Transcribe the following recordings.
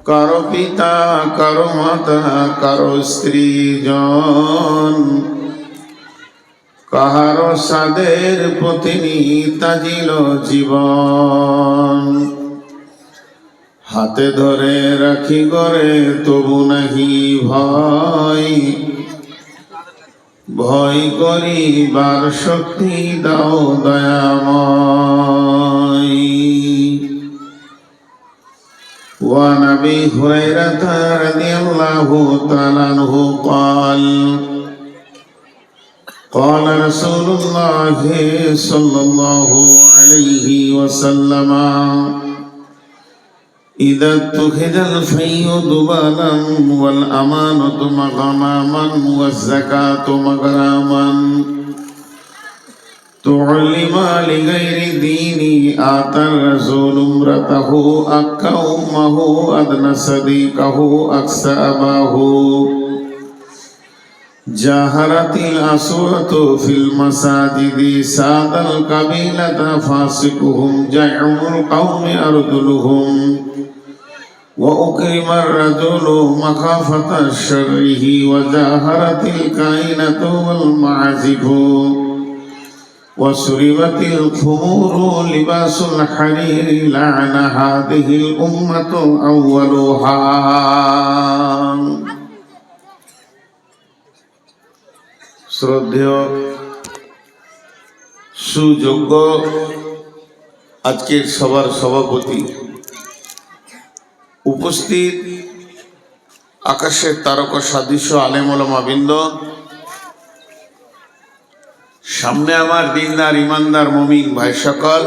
কারো পিতা, কারো মাতা, কারো স্ত্রীজন, কাহারো সাদের পত্নী তাজিল জীবন। হাতে ধরে রাখি গরে তবু নাহি ভয়, ভয় করিবার শক্তি দাও দয়াময়। وعن أبي هريرة رضي الله تعالى عنه قال قال رسول الله صلى الله عليه وسلم إذا اتخذ الفي ذبالا والأمانة مغنما والزكاة مغراما تعلم لغير ديني آتى الرسول امرته أكا أمه أدنى صديقه أقصى أباه جاهرت الأصوات في المساجد ساد القبيلة فاسقهم جعم القوم أرذلهم وأكرم الرجل مخافة شره وجاهرت الكائنة والمعازف وسربت الخمور لباس الحرير لعن هذه الأمة أولها। শ্রদ্ধেয় সুযোগ্য আজকের সভার সভাপতি, উপস্থিত আকাশের তারকা সদৃশ আলেম ওলামা বৃন্দ, সামনে আমার দিনদার ইমানদার মুমিন ভাই সকল,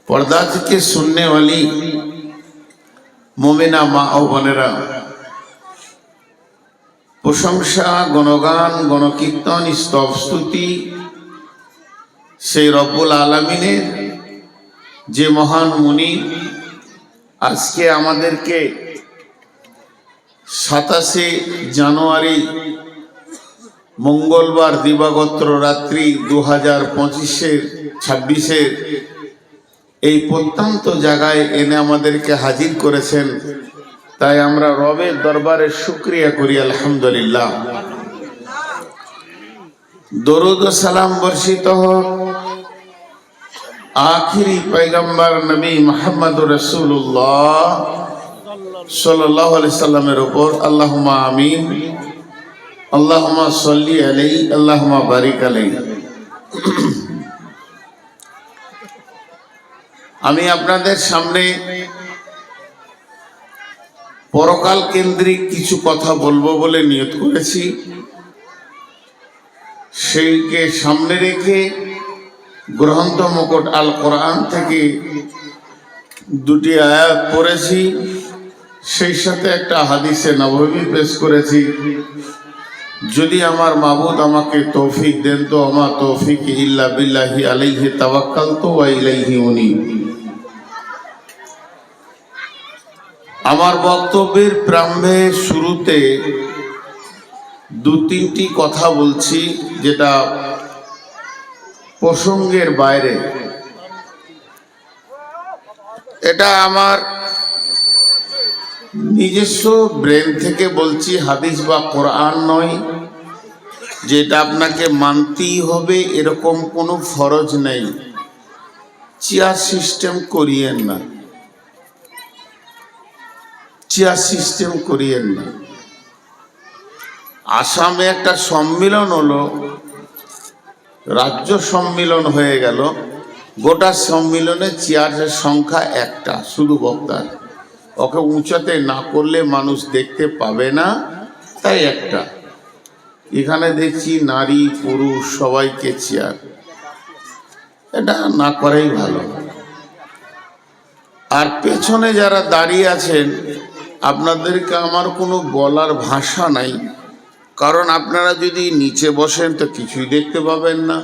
পর্দা থেকে শুননেওয়ালি মুমিনা মা ও বোনেরা, প্রশংসা, গণগান, গণকীর্তন, স্তব স্তুতি সেই রব্বুল আলামিনের, যে মহান মুনি আজকে আমাদেরকে 27শে জানুয়ারি মঙ্গলবার দিবাগত রাত্রি 2025-26 এই প্রত্যন্ত জায়গায় এনে আমাদেরকে হাজির করেছেন, তাই আমরা রবের দরবারে শুকরিয়া করি আলহামদুলিল্লাহ। দরুদ ও সালাম বর্ষিত হোক আখিরি পয়গম্বর নবী মুহাম্মদুর রাসূলুল্লাহ সাল্লাল্লাহু আলাইহি সাল্লামের উপর। আল্লাহুম্মা আমিন। আল্লাহুম্মা সাল্লি আলাইহি, আল্লাহুম্মা বারিক আলাইহি। আমি আপনাদের সামনে পরকাল কেন্দ্রিক কিছু কথা বলবো বলে নিয়ত করেছি। সেইকে সামনে রেখে গ্রন্থ মুকুট আল কোরআন থেকে দুটি আয়াত পড়েছি, সেই সাথে একটা হাদিসে নববী পেশ করেছি। যদি আমার মাবুদ আমাকে তৌফিক দেন তো আমার তৌফিক ইল্লা বিল্লাহি আলাইহি তাওয়াক্কালতু ওয়া ইলাইহি উনীব। আমার বক্তব্যের প্রারম্ভে শুরুতে দু তিনটি কথা বলছি যেটা প্রসঙ্গের বাইরে। এটা আমার নিজস্ব ব্রেন থেকে বলছি, হাদিস বা কোরআন নয়, যেটা আপনাকে মানতেই হবে এরকম কোনো ফরজ নেই। চেয়ার সিস্টেম করিয়েন না, চেয়ার সিস্টেম করিয়েন না। আসামে একটা সম্মিলন হলো, রাজ্য সম্মিলন হয়ে গেল, গোটা সম্মিলনে চেয়ারের সংখ্যা একটা, শুধু বক্তার। ওকে উঁচাতে না করলে মানুষ দেখতে পাবে না, তাই একটা। এখানে দেখছি নারী পুরুষ সবাইকে চেয়ার, এটা না করাই ভালো। আর পেছনে যারা দাঁড়িয়ে আছেন, আপনাদেরকে আমার কোনো বলার ভাষা নাই, কারণ আপনারা যদি নিচে বসেন তো কিছুই দেখতে পাবেন না,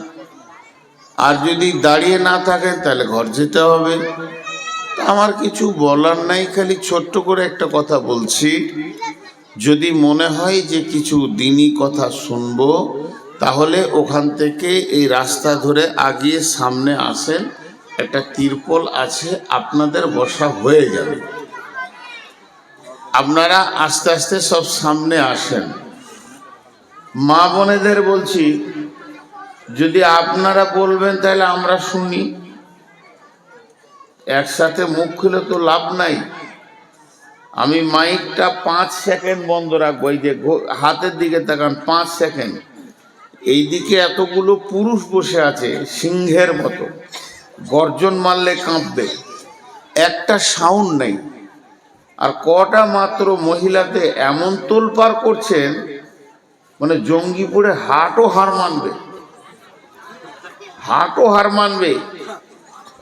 আর যদি দাঁড়িয়ে না থাকেন তাহলে ঘর যেতে হবে। আমার কিছু বলার নাই, খালি ছোট্ট করে একটা কথা বলছি। যদি মনে হয় যে কিছু দিনী কথা শুনবো, তাহলে ওখান থেকে এই রাস্তা ধরে আগিয়ে সামনে আসেন, একটা তিরপল আছে, আপনাদের বসা হয়ে যাবে। আপনারা আস্তে আস্তে সব সামনে আসেন। মা বোনেদের বলছি, যদি আপনারা বলবেন তাহলে আমরা শুনি, একসাথে মুখ খুলে তো লাভ নাই। আমি মাইকটা 5 সেকেন্ড বন্ধ রাখবো। এই যে হাতের দিকে তাকান, 5 সেকেন্ড। এইদিকে এতগুলো পুরুষ বসে আছে সিংহের মতো, গর্জন মারলে কাঁপবে, একটা সাউন্ড নেই। আর কটা মাত্র মহিলাতে এমন তোলপাড় করছেন, মানে জঙ্গিপুরে হাটও হার মানবে, হাটও হার মানবে।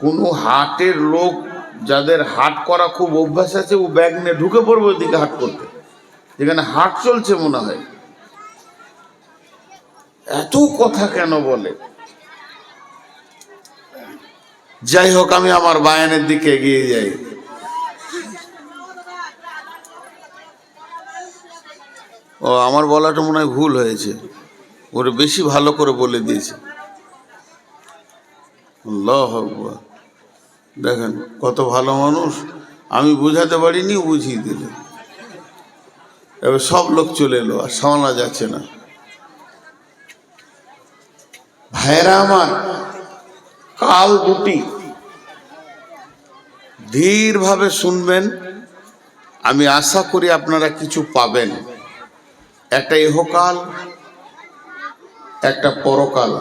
কোনো হাটের লোক যাদের হাট করা খুব অভ্যাস আছে, ও ব্যাগ নিয়ে ঢুকে পড়বে ওইদিকে হাট করতে, যেখানে হাট চলছে মনে হয়। এত কথা কেন বলে? যাই হোক, আমি আমার বায়ানের দিকে এগিয়ে যাই। ও, আমার বলাটা মনে হয় ভুল হয়েছে, ওরে বেশি ভালো করে বলে দিয়েছে। আল্লাহু আকবার। দেখেন কত ভালো মানুষ, আমি বুঝাতে পারিনি, বুঝিয়ে দিল। এবার সব লোক চলে এলো, আর সামলা যাচ্ছে না। ভাইরা আমার, কাল দুটি, ধীরভাবে শুনবেন। আমি আশা করি আপনারা কিছু পাবেন। একটা ইহকাল, একটা পরকাল।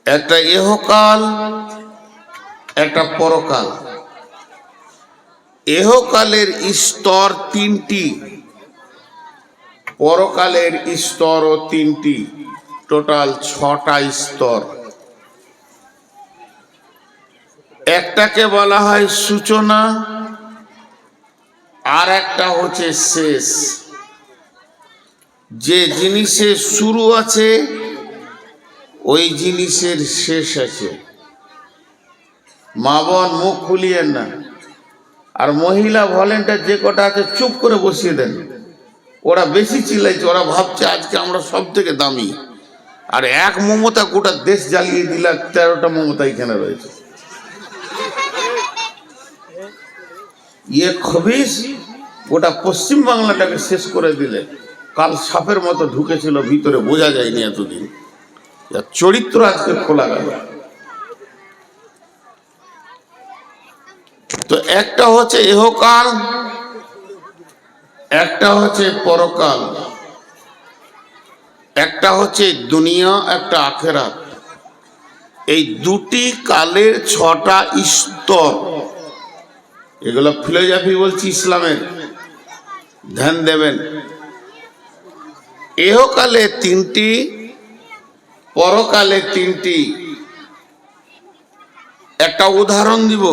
একটা ইহকাল, একটা পরকাল। ইহকালের স্তর 3টি, পরকালের স্তরও 3টি, টোটাল 6টা স্তর। একটাকে বলা হয় সূচনা, আর একটা হচ্ছে শেষ। যে জিনিসের শুরু আছে ওই জিনিসের শেষ আছে। মা বোন মুখ খুলিয়েন না। আর মহিলা ভলেন্টিয়ার যে কটা আছে চুপ করে বসিয়ে দেন। ওরা বেশি চিল্লাইছে, ওরা ভাবছে আজকে আমরা সব থেকে দামি। আর এক মমতা গোটা দেশ জ্বালিয়ে দিলা, 13টা মমতা এখানে রয়েছে। ইয়ে খবিস গোটা পশ্চিম বাংলাটাকে শেষ করে দিলে। কাল সাপের মতো ঢুকেছিল ভিতরে, বোঝা যায়নি এতদিন। চরিত্র আজকে খোলা গেল। তো একটা হচ্ছে ইহকাল, একটা হচ্ছে পরকাল, একটা হচ্ছে দুনিয়া, একটা আখেরাত। এই দুটি কালের 6টা স্তর। এগুলো ফিলোসফি বলছি, ইসলামের, ধ্যান দেবেন। ইহকালে 3টি, পরকালে 3টি। একটা উদাহরণ দিব।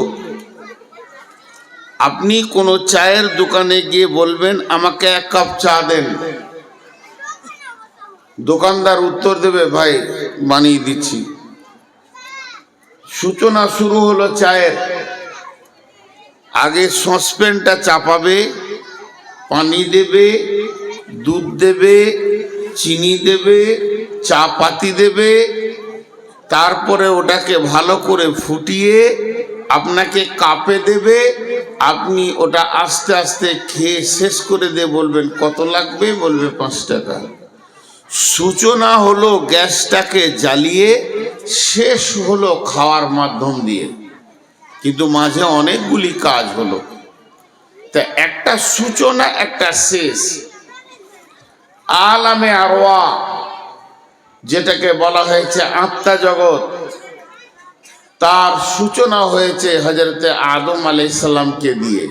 আপনি কোনো চায়ের দোকানে গিয়ে বলবেন আমাকে 1 কাপ চা দেন। দোকানদার উত্তর দেবে ভাই বানিয়ে দিচ্ছি। সূচনা শুরু হলো চায়ের। আগে সসপ্যানটা চাপাবে, পানি দেবে, দুধ দেবে, চিনি দেবে, চা পাতি দেবে, তারপরে ওটাকে ভালো করে ফুটিয়ে আপনাকে কাপে দেবে। আপনি ওটা আস্তে আস্তে খেয়ে শেষ করে দিয়ে বলবেন কত লাগবে, বলবে 5 টাকা। সূচনা হলো গ্যাসটাকে জ্বালিয়ে, শেষ হলো খাওয়ার মাধ্যম দিয়ে। কিন্তু মাঝে অনেকগুলি কাজ হলো। তা একটা সূচনা, একটা শেষ। আলামে আরওয়া, যেটাকে বলা হয়েছে আত্মা জগৎ, তার সূচনা হয়েছে হযরতে আদম আলাইহিস সালামকে দিয়ে।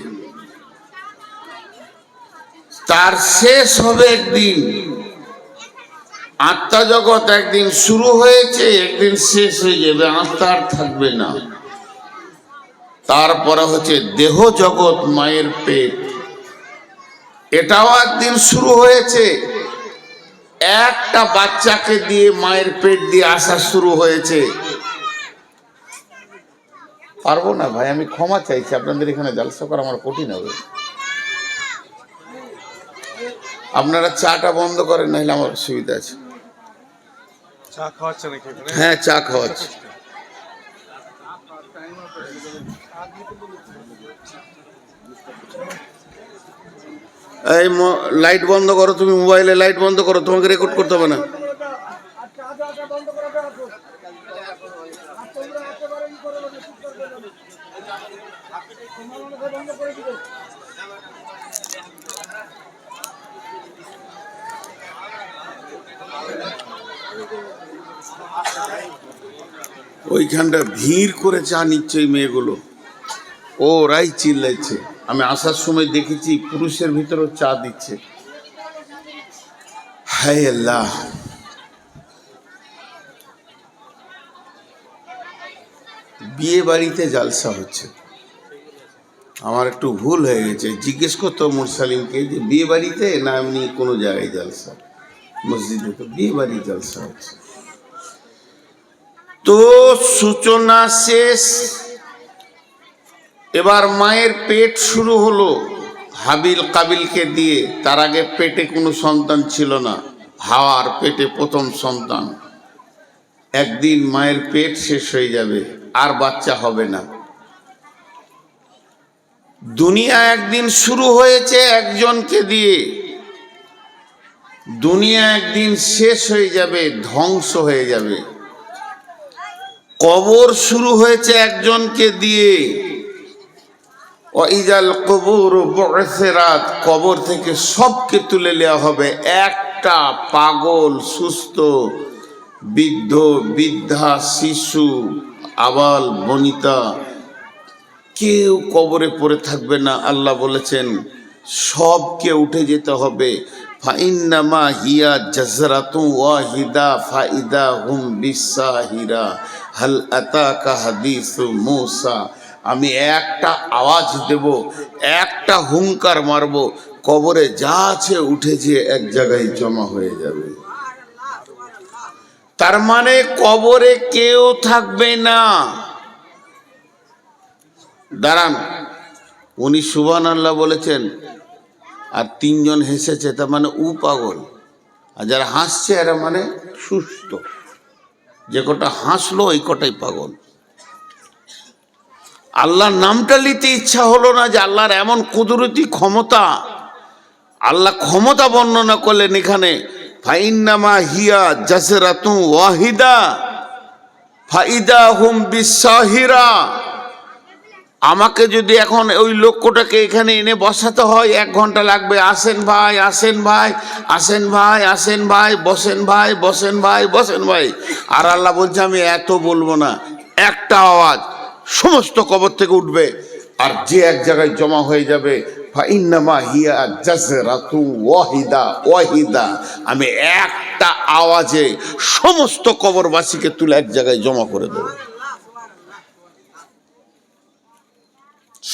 তার শেষ হবে একদিন। আত্মা জগৎ একদিন শুরু হয়েছে, একদিন শেষ হয়ে যাবে, আত্মা আর থাকবে না। তারপরে হচ্ছে দেহ জগৎ, মায়ের পেট, এটাও একদিন শুরু হয়েছে। একটা বাচ্চাকে দিয়ে মায়ের পেট দিয়ে আসা শুরু হয়েছে। পারবো না ভাই, আমি ক্ষমা চাইছি। আপনাদের এখানে জালসা করা আমার কঠিন হবে। আপনারা চাটা বন্ধ করেন, নাহলে আমার অসুবিধা আছে। হ্যাঁ, চা খাওয়াচ্ছে। এই লাইট বন্ধ করো, তুমি মোবাইলে লাইট বন্ধ করো, তোমাকে রেকর্ড করতে হবে না। ওইখানটা ভিড় করে চা নিচ্ছে এই মেয়েগুলো, ওরাই চিল্লাইছে। আমি আসার সময় দেখেছি পুরুষের ভিতরেও চা দিচ্ছে। হায় আল্লাহ, বিয়ে বাড়িতে জালসা হচ্ছে। আমার একটু ভুল হয়ে গেছে, জিজ্ঞেস করতো মুরসালিমকে যে বিয়ে বাড়িতে না এমনি কোনো জায়গায় জালসা? মসজিদে তো বিয়ে বাড়ি জালসা হচ্ছে। তো সূচনা শেষ, এবার মায়ের পেট শুরু হলো হাবিল কাবিলকে দিয়ে। তার আগে পেটে কোনো সন্তান ছিল না, হাওয়ার পেটে প্রথম সন্তান। একদিন মায়ের পেট শেষ হয়ে যাবে, আর বাচ্চা হবে না। দুনিয়া একদিন শুরু হয়েছে একজনকে দিয়ে, দুনিয়া একদিন শেষ হয়ে যাবে, ধ্বংস হয়ে যাবে। কবর শুরু হয়েছে একজনকে দিয়ে, ওয়াইজাল কবুর বু'সিরাত, কবর থেকে সবকে তুলে নেওয়া হবে। একটা পাগল, সুস্থ, বৃদ্ধ, বৃদ্ধা, শিশু, আবাল বনিতা কেউ কবরে পড়ে থাকবে না। আল্লাহ বলেছেন সবকে উঠে যেতে হবে। ফাইন্নামা হিয়া জাজরাতু ওয়াহিদা ফাইদা হুম বিসাহিরা হাল আতাকা হাদিসু মূসা। আমি একটা আওয়াজ দেব, একটা হুঙ্কার মারব, কবরে যা আছে উঠে যেয়ে এক জায়গায় জমা হয়ে যাবে। তার মানে কবরে কেউ থাকবে না। দাঁড়ান, উনি সুবহানাল্লাহ বলেছেন আর তিনজন হেসেছে, তার মানে ও পাগল। আর যারা হাসছে এরা মানে সুস্থ। যে কটা হাসলো ওই কটাই পাগল। আল্লাহর নামটা নিতে ইচ্ছা হলো না যে আল্লাহর এমন কুদরতি ক্ষমতা। আল্লাহ ক্ষমতা বর্ণনা করলেন এখানে, ফাইন্নামা হিয়া জাসরাতু ওয়াহিদা ফাইদা হুম বিসাহিরা। আমাকে যদি এখন ওই লক্ষ্যটাকে এখানে এনে বসাতে হয় 1 ঘন্টা লাগবে। আসেন ভাই, আসেন ভাই, আসেন ভাই, আসেন ভাই, বসেন ভাই, বসেন ভাই, বসেন ভাই। আর আল্লাহ বলছে আমি এত বলবো না, একটা আওয়াজ সমস্ত কবর থেকে উঠবে আর যে এক জায়গায় জমা হয়ে যাবে। ফাইন্নামা হিয়া জাজরাতু ওয়াহিদা ওয়াহিদা, আমি একটা আওয়াজে সমস্ত কবরবাসীকে তুলে এক জায়গায় জমা করে দেবো,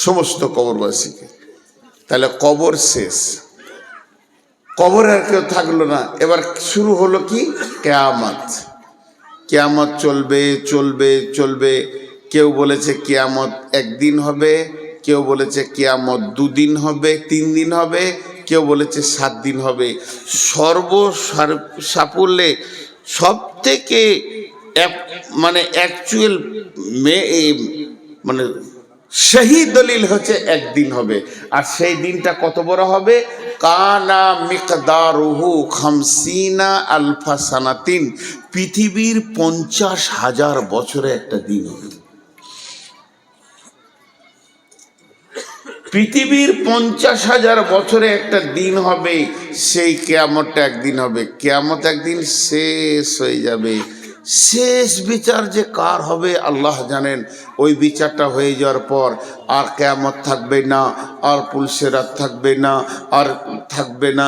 সমস্ত কবরবাসীকে। তাহলে কবর শেষ, কবরে আর কেউ থাকলো না। এবার শুরু হলো কি? কিয়ামত। কিয়ামত চলবে চলবে চলবে। কেউ বলেছে কিয়ামত একদিন হবে, কেউ বলেছে কিয়ামত 2 দিন হবে, 3 দিন হবে, কেউ বলেছে 7 দিন হবে। সাফল্যে সব থেকে মানে অ্যাকচুয়াল মানে সেই দলিল হচ্ছে একদিন হবে। আর সেই দিনটা কত বড় হবে? কানা মিকদারুহু 50 আলফা সানাতিন, পৃথিবীর 50,000 বছরে একটা দিন হবে। পৃথিবীর 50,000 বছরে একটা দিন হবে। সেই কিয়ামতটা একদিন হবে। কিয়ামত একদিন শেষ হয়ে যাবে। শেষ বিচার যে কার হবে আল্লাহ জানেন। ওই বিচারটা হয়ে যাওয়ার পর আর কিয়ামত থাকবে না, আর পুলসেরাত থাকবে না, আর থাকবে না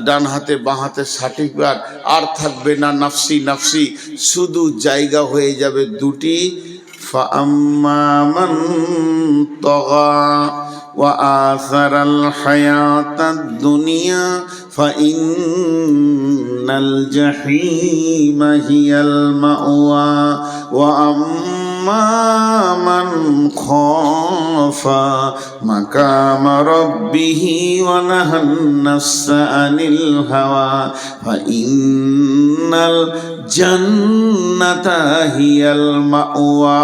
ডান হাতে বাঁ হাতে সার্টিফিকেট, আর থাকবে না নাফসি নাফসি। শুধু জায়গা হয়ে যাবে দুটি, ফাআম্মা মান তাগা وآثر الحياة الدنيا فإن الجحيم هي المأوى وأما من خاف مقام ربه ونهى النفس عن الهوى فإن الجنة هي المأوى।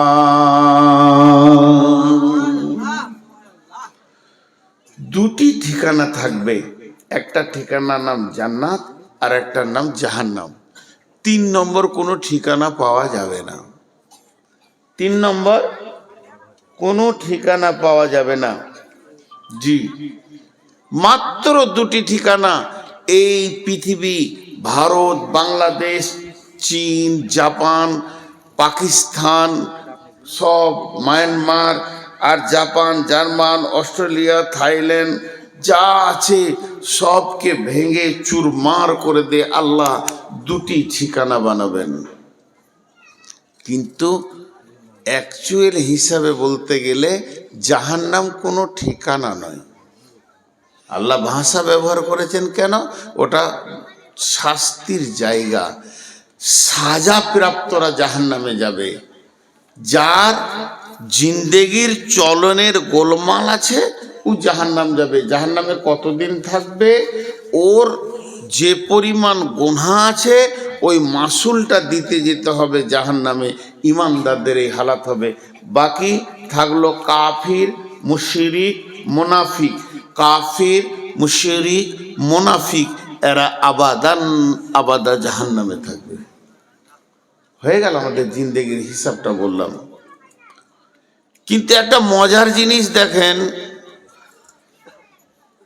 দুটি ঠিকানা থাকবে, একটা ঠিকানার নাম জান্নাত আর একটার নাম জাহান্নাম। 3 নম্বর কোনো ঠিকানা পাওয়া যাবে না। 3 নম্বর কোনো ঠিকানা পাওয়া যাবে না। জি, মাত্র দুটি ঠিকানা এই পৃথিবী, ভারত, বাংলাদেশ, চীন, জাপান, পাকিস্তান, সব মায়ানমার আর জাপান, জার্মান, অস্ট্রেলিয়া, থাইল্যান্ড যা আছে সবকে ভেঙে চুরমার করে দিয়ে আল্লাহ দুটি ঠিকানা বানাবেন। কিন্তু অ্যাকচুয়াল হিসাবে বলতে গেলে জাহান্নাম কোনো ঠিকানা নয়। আল্লাহ ভাষা ব্যবহার করেছেন কেন? ওটা শাস্তির জায়গা। সাজা প্রাপ্তরা জাহান্নামে যাবে। যার জিন্দেগির চলনের গোলমাল আছে ও জাহান্নাম যাবে। জাহান্নামে কতদিন থাকবে? ওর যে পরিমাণ গুনাহ আছে ওই মাসুলটা দিতে যেতে হবে জাহান্নামে। ইমানদারদের এই হালাত হবে। বাকি থাকলো কাফির, মুশরিক, মুনাফিক। কাফির, মুশরিক, মুনাফিক এরা আবাদান আবাদা জাহান্নামে থাকবে। হয়ে গেল আমাদের জিন্দেগির হিসাবটা বললাম। কিন্তু একটা মজার জিনিস দেখেন,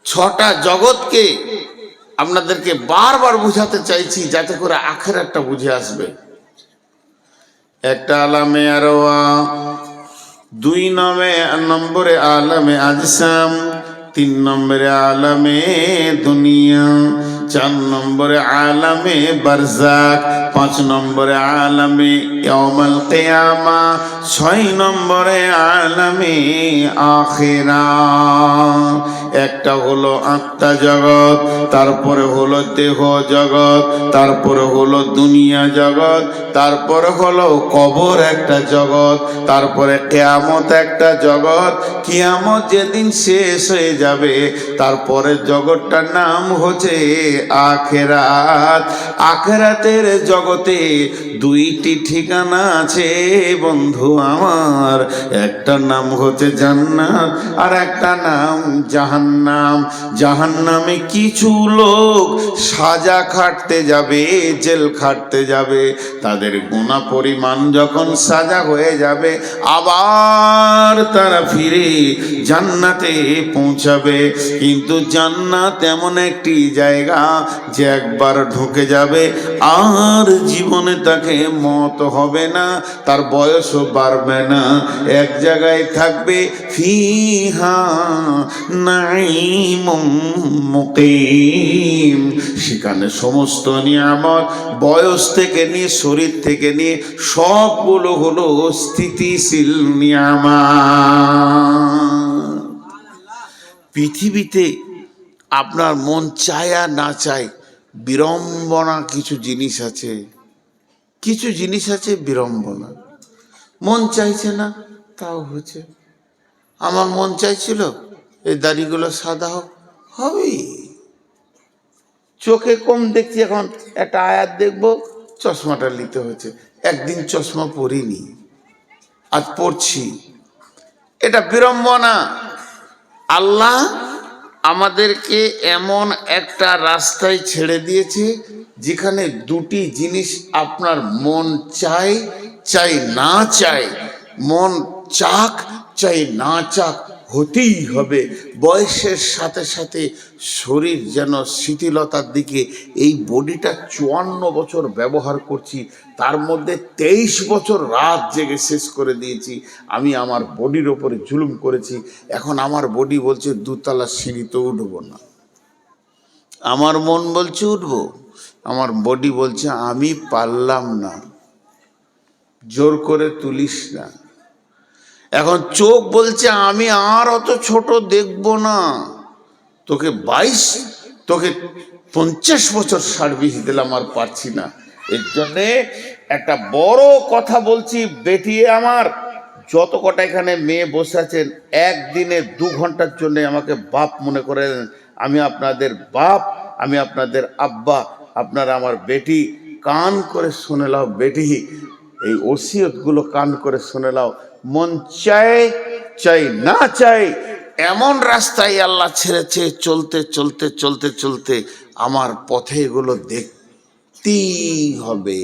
6টা জগৎকে আপনাদেরকে বারবার বুঝাতে চাইছি যাতে করে আখিরাতটা বুঝে আসবে। একটা আলামে আরওয়া, 2 নম্বরে আলামে আজসাম, 3 নম্বরে আলামে দুনিয়া, 4 নম্বরে আলামে বারজাক, 5 নম্বরে আলামে ইয়াউমুল কিয়ামা, 6 নম্বরে আলামে আখিরাত। একটা হলো আত্মা জগৎ, তারপরে হলো দেহ জগৎ, তারপরে হলো দুনিয়া জগৎ, তারপরে হলো কবর একটা জগৎ, তারপরে কিয়ামত একটা জগৎ। কিয়ামত যেদিন শেষ হয়ে যাবে তারপরে জগৎটার নাম হচ্ছে আখিরাত। আখিরাতের জগতে 2টি ঠিকানা আছে বন্ধু আমার, একটা নাম হচ্ছে জান্নাত আর একটা নাম জাহান্নাম। জাহান্নামে কিছু লোক সাজা খাটতে যাবে, জেল খাটতে যাবে। তাদের গুনাহ পরিমাণ যখন সাজা হয়ে যাবে আবার তারা ফিরে জান্নাতে পৌঁছাবে। কিন্তু জান্নাত এমন একটি জায়গা যে একবার ঢুকে যাবে আর জীবনে তাকে মত হবে না, তার বয়সও বাড়বে না, এক জায়গায় থাকবে। ফিহা নাঈমুম মুকিম, সেখানে সমস্ত নিয়ামত বয়স থেকে নিয়ে শরীর থেকে নিয়ে সবগুলো হলো স্থিতিশীল নিয়ামত। পৃথিবীতে আপনার মন চায় আর না চায়, বিড়ম্বনা কিছু জিনিস আছে, কিছু জিনিস আছে বিড়ম্বনা। মন চাইছে না তাও হচ্ছে। আমার মন চাইছিল এই দাড়িগুলো সাদা হোক, হবেই। চোখে কম দেখছি, এখন একটা আয়াত দেখবো, চশমাটা নিতে হচ্ছে। একদিন চশমা পরিনি, আজ পড়ছি। এটা বিড়ম্বনা। আল্লাহ আমাদেরকে এমন একটা রাস্তায় ছেড়ে দিয়েছে যেখানে 2টি জিনিস আপনার মন চাই, চাই না চাই, মন চাক চাই না চাক হতেই হবে। বয়সের সাথে সাথে শরীর যেন শিথিলতার দিকে। এই বডিটা 54 বছর ব্যবহার করছি, তার মধ্যে 23 বছর রাত জেগে শেষ করে দিয়েছি। আমি আমার বডির ওপরে জুলুম করেছি। এখন আমার বডি বলছে 2 তলা সিঁড়িতে উঠবো না, আমার মন বলছে উঠবো, আমার বডি বলছে আমি পারলাম না, জোর করে তুলিস না। এখন চোখ বলছে আমি আর অত ছোট দেখব না, তোকে 50 বছর সার্ভিস দিলাম, আর পারছি না। এর জন্যে একটা বড় কথা বলছি, বেটি আমার যত কটা এখানে মেয়ে বসে আছেন, একদিনে 2 ঘন্টার জন্য আমাকে বাপ মনে করেন। আমি আপনাদের বাপ, আমি আপনাদের আব্বা, আপনারা আমার বেটি। কান করে শুনে লাও বেটি, এই ওসিয়তগুলো কান করে শুনে লাও। মন চাই চাই না চাই এমন রাস্তায় আল্লাহ ছেড়েছে, চলতে চলতে চলতে চলতে আমার পথে এগুলো দেখতেই হবে।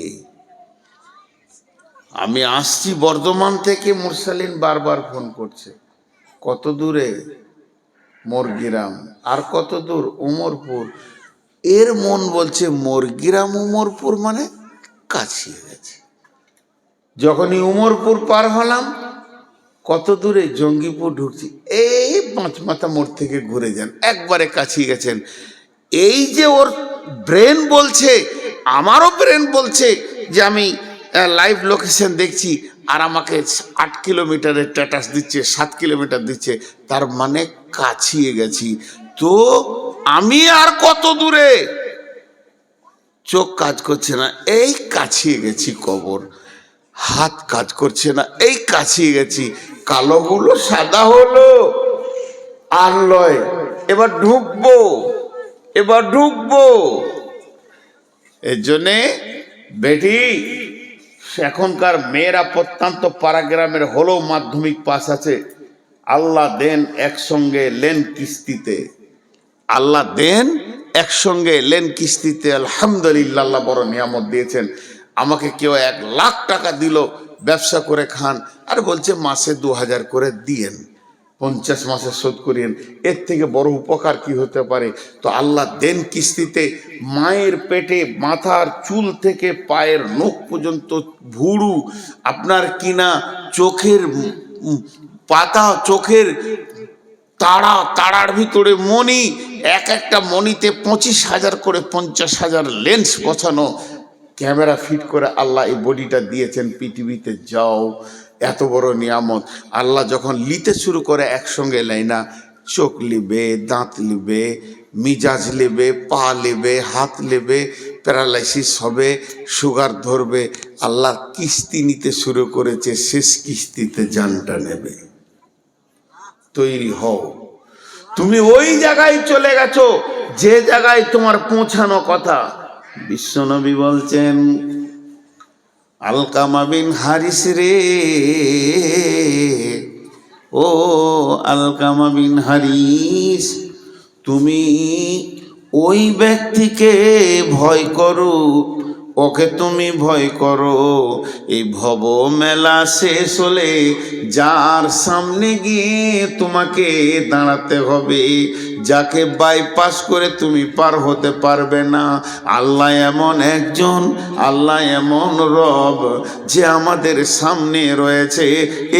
আমি আসছি বর্ধমান থেকে, মুরসালিন বারবার ফোন করছে, কত দূরে? মোরগ্রাম। আর কত দূর? উমরপুর। এর মন বলছে মোরগ্রাম উমরপুর মানে কাছে গেছে। যখনই উমরপুর পার হলাম, কত দূরে? জঙ্গিপুর ঢুকছি, এই 5 মাথা মোড় থেকে ঘুরে যান, একবারে কাছে গেছেন। এই যে ওর ব্রেন বলছে, আমারও ব্রেন বলছে যে আমি লাইভ লোকেশন দেখছি, আর আমাকে 8 কিলোমিটারের স্ট্যাটাস দিচ্ছে, 7 কিলোমিটার দিচ্ছে, তার মানে কাছিয়ে গেছি। তো আমি আর কত দূরে? চোখ কাজ করছে না, এই কাছিয়ে গেছি কবর। হাত কাজ করছে না, এই কাছিয়ে গেছি। কালোগুলো সাদা হলো, আর লয়, এবার ঢুকবো, এবার ঢুকবো। এর জন্যে বেটি, এখনকার মেয়েরা প্রত্যন্ত পাড়াগ্রামের হলেও মাধ্যমিক পাস আছে, আল্লাহ দেন একসঙ্গে লেন কিস্তিতে, আল্লাহ দেন একসঙ্গে লেন কিস্তিতে। আলহামদুলিল্লাহ, আল্লাহ বড় নিয়ামত দিয়েছেন। আমাকে কেউ 1 লাখ টাকা দিল, ব্যবসা করে খান, আর বলছে মাসে 2000 করে দিয়েন, 50 মাসে শোধ করিয়েন। এর থেকে বড় উপকার কি হতে পারে? তো আল্লাহ দেন কিস্তিতে। মায়ের পেটে মাথার চুল থেকে পায়ের নখ পর্যন্ত ভুরু, আপনার কিনা চোখের পাতা, চোখের তারার ভিতরে মণি, একটা মণিতে 25,000 করে 50,000 লেন্স বসানো, ক্যামেরা ফিট করে আল্লাহ এই বডিটা দিয়েছেন পৃথিবীতে। যাও, এত বড় নিয়ামত। আল্লাহ যখন নিতে শুরু করে একসঙ্গে নেয় না, চোখ লিবে, দাঁত লিবে, মিজাজ লিবে, পা লিবে, হাত লিবে, প্যারালাইসিস হবে, সুগার ধরবে। আল্লাহ কিস্তি নিতে শুরু করেছে, শেষ কিস্তিতে জানটা নেবে। তৈরি হও। তুমি ওই জায়গায় চলে গেছো যে জায়গায় তোমার পৌঁছানো কথা। বিশ্বনবী বলছেন, আলকামা বিন হারিস রে, ও আলকামা বিন হারিস, তুমি ওই ব্যক্তিকে ভয় করো, ওকে তুমি ভয় করো। এই ভব মেলা শেষ হলে যার সামনে গিয়ে তোমাকে দাঁড়াতে হবে, যাকে বাইপাস করে তুমি পার হতে পারবে না। আল্লাহ এমন একজন, আল্লাহ এমন রব যে আমাদের সামনে রয়েছে,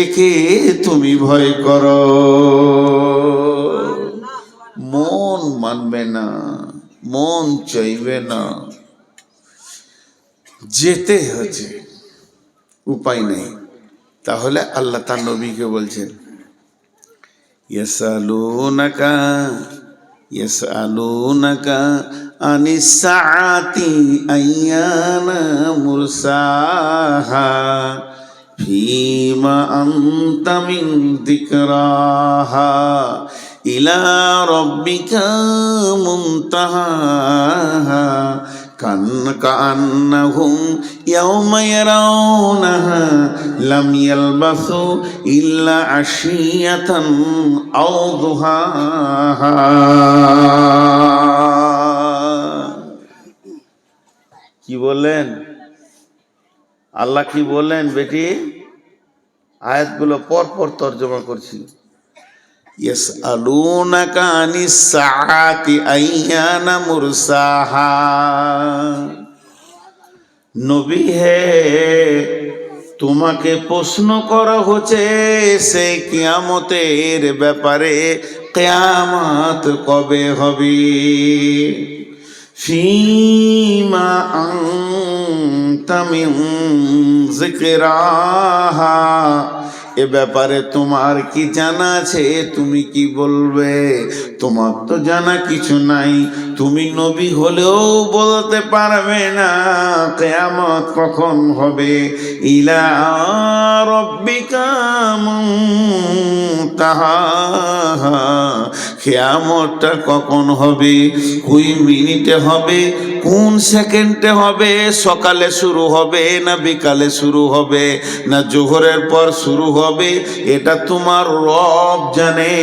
একে তুমি ভয় করো। মন মানবে না, মন চাইবে না, যেতে হচ্ছে, উপায় নেই। তাহলে আল্লাহ তার নবীকে বলছেন, ইয়াসালুনাকা ইয়াসালুনাকা আনিস সাআতি আইয়ানা মুরসাহা ফীমা আনতা মিন যিকরাহা ইলা রাব্বিকা মুনতাহাহা কান্নাহুম ইয়াওমা ইয়ারাউনাহা লাম ইয়ালবাসু ইল্লা আশিয়াতান আও দুহাহা। কি বললেন আল্লাহ? কি বললেন বেটি? আয়াতগুলো পরপর তর্জমা করছি। ইয়াসআলুনাকা আনিস সাআতি আইয়ানা মুরসাহা। নবী হে, তোমাকে প্রশ্ন করা হচ্ছে সে কিয়ামতের ব্যাপারে, কিয়ামত কবে হবে। ফীমা আনতা মিন যিকরাহা, এ ব্যাপারে তোমার কি জানা আছে? তুমি কি বলবে? তোমার তো জানা কিছু নাই। তুমি নবী হলেও বলতে পারবে না কিয়ামত কখন হবে। ইলা রাব্বিকা মুনতাহা, কিয়ামতটা কখন হবে, কোন মিনিটে হবে, কোন সেকেন্ডে হবে, সকালে শুরু হবে না বিকালে শুরু হবে না জোহরের পর শুরু হবে, এটা তোমার রব জানে,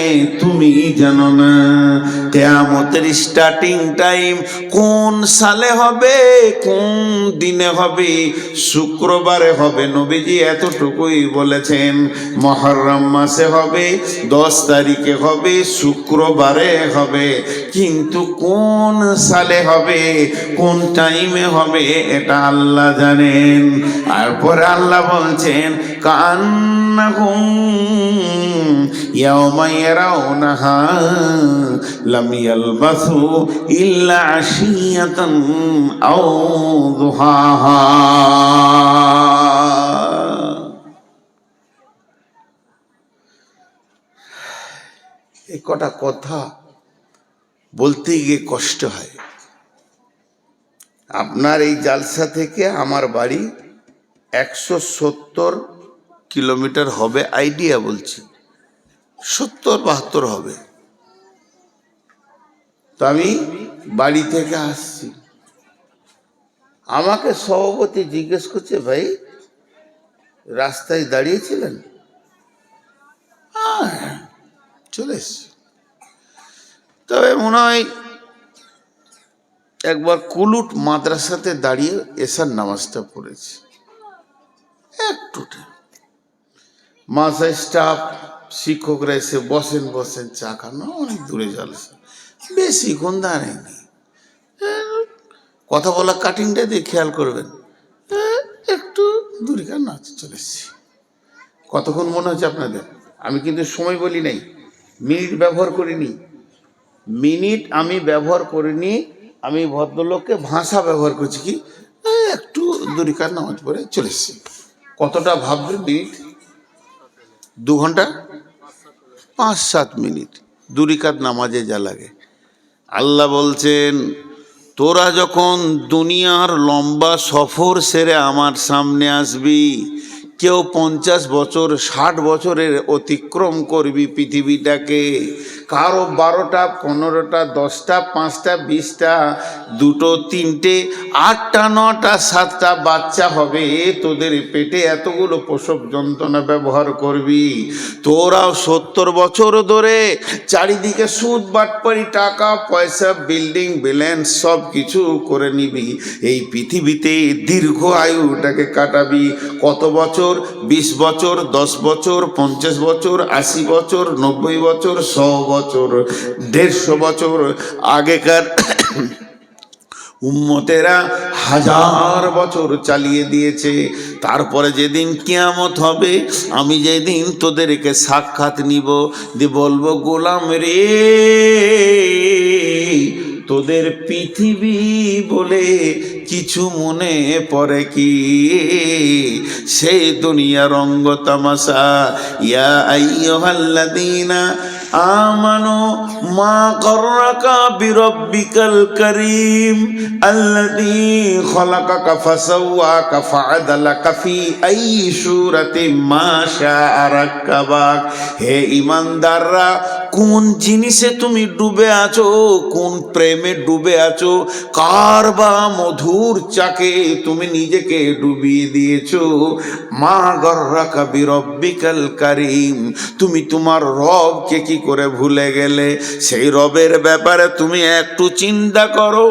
তুমি জানো না। কিয়ামতের স্টার্টিং টাইম কোন সালে হবে, কোন দিনে হবে, শুক্রবারে হবে, নবীজি এতটুকুই বলেছেন। মুহররম মাসে হবে, 10 তারিখে হবে, শুক্রবারে হবে, কিন্তু কোন সালে হবে, কোন টাইমে হবে, এটা আল্লাহ জানেন। আর পরে আল্লাহ বলছেন কান্নাহুম ইয়াওমা ইয়ারাউনাহা লাম ইয়ালবাসু ইল্লা আশিয়াতান আও দুহাহা। এই কটা কথা বলতে গিয়ে কষ্ট হয়। আপনার এই জালসা থেকে আমার বাড়ি 170 কিলোমিটার হবে, আইডিয়া বলছি, 70-72 হবে। তো আমি বাড়ি থেকে আসছি, আমাকে সভাপতি জিজ্ঞেস করছে, ভাই রাস্তায় দাঁড়িয়েছিলেন? চলে এসছি। তবে মনে হয় একবার কুলুট মাদ্রাসাতে দাঁড়িয়ে এশার নামাজটা পড়েছি একটু। মাদ্রাসা স্টাফ শিক্ষকরা এসে বসেন বসেন চা খান, অনেক দূরে জলসা, বেশিক্ষণ দাঁড়ায়নি। কথা বলা কাটিংটা দিয়ে খেয়াল করবেন, একটু দূরে কেন চলে এসছি। কতক্ষণ মনে হচ্ছে আপনাদের? আমি কিন্তু সময় বলি নাই, মিনিট ব্যবহার করিনি, মিনিট আমি ব্যবহার করিনি, আমি ভদ্রলোককে ভাষা ব্যবহার করছি কি একটু দূরিকার নামাজ পড়ে চলে এসছি। কতটা ভাববেন মিনিট? 2 ঘন্টা 5-7 মিনিট দূরিকাত নামাজে যা লাগে। আল্লাহ বলছেন তোরা যখন দুনিয়ার লম্বা সফর সেরে আমার সামনে আসবি, কেউ 50 বছর 60 বছরের অতিক্রম করবি পৃথিবীটাকে, কারো 12টা 15টা 10টা 5টা 20টা 2টো 3টে 8টা 9টা 7টা বাচ্চা হবে, তোদের পেটে এতগুলো প্রসব যন্ত্রণা ব্যবহার করবি। তোরাও 70 বছর ধরে চারিদিকে সুদ বাটপারি টাকা পয়সা বিল্ডিং ব্যালেন্স সব কিছু করে নিবি, এই পৃথিবীতে দীর্ঘ আয়ুটাকে কাটাবি। কত বছর? 20 বছর, 10 বছর, 50 বছর, 80 বছর, 90 বছর, 100 বছর, 150 বছর। আগেকার উম্মতেরা 1000 বছর চালিয়ে দিয়েছে। তারপরে যেদিন কিয়ামত হবে, আমি যেদিন তোদেরকে সাক্ষাৎ নিব, দিয়ে বলবো গোলাম রে, তোদের পৃথিবী বলে কিছু মনে পড়ে কি? সেই দুনিয়া রঙ্গ তামাশা। ইয়া আইয়ুহাল্লাযীনা আমানু মা গররাকা বিরাব্বিকাল কারীম আল্লাযী খলাকাকা ফাসাওয়াকা ফাআদালাকা ফি আইয়ি সূরাতিন মা শাআ রাক্কাবাক। হে ঈমানদাররা, কোন জিনিসে তুমি ডুবে আছো, কোন প্রেমে ডুবে আছো, কার বা মধুর চাকে তুমি নিজেকে ডুবিয়ে দিয়েছো। মা গররাকা বিরাব্বিকাল কারীম, তুমি তোমার রবকে কি করে ভুলে গেলে? সেই রবের ব্যাপারে তুমি একটু চিন্তা করো।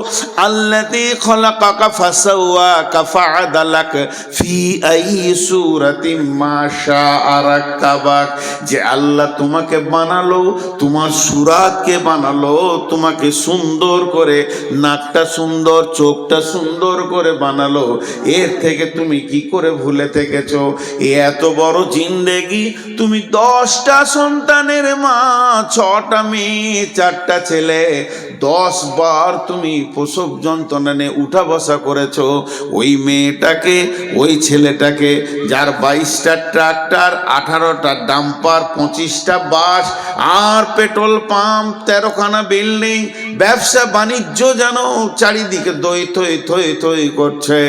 আল্লাযী খলাকাকা ফাসাওয়াকা ফাআদালাক ফি আইয়ি সূরাতিন মা শাআ রাক্কাবাক। যে আল্লাহ তোমাকে বানালো, তোমার সুরাতকে বানালো, তোমাকে সুন্দর করে, নাকটা সুন্দর, চোখটা সুন্দর করে বানালো, এর থেকে তুমি কি করে ভুলে থেকেছো? এত বড় জিন্দেগি, তুমি 10টা সন্তানের মা, 6টা মেয়ে 4টা ছেলে, 10 বার তুমি প্রসব যন্ত্রণা নিয়ে উঠা বসা করেছো। ওই মেয়েটাকে, ওই ছেলেটাকে, যার 22টা ট্রাক্টর, 18টা ডাম্পার, 25টা বাস আর পেট্রোল পাম্প, 13খানা বিল্ডিং, ব্যবসা বাণিজ্য যেন চারিদিকে দই থই থই থই করছে,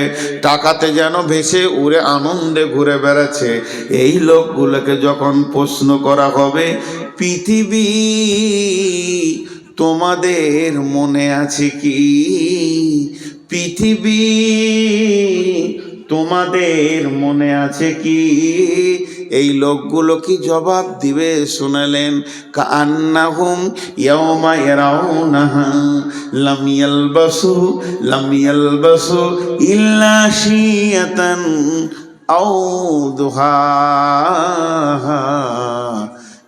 টাকাতে যেন ভেসে উড়ে আনন্দে ঘুরে বেড়াচ্ছে। এই লোকগুলোকে যখন প্রশ্ন করা হবে, পৃথিবী তোমাদের মনে আছে কি? পৃথিবী তোমাদের মনে আছে কি? এই লোকগুলো কি জবাব দিবে শুনালেন? কান্নাহুম ইয়াওমা ইয়ারাউনাহা লাম ইয়ালবাসু ইল্লা শিয়াতান আও দুহাহা।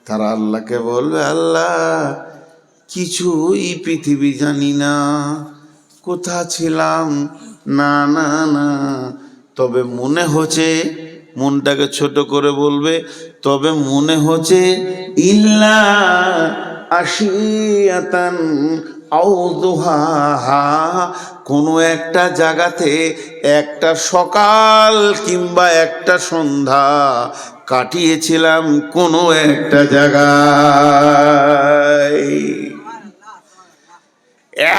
তারা আল্লাহকে বলবে, আল্লাহ কিছুই পৃথিবী জানি না, কোথা ছিলাম, না না না, তবে মনে হচ্ছে, মনটাকে ছোট করে বলবে, তবে মনে হচ্ছে ইল্লা আশিয়াতান আও দুহাহা, কোনো একটা জায়গাতে একটা সকাল কিংবা একটা সন্ধ্যা কাটিয়েছিলাম কোনো একটা জায়গায়।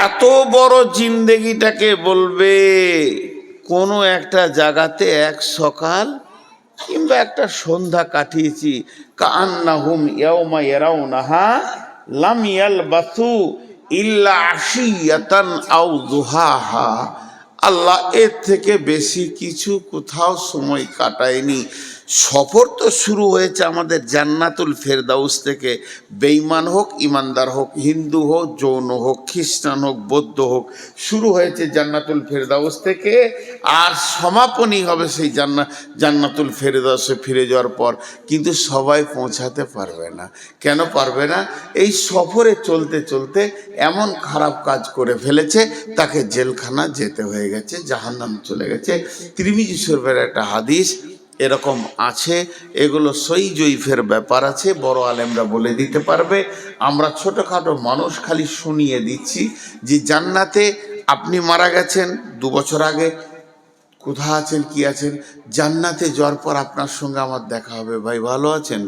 এত বড় জিন্দেগিটাকে বলবে কোনো একটা জায়গাতে এক সকাল কিংবা একটা সন্ধ্যা কাটিয়েছি। কান্নাহুম ইয়াওমা ইয়ারাউনাহা লাম ইয়ালবাসু ইল্লা আশিয়াতান আও দুহাহা। আল্লাহ এর থেকে বেশি কিছু কোথাও সময় কাটায়নি। সফর তো শুরু হয়েছে আমাদের জান্নাতুল ফেরদাউস থেকে। বেঈমান হোক, ইমানদার হোক, হিন্দু হোক, জৈন হোক, খ্রিস্টান হোক, বৌদ্ধ হোক, শুরু হয়েছে জান্নাতুল ফেরদাউস থেকে, আর সমাপনী হবে সেই জান্নাতুল ফেরদাউসে ফিরে যাওয়ার পর। কিন্তু সবাই পৌঁছাতে পারবে না। কেন পারবে না? এই সফরে চলতে চলতে এমন খারাপ কাজ করে ফেলেছে, তাকে জেলখানা যেতে হয়ে গেছে, জাহান্নাম চলে গেছে। তিরমিজি শরীফের একটা হাদিস এরকম আছে। এগুলো সই জয়ীফের ব্যাপার আছে, বড় আলেমরা বলে দিতে পারবে। আমরা ছোটোখাটো মানুষ খালি শুনিয়ে দিচ্ছি যে জান্নাতে আপনি মারা গেছেন 2 বছর আগে, কোথা আছেন, কি আছেন, জান্নাতে যাওয়ার পর আপনার সঙ্গে আমার দেখা হবে। ভাই ভালো আছেন?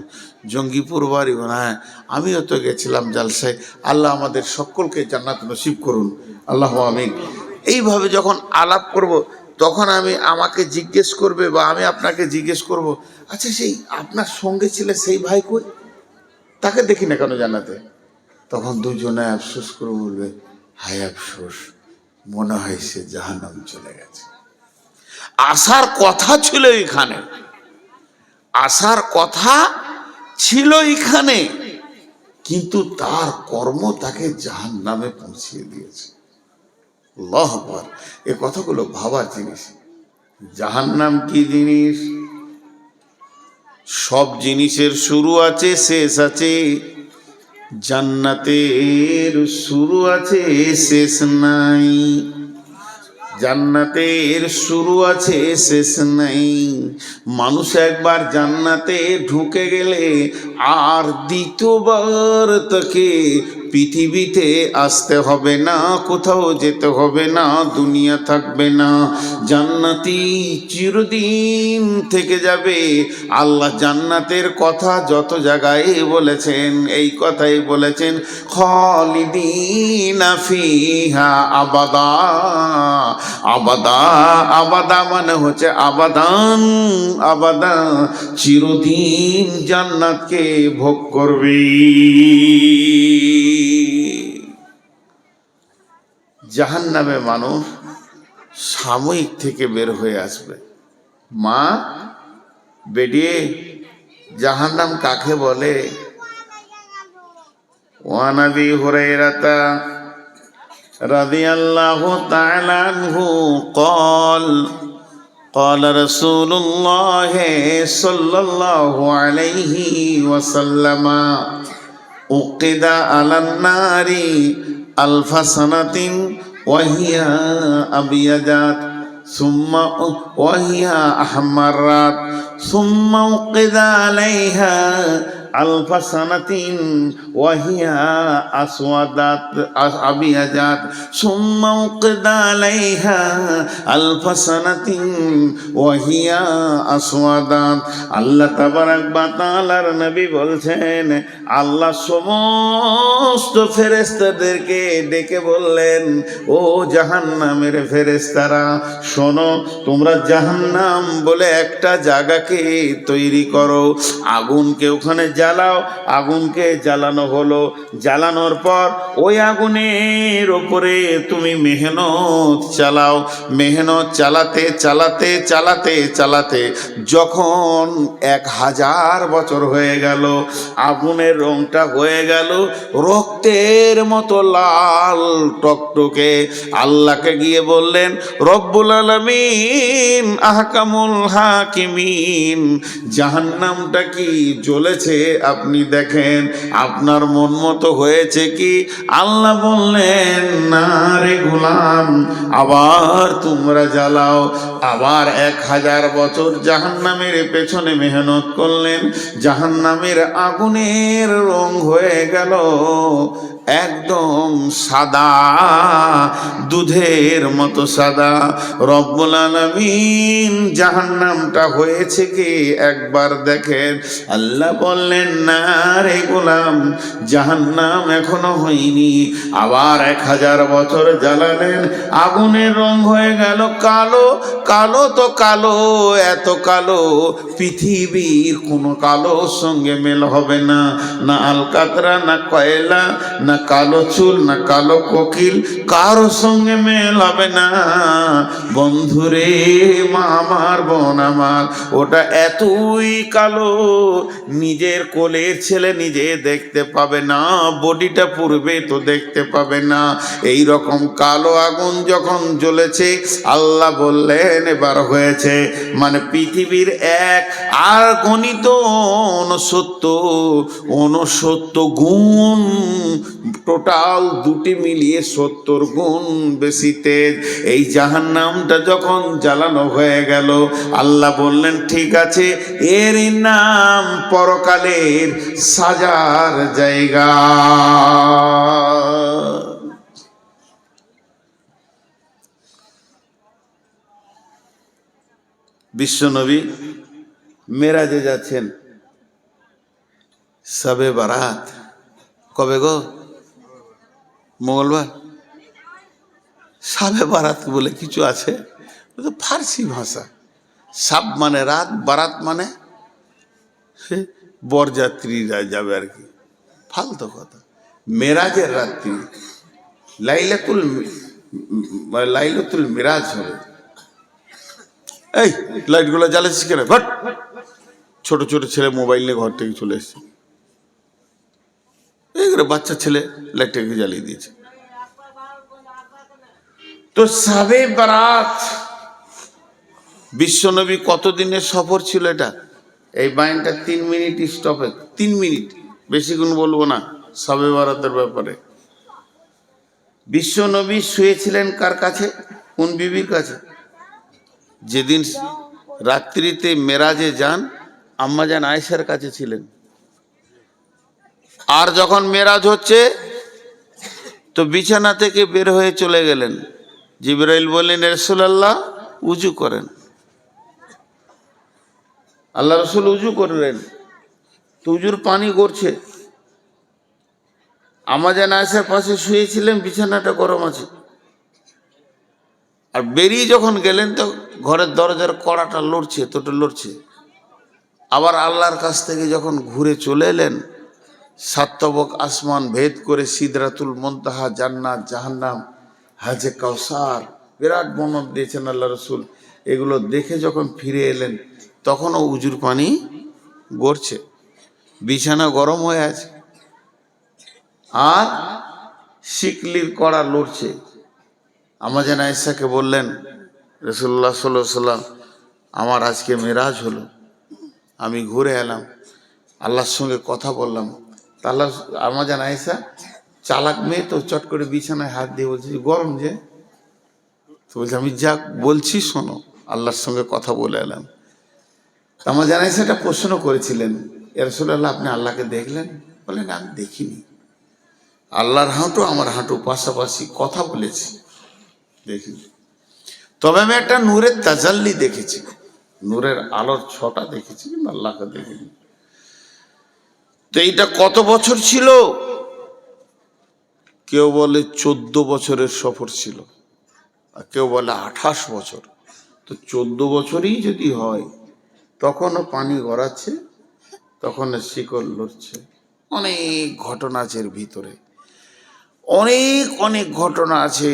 জঙ্গিপুর বাড়ি? হ্যাঁ, আমিও তো গেছিলাম জালসায়। আল্লাহ আমাদের সকলকে জান্নাত নসিব করুন, আল্লাহ আমিন। এইভাবে যখন আলাপ করব, তখন আমাকে জিজ্ঞেস করবে বা আমি আপনাকে জিজ্ঞেস করব, আচ্ছা সেই আপনার সঙ্গে ছিল সেই ভাই কই, তাকে দেখি না কেন জান্নাতে? তখন দুজনে আফসোস করে বলবে, হায় আফসোস, মনে হয় সে জাহান্নাম চলে গেছে। আসার কথা ছিল এখানে, আসার কথা ছিল এখানে, কিন্তু তার কর্ম তাকে জাহান্নামে পৌঁছিয়ে দিয়েছে। আল্লাহু আকবার। এই কথাগুলো ভাবার জিনিস। জাহান্নাম কি জিনিস? সব জিনিসের শুরু আছে, শেষ আছে। জান্নাতের শুরু আছে, শেষ নাই। জান্নাতের শুরু আছে, শেষ নাই। মানুষ একবার জান্নাতে ঢুকে গেলে আর দ্বিতীয়বার তাকে পৃথিবীতে আসতে হবে না, কোথাও যেতে হবে না, দুনিয়া থাকবে না। জান্নাতি চিরদিন থেকে যাবে। আল্লাহ জান্নাতের কথা যত জায়গায় বলেছেন, এই কথাই বলেছেন, খালিদিনা ফিহা আবাদা। আবাদা, আবাদা মানে হচ্ছে আবাদান, আবাদা, চিরদিন জান্নাতকে ভোগ করবে। জাহান্নামে মানুষ সাময়িক থেকে বের হয়ে আসবে। মা বেরিয়ে, জাহান্নাম কাকে বলে? ওয়ান আবি হুরায়রাতা রাদিয়াল্লাহু তাআলা আনহু قال قال رسول الله صلى الله عليه وسلم أوقد على النار 1000 سنة وهي أبيضت ثم وهي أحمرت ثم أوقد عليها আলফা সানাতিন ওয়া হিয়া আসওয়াদাত আবিয়াজাত সুম্মা উকদা আলাইহা আলফা সানাতিন ওয়া হিয়া আসওয়াদাত। আল্লাহ তাবারাক ওয়া তাআলার নবী বলছেন, আল্লাহ সমস্ত ফেরেশতাদেরকে ডেকে বললেন, ও জাহান্নামের ফেরেশতারা শোনো, তোমরা জাহান্নাম বলে একটা জায়গাকে তৈরি করো, আগুনকে ওখানে জ্বালাও। আগুনকে জ্বালানো হলো, জ্বালানোর পর ওই আগুনের ওপরে তুমি মেহনত চালাও। মেহনত চালাতে চালাতে চালাতে চালাতে যখন 1000 বছর হয়ে গেল, আগুনের রংটা হয়ে গেল রক্তের মতো লাল টকটকে। আল্লাহকে গিয়ে বললেন, রব্বুল আলামিন আহকামুল হাকিমিন, জাহান্নামটা কি জ্বলেছে আপনি দেখেন, আপনার মন মতো হয়েছে কি? আল্লাহ বললেন, না রে গোলাম, আবার তোমরা জ্বালাও। আবার 1000 বছর জাহান্নামের পেছনে মেহনত করলেন, জাহান্নামের আগুনের রং হয়ে গেল একদম সাদা, দুধের মতো সাদা। রব্বুল আলামিন জাহান্নামটা হয়েছে কি একবার দেখেন। আল্লাহ বললেন, না রে গোলাম, জাহান্নাম এখনো হয়নি। আবার 1000 বছর জ্বালালেন, আগুনের রং হয়ে গেল কালো। কালো তো কালো, এত কালো পৃথিবীর কোনো কালোর সঙ্গে মেল হবে না। না আলকাতরা, না কয়লা, না কালো চুল, না কালো কোকিল, কারো সঙ্গে মেল হবে না। বন্ধুরে, মা আমার, বোন আমার, ওটা এতই কালো নিজের কোলের ছেলে নিজে দেখতে পাবে না, বডিটা পূর্বে তো দেখতে পাবে না। এই রকম কালো আগুন যখন জ্বলেছে, আল্লাহ বললেন এবার হয়েছে, মানে পৃথিবীর এক আর গণিত 69 গুণ, টোটাল দুটি মিলিয়ে 70 গুণ বেশি তেজ। এই জাহান্নামটা যখন জ্বালানো হয়ে গেল, আল্লাহ বললেন, ঠিক আছে, এর নাম পরকালের সাজার জায়গা। বিশ্বনবী মেরাজে যাচ্ছেন, শবে বারাত কবে গো? মঙ্গলবার। শবে বারাত বলে কিছু আছে, ফার্সি ভাষা। সাব মানে রাত, বারাত মানে বরযাত্রীরা যাবে আর কি, ফালতু কথা। মেরাজের রাত্রি লাইলাতুল মিরাজ হবে। এই লাইটগুলো জ্বালাচ্ছিস কেন? ঘট। ছোট ছোট ছেলে মোবাইল নিয়ে ঘর থেকে চলে এসছে, এইগুলো বাচ্চা ছেলে লাইটটাকে জ্বালিয়ে দিয়েছে। তো শবে বারাত, বিশ্বনবী কতদিনের সফর ছিল এটা? এই বাইনটা 3 মিনিট স্টপে, 3 মিনিট, বেশিক্ষণ বলবো না শবে বারাতের ব্যাপারে। বিশ্বনবী শুয়েছিলেন কার কাছে? কোন বিবির কাছে? যেদিন রাত্রিতে মেরাজে যান, আম্মাজান আয়েশার কাছে ছিলেন। আর যখন মেরাজ হচ্ছে তো বিছানা থেকে বের হয়ে চলে গেলেন। জিবরাইল বললেন, রাসূলুল্লাহ উজু করেন। আল্লাহ রসুল উজু করলেন, তো উজুর পানি গড়ছে। আম্মাজান আয়েশার পাশে শুয়েছিলেন, বিছানাটা গরম আছে। আর বেরিয়ে যখন গেলেন তো ঘরের দরজার কড়াটা লড়ছে, তোটা লড়ছে। আবার আল্লাহর কাছ থেকে যখন ঘুরে চলে এলেন, 7 তবক আসমান ভেদ করে সিদরাতুল মুনতাহা, জান্নাত, জাহান্নাম, হাজে কাউসার, বিরাট বর্ণনা দিয়েছেন আল্লাহ রসুল। এগুলো দেখে যখন ফিরে এলেন, তখনও উজুর পানি গড়ছে, বিছানা গরম হয়ে আছে, আর শিকলির কড়া লড়ছে। আম্মাজান আয়েশাকে বললেন, রাসূলুল্লাহ সাল্লাল্লাহু আলাইহি ওয়াসাল্লাম, আমার আজকে মেরাজ হলো, আমি ঘুরে এলাম, আল্লাহর সঙ্গে কথা বললাম। তা আল্লাহ, আম্মাজান আয়েশা চালাক মেয়ে তো, চট করে বিছানায় হাত দিয়ে বলছে, গরম যে। তো বলছে, আমি যা বলছি শোনো, আল্লাহর সঙ্গে কথা বলে এলাম। আম্মাজান আয়েশা একটা প্রশ্ন করেছিলেন, ইয়া রাসূলুল্লাহ, আপনি আল্লাহকে দেখলেন? বলেন, আমি দেখিনি। আল্লাহর হাঁটু আমার হাঁটু পাশাপাশি, কথা বলেছি, দেখিনি। তবে আমি একটা নূরের তাজাল্লি দেখেছি, নূরের আলোর ছটা দেখেছি, কিন্তু আল্লাহকে দেখিনি। তো এইটা কত বছর ছিল? কেউ বলে 14 বছরের সফর ছিল, আর কেউ বলে 28 বছর। তো 14 বছরই যদি হয়, তখনও পানি গড়াচ্ছে, তখনও শিকল লড়ছে। অনেক ঘটনা আছে এর ভিতরে, অনেক অনেক ঘটনা আছে,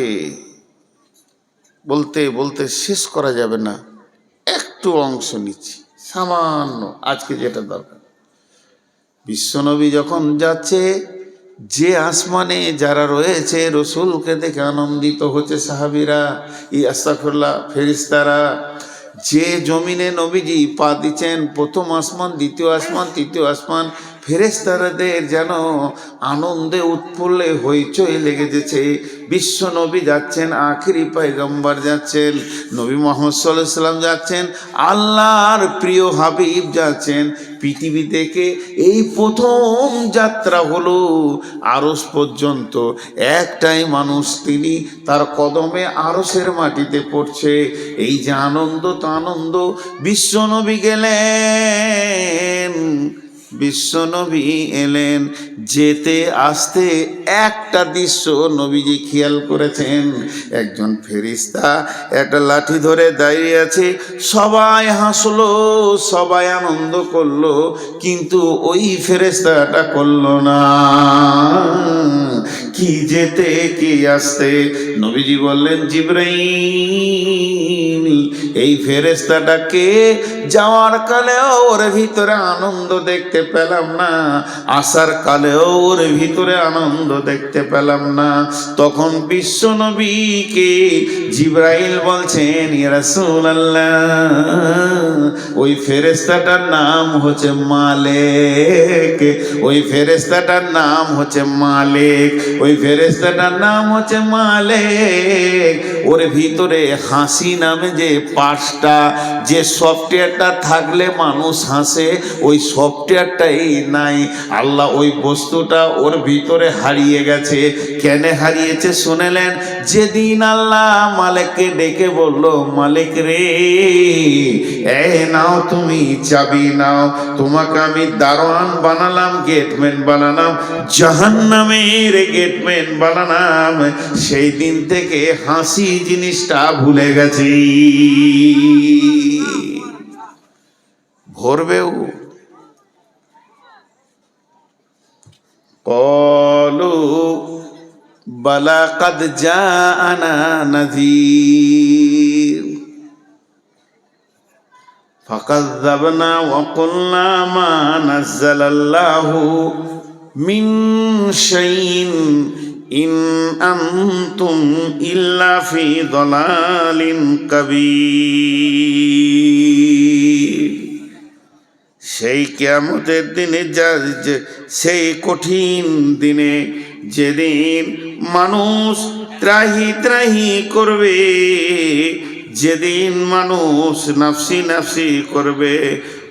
বলতে বলতে শেষ করা যাবে না। একটু অংশ নিচ্ছি সামান্য, আজকে যেটা দরকার। বিশ্বনবী যখন যাচ্ছে, যে আসমানে যারা রয়েছে রসুলকে দেখে আনন্দিত হচ্ছে সাহাবীরা, আস্তাগফিরুল্লাহ, ফেরেশতারা। যে জমিনে নবীজি পা দিচ্ছেন, প্রথম আসমান, দ্বিতীয় আসমান, তৃতীয় আসমান, ফেরেশতাদের যেন আনন্দে উৎফুল্লে হইচই লেগে যেছে। বিশ্ব নবী যাচ্ছেন, আখিরি পয়গম্বর যাচ্ছেন, নবী মুহাম্মদ সাল্লাল্লাহু আলাইহি সাল্লাম যাচ্ছেন, আল্লাহর প্রিয় হাবিব যাচ্ছেন। পৃথিবী থেকে এই প্রথম যাত্রা হলো আরশ পর্যন্ত। একটাই মানুষ, তিনি, তার কদমে আরশের মাটিতে পড়ছে। এই যে আনন্দ, তো আনন্দ। বিশ্বনবী গেলেন, বিশ্বনবী এলেন, যেতে আসতে একটা দৃশ্য নবীজি খেয়াল করেছেন। একজন ফেরেশতা একটা লাঠি ধরে দাঁড়িয়ে আছে। সবাই হাসলো, সবাই আনন্দ করলো, কিন্তু ওই ফেরেশতাটা করলো না। কি যেতে কি আসতে? নবীজি বললেন, জিবরাইল, এই ফেরেশতাটাকে যাওয়ার কালেও ওর ভিতরে আনন্দ দেখতে পেলাম না, আসার কালেও ওর ভিতরে আনন্দ দেখতে পেলাম না। তখন বিশ্ব নবীকে জিবরাইল বলছেন, ইয়া রাসূলুল্লাহ, ওই ফেরেশতাটার নাম হচ্ছে মালিক, ওই ফেরেশতাটার নাম হচ্ছে মালিক, ওই ফেরেশতাটার নাম হচ্ছে মালিক। ওর ভিতরে হাসি নামে যে পাঁচটা, যে সফটওয়্যারটা থাকলে মানুষ হাসে, ওই সফটওয়্যারটাই নাই। আল্লাহ ওই বস্তুটা ওর ভিতরে হারিয়ে গেছে। কেন হারিয়েছে শুনেলেন? যেদিন আল্লাহ মালিককে ডেকে বলল, মালিক রে, এই নাও তুমি চাবি নাও, তোমাকে আমি দারোয়ান বানালাম, গেটম্যান বানালাম, জাহান্নামের গেটম্যান বানালাম। সেই দিন থেকে হাসি জিনিসটা ভুলে গেছি। ভরবেও। ক্বালু বালা কাদ জাআনা নাযীর ফাকাযযাবনা ওয়া কুলনা মা নাযালাল্লাহু মিন শাইইন ইন আনতুম ইল্লা ফি দালালিন কাবীর। সেই কিয়ামতের দিনে, সেই কঠিন দিনে, যেদিন মানুষ ত্রাহি ত্রাহি করবে, যেদিন মানুষ নাফসি নাফসি করবে,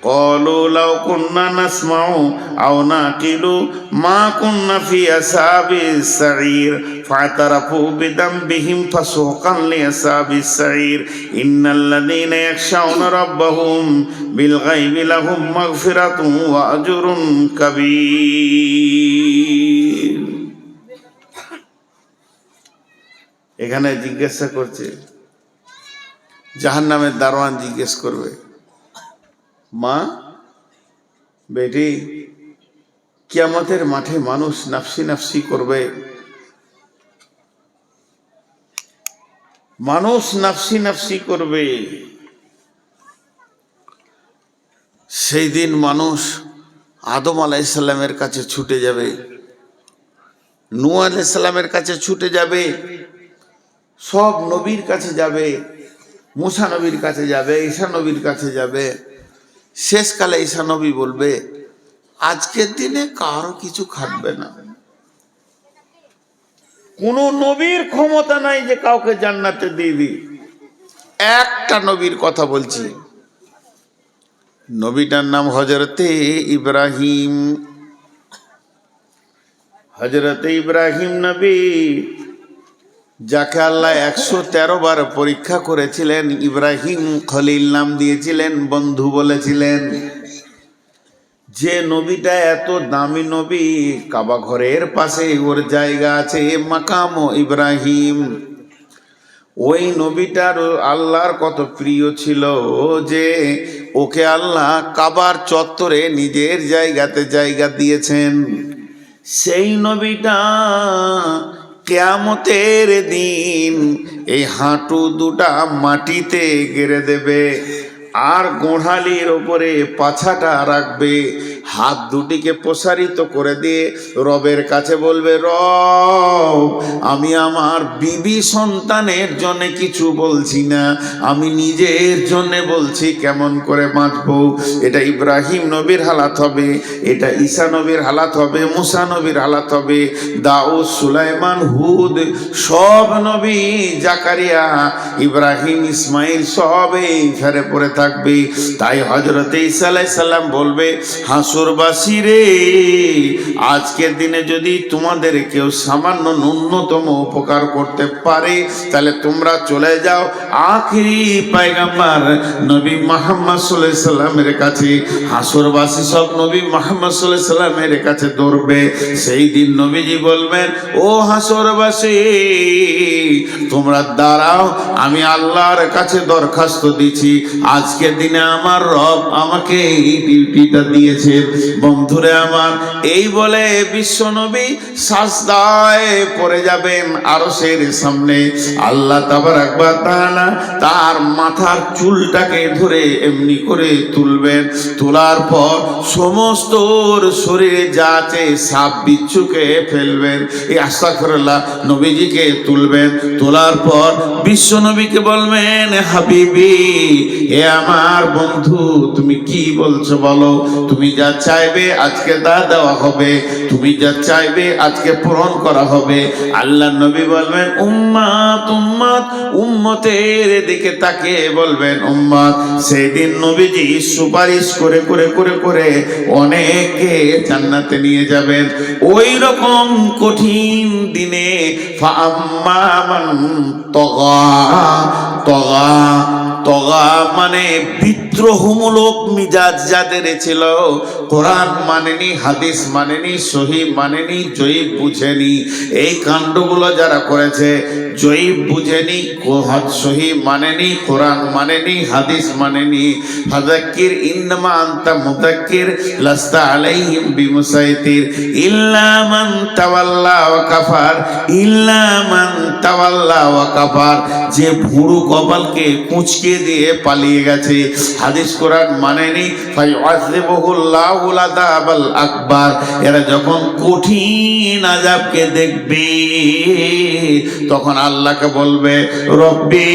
ক্বালু লাউ কুন্না নাসমাউ আও নাকিলু মা কুন্না ফি আসহাবিস সাঈর ফাতারাফু বিদামবিহিম ফাসুকান লিআসহাবিস সাঈর ইন্নাল্লাযীনা ইয়াখশাউনা রাব্বাহুম বিল গায়বি লাহুম মাগফিরাতুন ওয়া আজরুন কাবীর। এখানে জিজ্ঞাসা করছে, জাহান্নামের দারোয়ান জিজ্ঞেস করবে, মা, বেটি, কিয়ামতের মাঠে মানুষ নাফসি নাফসি করবে, মানুষ নাফসি নাফসি করবে। সেই দিন মানুষ আদম আলাইহিস সালামের কাছে ছুটে যাবে, নূহ আলাইহিস সালামের কাছে ছুটে যাবে, সব নবীর কাছে যাবে, মুসা নবীর কাছে যাবে, ঈসা নবীর কাছে যাবে। শেষকালে ঈসা নবী বলবে, আজকের দিনে কারো কিছু খাটবে না। কোন নবীর ক্ষমতা নাই যে কাউকে জান্নাতে দিয়ে দিই। একটা নবীর কথা বলছি, নবীটার নাম হজরতে ইব্রাহিম। হজরতে ইব্রাহিম নবী, যাকে আল্লাহ 113 বার পরীক্ষা করেছিলেন, ইব্রাহিম খলিল নাম দিয়েছিলেন, বন্ধু বলেছিলেন। যে নবীটা এত দামি নবী, কাবা ঘরের পাশে ওর জায়গা আছে, মাকাম ইব্রাহিম। ওই নবীটার আল্লাহর কত প্রিয় ছিল যে ওকে আল্লাহ কাবার চত্বরে নিজের জায়গাতে জায়গা দিয়েছেন। সেই নবীটা কিয়ামতের দিন এই হাঁটু দুটা মাটিতে গেড়ে দেবে, আর গোড়ালির ওপরে পাছাটা রাখবে, হাত দুটিকে প্রসারিত করে দিয়ে রবের কাছে বলবে, রব, আমি আমার বিবি সন্তানের জন্য কিছু বলছি না, আমি নিজের জন্য বলছি কেমন করে বাঁচবো। এটা ইব্রাহিম নবীর হালাত হবে, এটা ঈসা নবীর হালাত হবে, মুসা নবীর হালাত হবে, দাউদ, সুলাইমান, হুদ, সব নবী, জাকারিয়া, ইব্রাহিম, ইসমাইল সব এই ফেরে পড়ে থাকবে। তাই হযরত ঈসা আলাইহিস সালাম বলবে, হাসরবাসী রে, আজকের দিনে যদি তোমাদের কেউ সামান্য ন্যূনতম উপকার করতে পারে, তাহলে তোমরা চলে যাও আখিরি পয়গম্বর নবী মুহাম্মদ সাল্লাল্লাহু আলাইহি সাল্লামের কাছে। হাসরবাসী সব নবী মুহাম্মদ সাল্লাল্লাহু আলাইহি সাল্লামের কাছে দৌড়বে। সেই দিন নবীজি বলবেন, ও হাসরবাসী, তোমরা দাঁড়াও, আমি আল্লাহর কাছে দরখাস্ত দিচ্ছি, আজকের দিনে আমার রব আমাকে এই ডিউটিটা দিয়েছে। বন্ধুরে আমার, এই বলে বিশ্ব নবী সাজদায় পড়ে যাবেন আরশের সামনে। আল্লাহ তাবারাক ওয়া তাআলা তার মাথার চুলটাকে ধরে এমনি করে তুলবেন, তোলার পর সমস্ত শরীরে যা আছে সাপ বিচ্ছুকে ফেলবেন, এই আস্তাগফিরুল্লাহ, নবীজিকে তুলবেন, তোলার পর বিশ্ব নবীকে বলবেন, হাবিবি, এ আমার বন্ধু, তুমি কি বলছো বলো, তুমি যা চাইবে আজকে তা দেওয়া হবে, তুমি যা চাইবে আজকে পূরণ করা হবে। আল্লাহ নবী বলবেন, উম্মত উম্মত, উম্মতের দিকে তাকিয়ে বলবেন উম্মত। সেদিন নবীজি সুপারিশ করে করে করে করে অনেকে জান্নাতে নিয়ে যাবেন। ওই রকম কঠিন দিনে ফাআম্মা মান তগা, তগা, তগা মানে বিদ্রোহমূলক মিজাজ যাদের ছিল, কোরআন মানেনি, হাদিস মানেনি, সহি মানেনি, জয়ীব বুঝেনি, এই কাণ্ডগুলো যারা করেছে, জয়ীব বুঝেনি, সহি মানেনি, কোরআন মানেনি, হাদিস মানেনি, ফাযাক্কির ইন্নামা আনতা মুযাক্কির লাস্তা আলাইহিম বিমুসাইতির ইল্লা মান তাওয়াল্লা ওয়া কাফার, ইল্লা মান তাওয়াল্লা ওয়া কাফার, যে ভুরু কপালকে কুঁচকে দিয়ে পালিয়ে গেছে, হাদিস কোরআন মানেনি, ফায়ুআযিবুহুল্লাহুল আযাবাল আকবার। এরা যখন কঠিন আযাবকে দেখবে, তখন আল্লাহকে বলবে, রব্বি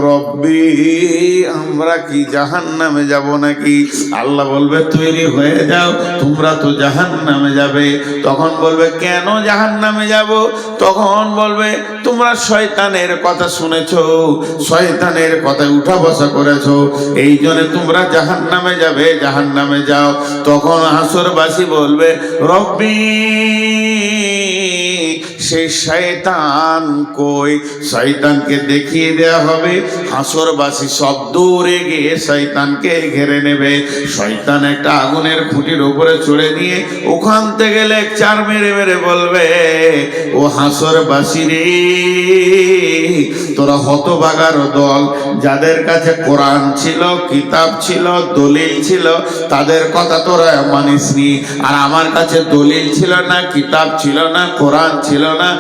রব্বি, আমরা কি জাহান্নামে যাব নাকি? আল্লাহ বলবে, তৈরি হয়ে যাও, তোমরা তো জাহান্নামে যাবে। তখন বলবে, কেন জাহান্নামে যাব? তখন বলবে, তোমরা শয়তানের কথা শুনেছো, শয়তানের কথায় উঠা বসা করেছো, এই জন্য তোমরা জাহান্নামে যাবে, জাহান্নামে যাও। তখন হাসরবাসী বলবে, রব্বি, সেই শয়তান কই? শয়তানকে দেখিয়ে দেওয়া হবে। হাসরবাসী সব দৌড়ে গিয়ে শয়তানকে ঘিরে নেবে। শয়তান একটা আগুনের খুঁটির উপরে চড়ে নিয়ে ওখান থেকে লেকচার মেরে মেরে বলবে, ও হাসরবাসী রে, তোরা হতভাগার দল, যাদের কাছে কোরআন ছিল, কিতাব ছিল, দলিল ছিল, তাদের কথা তোরা মানিসনি, আর আমার কাছে দলিল ছিল না, কিতাব ছিল না, কোরআন ছিল না,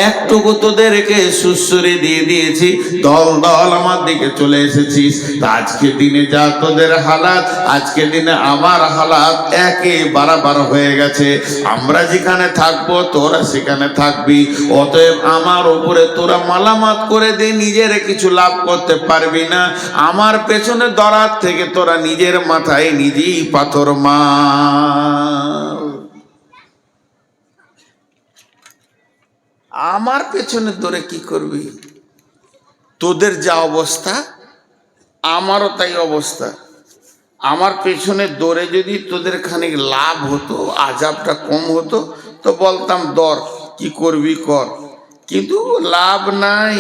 একটুকু তোদেরকে সুসুরি দিয়ে দিয়েছি, দল দল আমার দিকে চলে এসেছিস। আজকে দিনে যা তোদের হালাত, আজকে দিনে আমার হালাত একে বারাবার হয়ে গেছে। আমরা যেখানে থাকবো তোরা সেখানে থাকবি, অতএব আমার উপরে তোরা মালামাত করে দে, নিজের কিছু লাভ করতে পারবি না। আমার পেছনে দরার থেকে তোরা নিজের মাথায় নিজেই পাথর মার। আমার পেছনে তোরে কি করবি? তোদের যা অবস্থা, আমারও তাই অবস্থা। আমার পেছনে দৌড়ে যদি তোদের খানিক লাভ হতো, আজাবটা কম হতো, তো বলতাম দর কি করবি কর, কিন্তু লাভ নাই।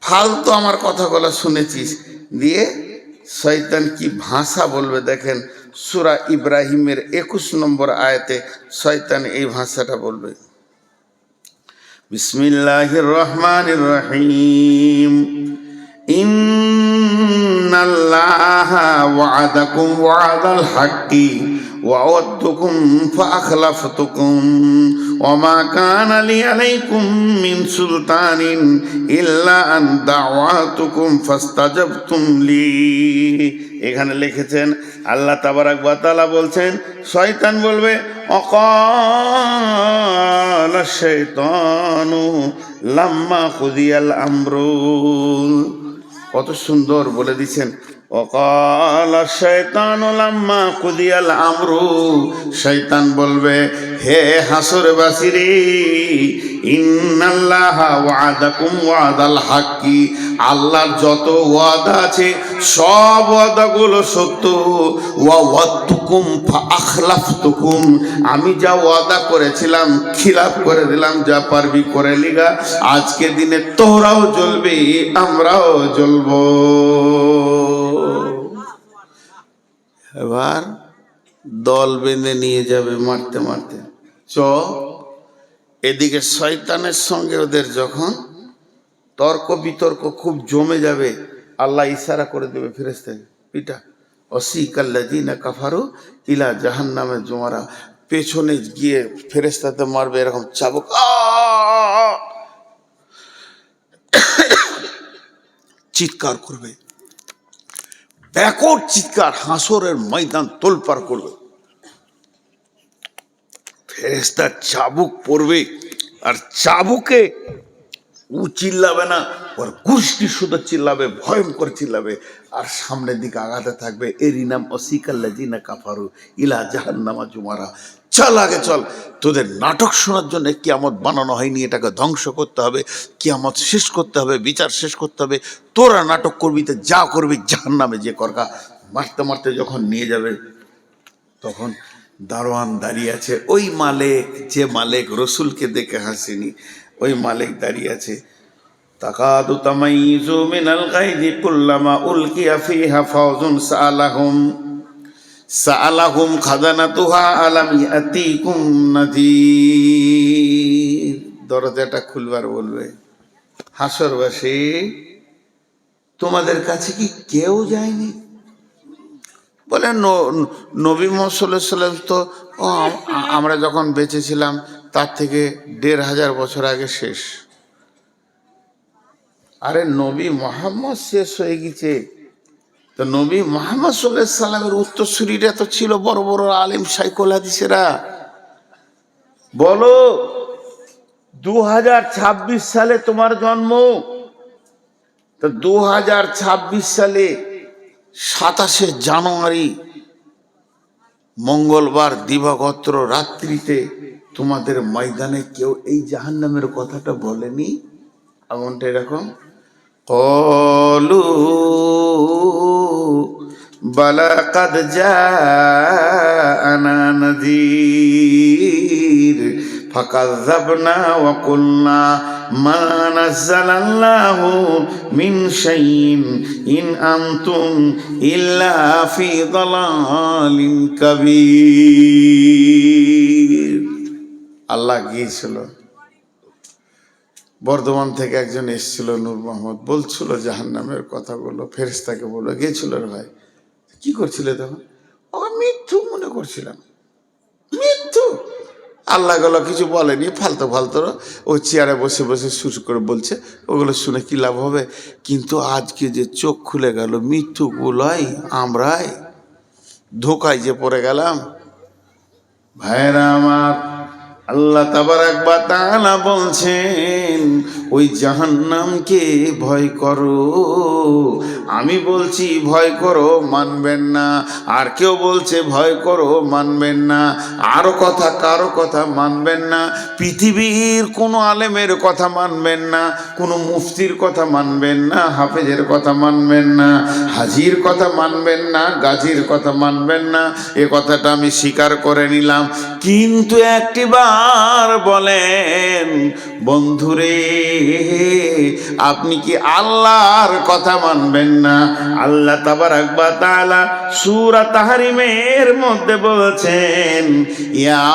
ফালতু আমার কথাগুলো শুনেছিস। দিয়ে শয়তান কি ভাষা বলবে দেখেন, সূরা ইব্রাহিমের 21 নম্বর আয়াতে শয়তান এই ভাষাটা বলবে, বিসমিল্লাহির রহমানির রহিম, ইন্নাল্লাহা ওয়া'আদাকুম ওয়া'দাল হাক্কি ওয়া'আদতুকুম ফাআখলাফতুকুম ওয়া মা কানা লি আলাইকুম মিন সুলতানিন ইল্লা আন দা'ওয়াতুকুম ফাস্তাজাবতুম লি। এখানে লিখেছেন আল্লাহ তাবারাক ওয়া তাআলা বলছেন, শয়তান বলবে অকালা শাইতানু লাম্মা কুদিয়াল আমরু। কত সুন্দর বলে দিচ্ছেন, অকালা শাইতানু লাম্মা কুদিয়াল আমরু। শয়তান বলবে, হে হাসরবাসী রে, ইন্নাল্লাহা ওয়া'আদাকুম ওয়া'দাল হাক্কি, আল্লাহর যত ওয়াদা আছে সব ওয়াদাগুলো সত্য, ওয়া'আদতুকুম ফাআখলাফতুকুম, আমি যা ওয়াদা করেছিলাম খিলাফ করে দিলাম, যা পারবি করে লিগা। আজকে দিনে তোরাও জ্বলবি আমরাও জ্বলবো। এবার দল বেঁধে নিয়ে যাবে মারতে মারতে। এদিকে শয়তানের সঙ্গে ওদের যখন তর্ক বিতর্ক খুব জমে যাবে, আল্লাহ ইশারা করে দেবে ফেরেশতাকে, পিটা ওয়াসিকাল্লাযিনা কাফারু ইলা জাহান্নামে জুমারা। পেছনে গিয়ে ফেরেশতাতে মারবে এরকম চাবুক, চিৎকার করবে, ব্যাকট চিৎকার, হাসরের ময়দান তোলপাড় করবে। ফেরেশতার চাবুক পড়বে, আর চাবুকে ও চিল্লাবে না, ওর গোষ্ঠী শুধু চিল্লাবে, ভয়ঙ্কর চিল্লাবে, আর সামনের দিকে আগাতে থাকবে। এরই নাম ওয়াসিকাল্লাযিনা কাফারু ইলা জাহান্নামা জুমারা। চল আগে চল, তোদের নাটক শোনার জন্য কিয়ামত বানানো হয়নি, এটাকে ধ্বংস করতে হবে, কিয়ামত শেষ করতে হবে, বিচার শেষ করতে হবে। তোরা নাটক করবি তো যা করবি জাহান্নামে যে করকা। মারতে মারতে যখন নিয়ে যাবে, তখন দারোয়ান দাঁড়িয়ে আছে, ওই মালিক, যে মালিক রসুলকে দেখে হাসেনি, ওই মালিক দাঁড়িয়ে আছে। তাকাদু তামাইযু মিনাল গায়জি কুল্লামা উলকিয়া ফিহা ফাওজুন সাআলাহুম খাজানাতুহা আলাম ইয়াতিকুম নাযীর। দরজাটা খুলবার বলবে, হাসরবাসী তোমাদের কাছে কি কেউ যায়নি? বলে নবী মুহাম্মদ সাল্লাল্লাহু আলাইহি ওয়াসাল্লাম তো আমরা যখন বেঁচে ছিলাম তার থেকে ১৫০০ বছর আগে শেষ। আরে নবী মুহাম্মদ শেষ হয়ে গেছে, তো নবী মুহাম্মদ সাল্লাল্লাহু আলাইহি সাল্লামের উত্তরসূরিরা তো ছিল বড় বড় আলেম শাইখুল হাদিসেরা। বলো 2026 সালে তোমার জন্ম, তো 2026 সালে 27শে জানুয়ারি মঙ্গলবার দিবাগত রাত্রিতে তোমাদের ময়দানে কেউ এই জাহান্নামের কথাটা বলেনি? এমনটা এরকম ক্বালু বালা কাদ জাআনা নাযীর ফাকাযযাবনা ওয়া কুলনা মা নাযালাল্লাহু মিন শাইইন ইন আনতুম ইল্লা ফি দালালিন কাবীর। আল্লাহ গিয়েছিল, বর্ধমান থেকে একজন এসেছিল, নূর মোহাম্মদ, বলছিল জাহান্নামের কথাগুলো, ফেরেশতাকে বলে গিয়েছিল, রে ভাই কি করছিলে তখন? মৃত্যু মনে করছিলাম, মৃত্যু। আল্লাহ গুলো কিছু বলেনি, ফালতু ফালতু ও চেয়ারে বসে বসে সুর করে বলছে, ওগুলো শুনে কি লাভ হবে? কিন্তু আজকে যে চোখ খুলে গেল, মৃত্যুগুলাই আমরাই ধোকায় যে পড়ে গেলাম। ভাইরা আমার, আল্লাহ তাবারাক ওয়া তাআলা বলছেন ওই জাহান্নামকে ভয় করো। আমি বলছি ভয় করো, মানবেন না। আর কেউ বলছে ভয় করো, মানবেন না। আরো কথা, কারো কথা মানবেন না। পৃথিবীর কোনো আলেমের কথা মানবেন না, কোনো মুফতির কথা মানবেন না, হাফেজের কথা মানবেন না, হাজির কথা মানবেন না, গাজীর কথা মানবেন না। এ কথাটা আমি স্বীকার করে নিলাম। কিন্তু একটিবার বলেন বন্ধুরে, আপনি কি আল্লাহর কথা মানবেন না? আল্লাহ তাবারাক ওয়া তাআলা সূরা তাহরিমের মধ্যে বলছেন, ইয়া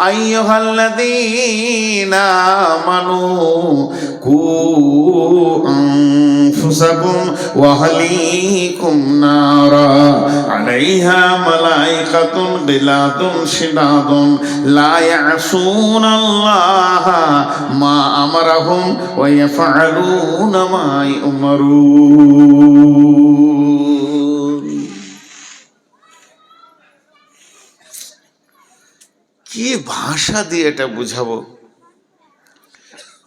আইয়ুহাল্লাযীনা আমানু কু আনফুসাকুম ওয়া আহলিকুম নারা আলাইহা মালাইকাতুন গিলাদুন শিদাদুন লা ইয়াসুনাল্লাহা মা আমারাহুম ওয়া ইয়াফআলুনা মা ইউমারুন। কি ভাষা দিয়ে এটা বুঝাবো?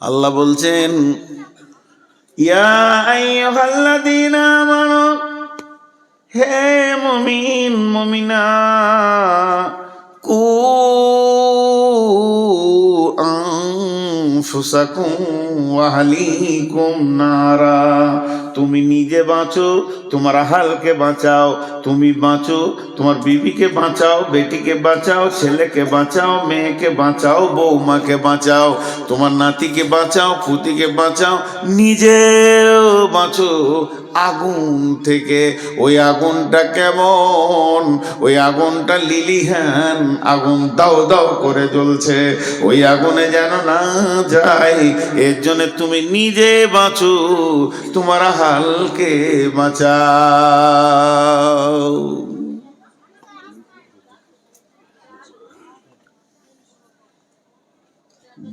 আল্লাহ বলছেন, ইয়া আইয়ুহাল্লাযীনা আমানু, হে মুমিন মুমিনা, কু আনফুসাকুম ওয়া আহলিকুম নারা, তুমি নিজে বাঁচো, তোমার আহালকে বাঁচাও। তুমি বাঁচো, তোমার বিবিকে বাঁচাও, বেটিকে বাঁচাও, ছেলেকে বাঁচাও, মেয়েকে বাঁচাও, বৌমাকে বাঁচাও, তোমার নাতিকে বাঁচাও, পুতিকে বাঁচাও, নিজেও বাঁচো আগুন থেকে। ওই আগুনটা কেমন? ওই আগুনটা লিলিহান আগুন, দাও দাও করে জ্বলছে। ওই আগুনে যেন না যায়, এর জন্য তুমি নিজে বাঁচো, তোমার হালকে বাঁচাও।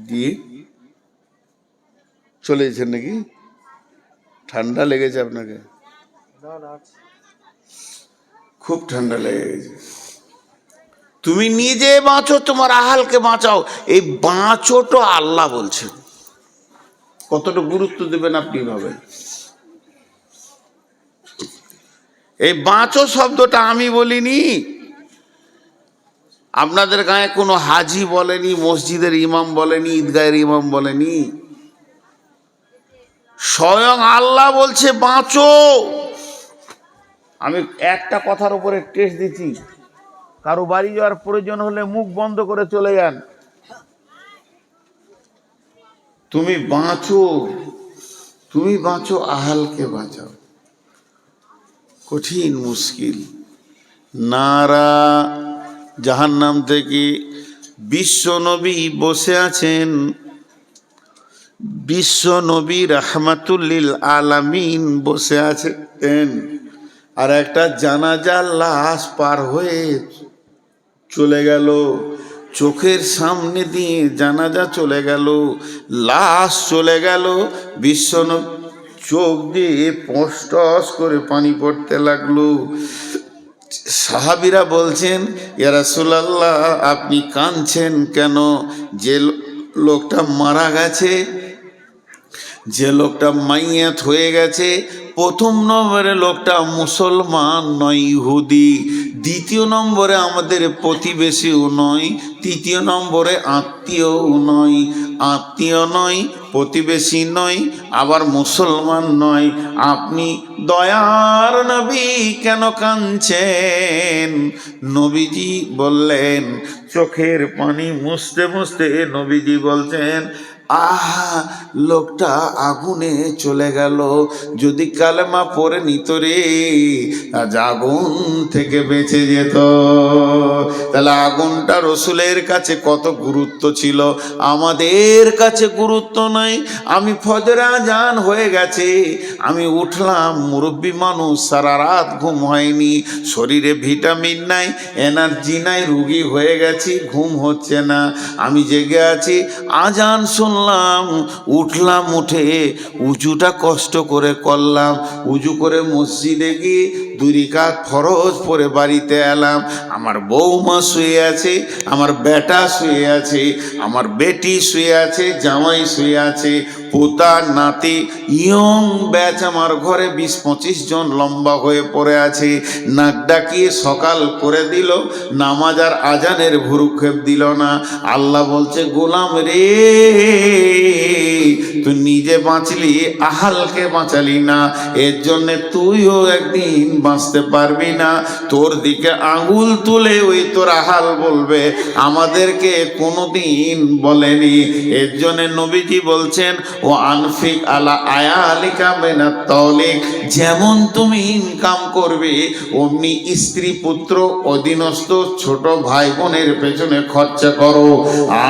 দিয়ে চলে গেছেন নাকি? ঠান্ডা লেগেছে আপনাকে? খুব ঠান্ডা লেগে গেছে। তুমি নিজে বাঁচো, তোমার আহালকে বাঁচাও। এই বাঁচোটা আল্লাহ বলছেন। কতটা গুরুত্ব দেবেন আপনি ভাবেন। এই বাঁচো শব্দটা আমি বলিনি, আপনাদের গায়ে কোনো হাজি বলেনি, মসজিদের ইমাম বলেনি, ঈদগাহের ইমাম বলেনি, স্বয়ং আল্লাহ বলছে বাঁচো। আমি একটা কথার উপরে টেস্ট দিচ্ছি, কারো বাড়ি যাওয়ার প্রয়োজন হলে মুখ বন্ধ করে চলে যান। তুমি বাঁচো, তুমি বাঁচো, আহালকে বাঁচাও। কঠিন মুশকিল। নারা, জাহান্নাম থেকে বিশ্ব নবী বসে আছেন। বিশ্ব নবী রাহমাতুল লিল আলামিন বসে আছেন, আর একটা জানাজার লাশ পার হয়ে চলে গেল। চোখের সামনে দিয়ে জানাজা চলে গেল, লাশ চলে গেল। বিশ্ব নবী চোখ দিয়ে পশটস করে পানি পড়তে লাগলো। সাহাবীরা বলছেন, ইয়া রাসূলুল্লাহ, আপনি কাঁদছেন কেন? যে লোকটা মারা গেছে, যে লোকটা মাইয়াত হয়ে গেছে, প্রথম নম্বরে লোকটা মুসলমান নয়, ইহুদি। দ্বিতীয় নম্বরে আমাদের প্রতিবেশীও নয়। তৃতীয় নম্বরে আত্মীয়ও নয়। আত্মীয় নয়, প্রতিবেশী নয়, আবার মুসলমান নয়। আপনি দয়ার নবী কেন কাঁদছেন? নবীজি বললেন, চোখের পানি মুছতে মুছতে নবীজি বলছেন, আহা, লোকটা আগুনে চলে গেল। যদি কালেমা পড়ে নিত রে, আজ আগুন থেকে বেঁচে যেত। তাহলে আগুনটা রসুলের কাছে কত গুরুত্ব ছিল, আমাদের কাছে গুরুত্ব নাই। আমি ফজর আজান হয়ে গেছে, আমি উঠলাম, মুরব্বী মানুষ, সারা রাত ঘুম হয়নি, শরীরে ভিটামিন নাই, এনার্জি নাই, রুগী হয়ে গেছি, ঘুম হচ্ছে না, আমি জেগে আছি। আজান শুনলাম, উঠলাম, উঠে উজুটা কষ্ট করে করলাম, উজু করে মসজিদে গিয়ে 2 রাকাত ফরজ পড়ে বাড়িতে এলাম। আমার বৌমা শুয়ে আছে, আমার বেটা শুয়ে আছে, আমার বেটি শুয়ে আছে, জামাই শুয়ে আছে, পোতা নাতি ইয়ং ব্যাচ আমার ঘরে 20-25 জন লম্বা হয়ে পড়ে আছে। নাক ডাকিয়ে সকাল করে দিল, নামাজ আর আজানের ভুরুক্ষেপ দিল না। আল্লাহ বলছে, গোলাম রে, তুই নিজে বাঁচলি, আহালকে বাঁচালি না, এর জন্যে তুইও একদিন বাঁচতে পারবি না। তোর দিকে আঙুল তুলে ওই তোর আহাল বলবে, আমাদেরকে কোনোদিন বলেনি। এর জন্যে নবীজি বলছেন, ও আনফিক আলা আয়ালিকা মিনাত তাওলিক, যেমন তুমি ইনকাম করবে অমনি স্ত্রী পুত্র অধীনস্থ ছোট ভাই বোনের পেছনে খরচা করো।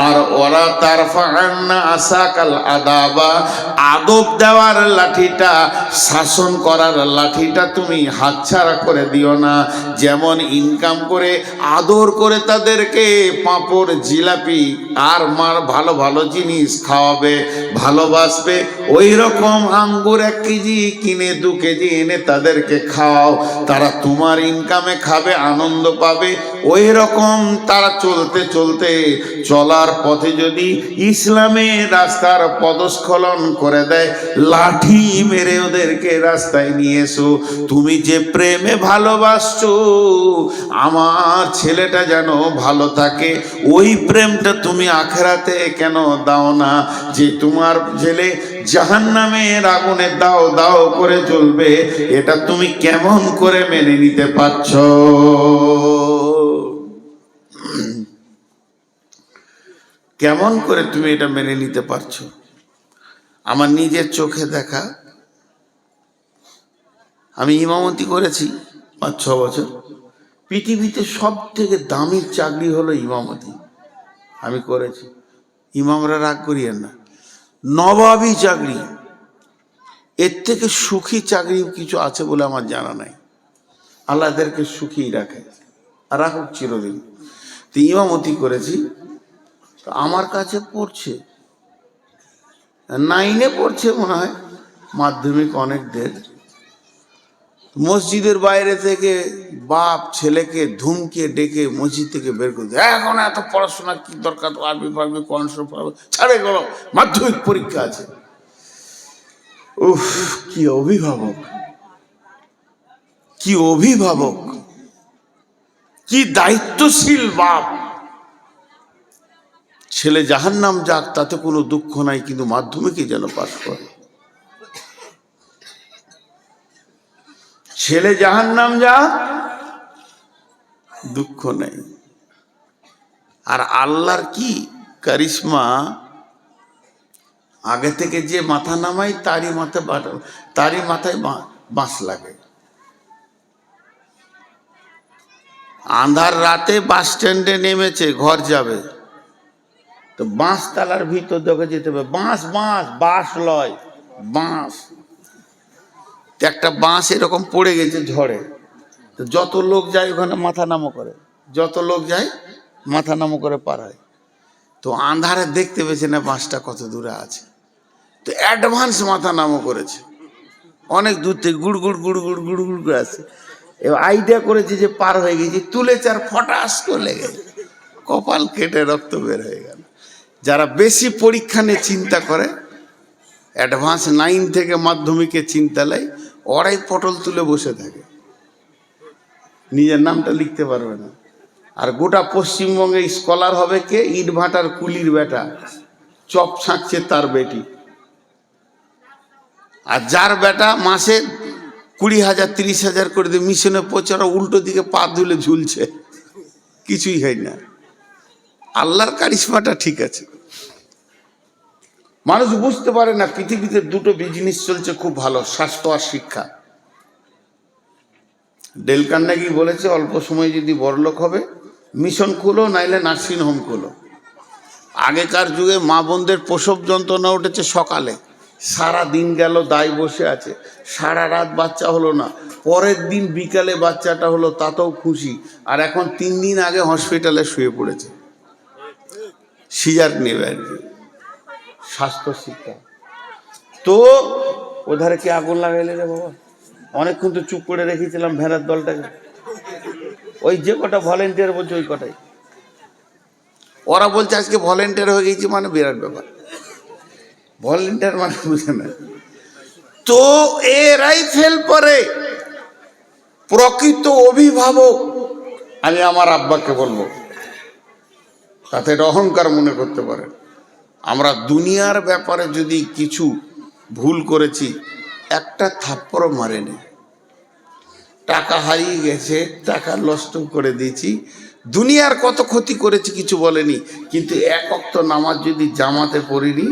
আর ওরা তারফাআন্না আসাকাল আদাবা, আদব দেওয়ার লাঠিটা, শাসন করার লাঠিটা তুমি হাতছাড়া করে দিও না। যেমন ইনকাম করে আদর করে তাদেরকে পাঁপড় জিলাপি আর মার ভালো ভালো জিনিস খাওয়াবে, ভালোবাসবে, ওই রকম আঙ্গুর 1 কেজি কিনে 2 কেজি এনে তাদেরকে খাওয়াও। তারা তোমার ইনকামে খাবে, আনন্দ পাবে। ওই রকম তারা চলতে চলতে চলার পথে যদি ইসলামের রাস্তার পদস্খলন করে দেয়, লাঠি মেরে ওদেরকে রাস্তায় নিয়ে এসো। তুমি যে প্রেমে ভালোবাসছো আমার ছেলেটা যেন ভালো থাকে, ওই প্রেমটা তুমি আখেরাতে কেন দাও না? যে তোমার ছেলে জাহান্নামের আগুনে দাও দাও করে জ্বলবে, এটা তুমি কেমন করে মেনে নিতে পারছো? কেমন করে তুমি এটা মেনে নিতে পারছো? আমার নিজের চোখে দেখা, আমি ইমামতি করেছি 5-6 বছর। পৃথিবীতে সব থেকে দামি চাকরি হলো ইমামতি, আমি করেছি। ইমামরা রাগ করিয়েন না, নবাবী চাকরি, এর থেকে সুখী চাকরি কিছু আছে বলে আমার জানা নাই। আল্লাহ এদেরকে সুখী রাখে আর রাখুক চিরদিন। তো ইমামতি করেছি, তো আমার কাছে পড়ছে 9-এ পড়ছে মনে হয়, মাধ্যমিক অনেকদের। মসজিদের বাইরে থেকে বাপ ছেলেকে ধুমকে ডেকে মসজিদ থেকে বের করে দেয়, এখন এত পড়াশোনা কি দরকার, আরবি পারবে, কোরআন শরীফ পারবে, ছাড়ে গেল, মাধ্যমিক পরীক্ষা আছে। উফ, কি অভিভাবক, কি অভিভাবক, কি দায়িত্বশীল বাপ। ছেলে জাহান্নাম যাক তাতে কোনো দুঃখ নাই, কিন্তু মাধ্যমিকে যেন পাস করে। ছেলে জাহান্নাম যাক দুঃখ নেই। আর আল্লাহর কি কারিশমা, আগে থেকে যে মাথা নামাই তারই মাথায় বাঁশ লাগে। আন্ধার রাতে বাস স্ট্যান্ডে নেমেছে, ঘর যাবে, তো বাঁশ তালার ভিতর দেখে যেতে হবে, বাঁশ বাঁশ বাঁশ লয় বাঁশ। একটা বাঁশ এরকম পড়ে গেছে ঝড়ে, তো যত লোক যায় ওখানে মাথা নামো করে, যত লোক যায় মাথা নামো করে পার হয়। তো আন্ধারে দেখতে পেয়েছে না বাঁশটা কত দূরে আছে, তো অ্যাডভান্স মাথা নামো করেছে, অনেক দূর থেকে গুড় গুড় গুড় গুড় গুড় গুড় করে আসছে। এবার আইডিয়া করেছে যে পার হয়ে গেছে, তুলেছে আর ফটাস করে লেগে কপাল কেটে রক্ত বের হয়ে গেল। যারা বেশি পরীক্ষা নিয়ে চিন্তা করে, অ্যাডভান্স 9 থেকে মাধ্যমিকে চিন্তা লাই, ওরাই পটল তুলে বসে থাকে, নিজের নামটা লিখতে পারবে না। আর গোটা পশ্চিমবঙ্গে স্কলার হবে কে? ইট ভাটার কুলির বেটা, চপ ছাঁকছে তার বেটি। আর যার বেটা মাসে 20,000 30,000 করে দিয়ে মিশনে পৌঁছে, ওরা উল্টো দিকে পা ধুলে ঝুলছে, কিছুই হয় না। আল্লাহর কারিশমাটা ঠিক আছে। মানুষ বুঝতে পারে না পৃথিবীতে 2টো বিজনেস চলছে খুব ভালো, স্বাস্থ্য আর শিক্ষা। ডেল কার্নেগি বলেছে, অল্প সময় যদি বড়লোক হবে মিশন খুলো, নাইলে নার্সিং হোম খুলো। আগেকার যুগে মা বোনদের প্রসব যন্ত্রণা উঠেছে সকালে, সারা দিন গেল দায় বসে আছে, সারা রাত বাচ্চা হলো না, পরের দিন বিকালে বাচ্চাটা হলো, তাতেও খুশি। আর এখন 3 দিন আগে হসপিটালে শুয়ে পড়েছে, সিজার নেবে আর কি। স্বাস্থ্য শিক্ষা তো ওধারে কি আগুন লাগাইলে রে বাবা? অনেকক্ষণ তো চুপ করে রেখেছিলাম ভেড়ার দলটাকে, ওই যে কটা ভলেন্টিয়ার বলছে ওই কটাই। ওরা বলছে আজকে ভলেন্টিয়ার হয়ে গেছি, মানে বিরাট ব্যাপার। ভলেন্টিয়ার মানে বুঝে না তো, এরাই ফেল করে। প্রকৃত অভিভাবক আমি আমার আব্বাকে বলবো, তাতে এটা অহংকার মনে করতে পারে। আমরা দুনিয়ার ব্যাপারে যদি কিছু ভুল করেছি, একটা থাপ্পড় মারেনি, টাকা হারিয়ে গেছে, টাকা নষ্ট করে দিয়েছি, দুনিয়ার কত ক্ষতি করেছি কিছু বলেনি, কিন্তু এক ওয়াক্ত নামাজ যদি জামাতে পড়িনি,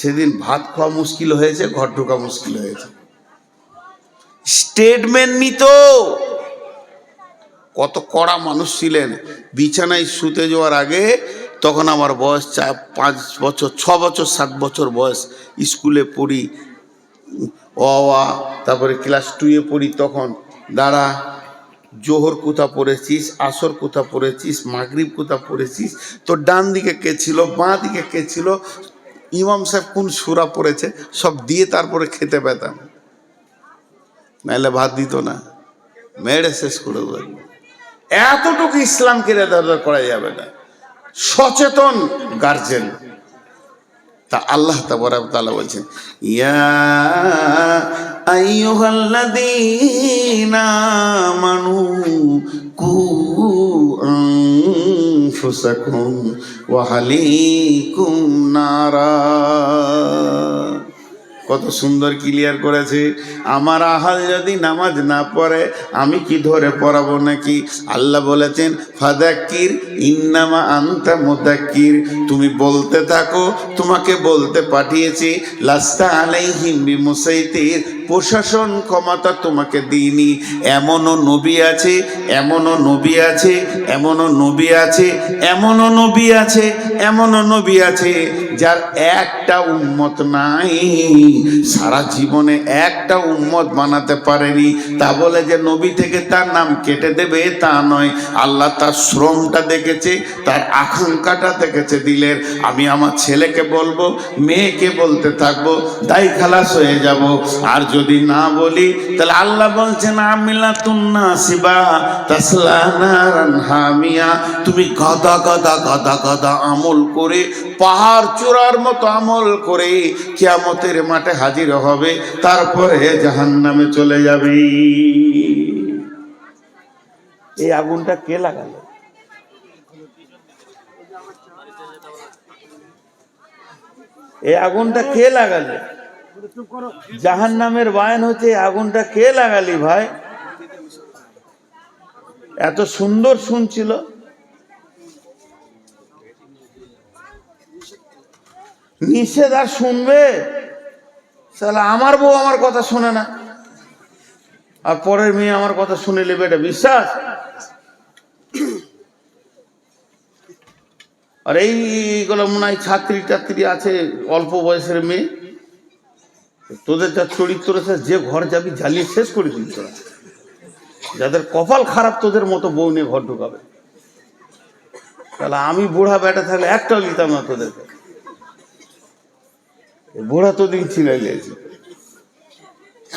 সেদিন ভাত খাওয়া মুশকিল হয়েছে, ঘর ঢোকা মুশকিল হয়েছে। স্টেটমেন্ট নিত। কত কড়া মানুষ ছিলেন। বিছানায় শুতে যাওয়ার আগে, তখন আমার বয়স 5 বছর 6 বছর 7 বছর বয়স, স্কুলে পড়ি, তারপরে ক্লাস 2-এ পড়ি, তখন দাঁড়া, জোহর কোথা পড়েছিস, আসর কোথা পড়েছিস, মাগরিব কোথা পড়েছিস, তো ডান দিকে কে ছিল, বাঁ দিকে কে ছিল, ইমাম সাহেব কোন সূরা পড়েছে, সব দিয়ে তারপরে খেতে পেতাম, নাইলে ভাত দিত না, মেরে শেষ করে দেবে। এতটুকু ইসলামকে রেদার করা যাবে না। সচেতন গার্জেন। তা আল্লাহ তাবারক ওয়া তাআলা বলছেন, ইয়া আইয়ুহাল্লাযীনা আমানু কু আনফুসাকুম ওয়া আহলিকুম নারা। কত সুন্দর ক্লিয়ার করেছে। আমার আহাল যদি নামাজ না পড়ে, আমি কি ধরে পড়াবো নাকি? আল্লাহ বলেছেন, ফাযাক্কির ইন্নামা আনতা মুযাক্কির, তুমি বলতে থাকো, তোমাকে বলতে পাঠিয়েছি। লাস্তা আলাইহিম বিমুসাইতির, প্রশাসন ক্ষমতা তোমাকে দিইনি। এমনও নবী আছে, এমনও নবী আছে, এমনও নবী আছে, এমনও নবী আছে, এমনও নবী আছে যার একটা উম্মত নাই, সারা জীবনে একটা উম্মত বানাতে পারেনি। তা বলে যে নবী থেকে তার নাম কেটে দেবে তা নয়। আল্লাহ তার শ্রমটা দেখেছে, তার আকাঙ্ক্ষাটা দেখেছে দিলের। আমি আমার ছেলেকে বলবো, মেয়েকে বলতে থাকবো, দাই খালাস হয়ে যাব। আর যদি না বলি, তাহলে আল্লাহ বলছেন, আমিলাতুন নাসিবা তাসলা নারান হামিয়া, তুমি গাদা গাদা গাদা গাদা আমল করে, পাহাড় চূড়ার মতো আমল করে কিয়ামতের মাঠে হাজির হবে, তারপরে জাহান্নামে চলে যাবে। এই আগুনটা কে লাগালো? এই আগুনটা কে লাগালে? জাহান্নামের বায়ান হচ্ছে, আগুনটা কে লাগালি ভাই? এত সুন্দর শুনছিল, নিষেধ আর শুনবে? তাহলে আমার বউ আমার কথা শোনে না, আর পরের মেয়ে আমার কথা শুনে নেবে, এটা বিশ্বাস? আর এইগুলো মনে হয় ছাত্রী টাত্রী আছে, অল্প বয়সের মেয়ে, তোদের যা চরিত্র আছে, যে ঘর যাবি জ্বালিয়ে শেষ করে দিবি তোরা। যাদের কপাল খারাপ, তোদের মতো বউ নিয়ে ঘর ঢুকাবে। তাহলে আমি বুড়া বেটা থাকলে একটাও নিতাম না তোদেরকে। বুড়া তো দিন ছিনাই লেগেছে।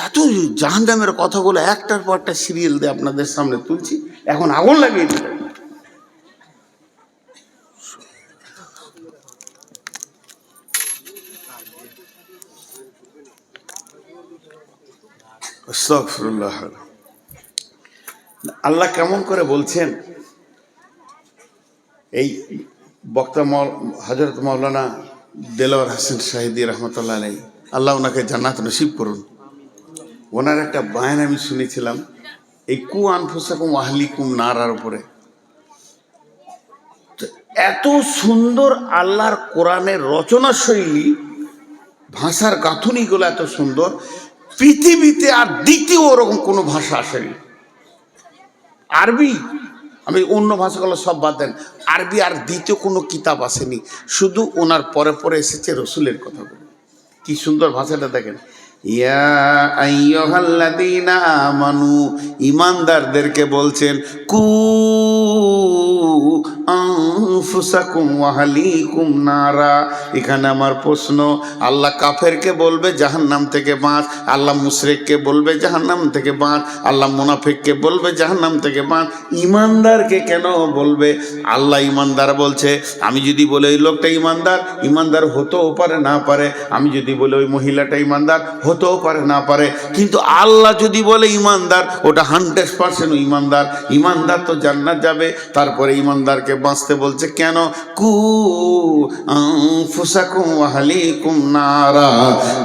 এত জাহান্নামের কথাগুলো একটার পর একটা সিরিয়াল দিয়ে আপনাদের সামনে তুলছি, এখন আগুন লাগিয়ে দিল। আস্তাগফিরুল্লাহ। আল্লাহ কেমন করে বলছেন, এই বক্তা হযরত মাওলানা দেলোয়ার হোসেন শাহিদি রহমতুল্লাহ আলাইহি, আল্লাহ ওনাকে জান্নাত নসিব করুন। ওনার একটা বায়ান আমি শুনেছিলাম, এই কু আনফুসাকুম ওয়া আহলিকুম নারার উপরে। এত সুন্দর আল্লাহর কোরআনের রচনা শৈলী, ভাষার গাঁথুনিগুলো এত সুন্দর, পৃথিবীতে আর দ্বিতীয় ওরকম কোনো ভাষা আসেনি। আরবি, আমি অন্য ভাষাগুলো সব বাদ দেন, আরবি আর দ্বিতীয় কোনো কিতাব আসেনি, শুধু ওনার পরে পরে এসেছে রসুলের কথাগুলো। কি সুন্দর ভাষাটা দেখেন। ইয়া আইয়ুহাল্লাযীনা আমানু, ঈমানদারদেরকে বলছেন, কু আনফুসাকুম ওয়া আহলিকুম নারা। এখানে আমার প্রশ্ন, আল্লাহ কাফেরকে বলবে জাহান্নাম থেকে বাঁচ, আল্লাহ মুশরিককে বলবে জাহান্নাম থেকে বাঁচ, আল্লাহ মুনাফিককে বলবে জাহান্নাম থেকে বাঁচ, ইমানদারকে কেন বলবে? আল্লাহ ইমানদার বলছে, আমি যদি বলে ওই লোকটা ইমানদার, ইমানদার হতেও পারে না পারে, আমি যদি বলে ওই মহিলাটা ইমানদার, হতেও পারে না পারে, কিন্তু আল্লাহ যদি বলে ইমানদার, ওটা 100% ইমানদার। ইমানদার তো জান্নাত যাবে। তারপরে ইমানদারকে বাঁচতে বলছে কেন? কু আনফুসাকুম ওয়া আহলিকুম নারা।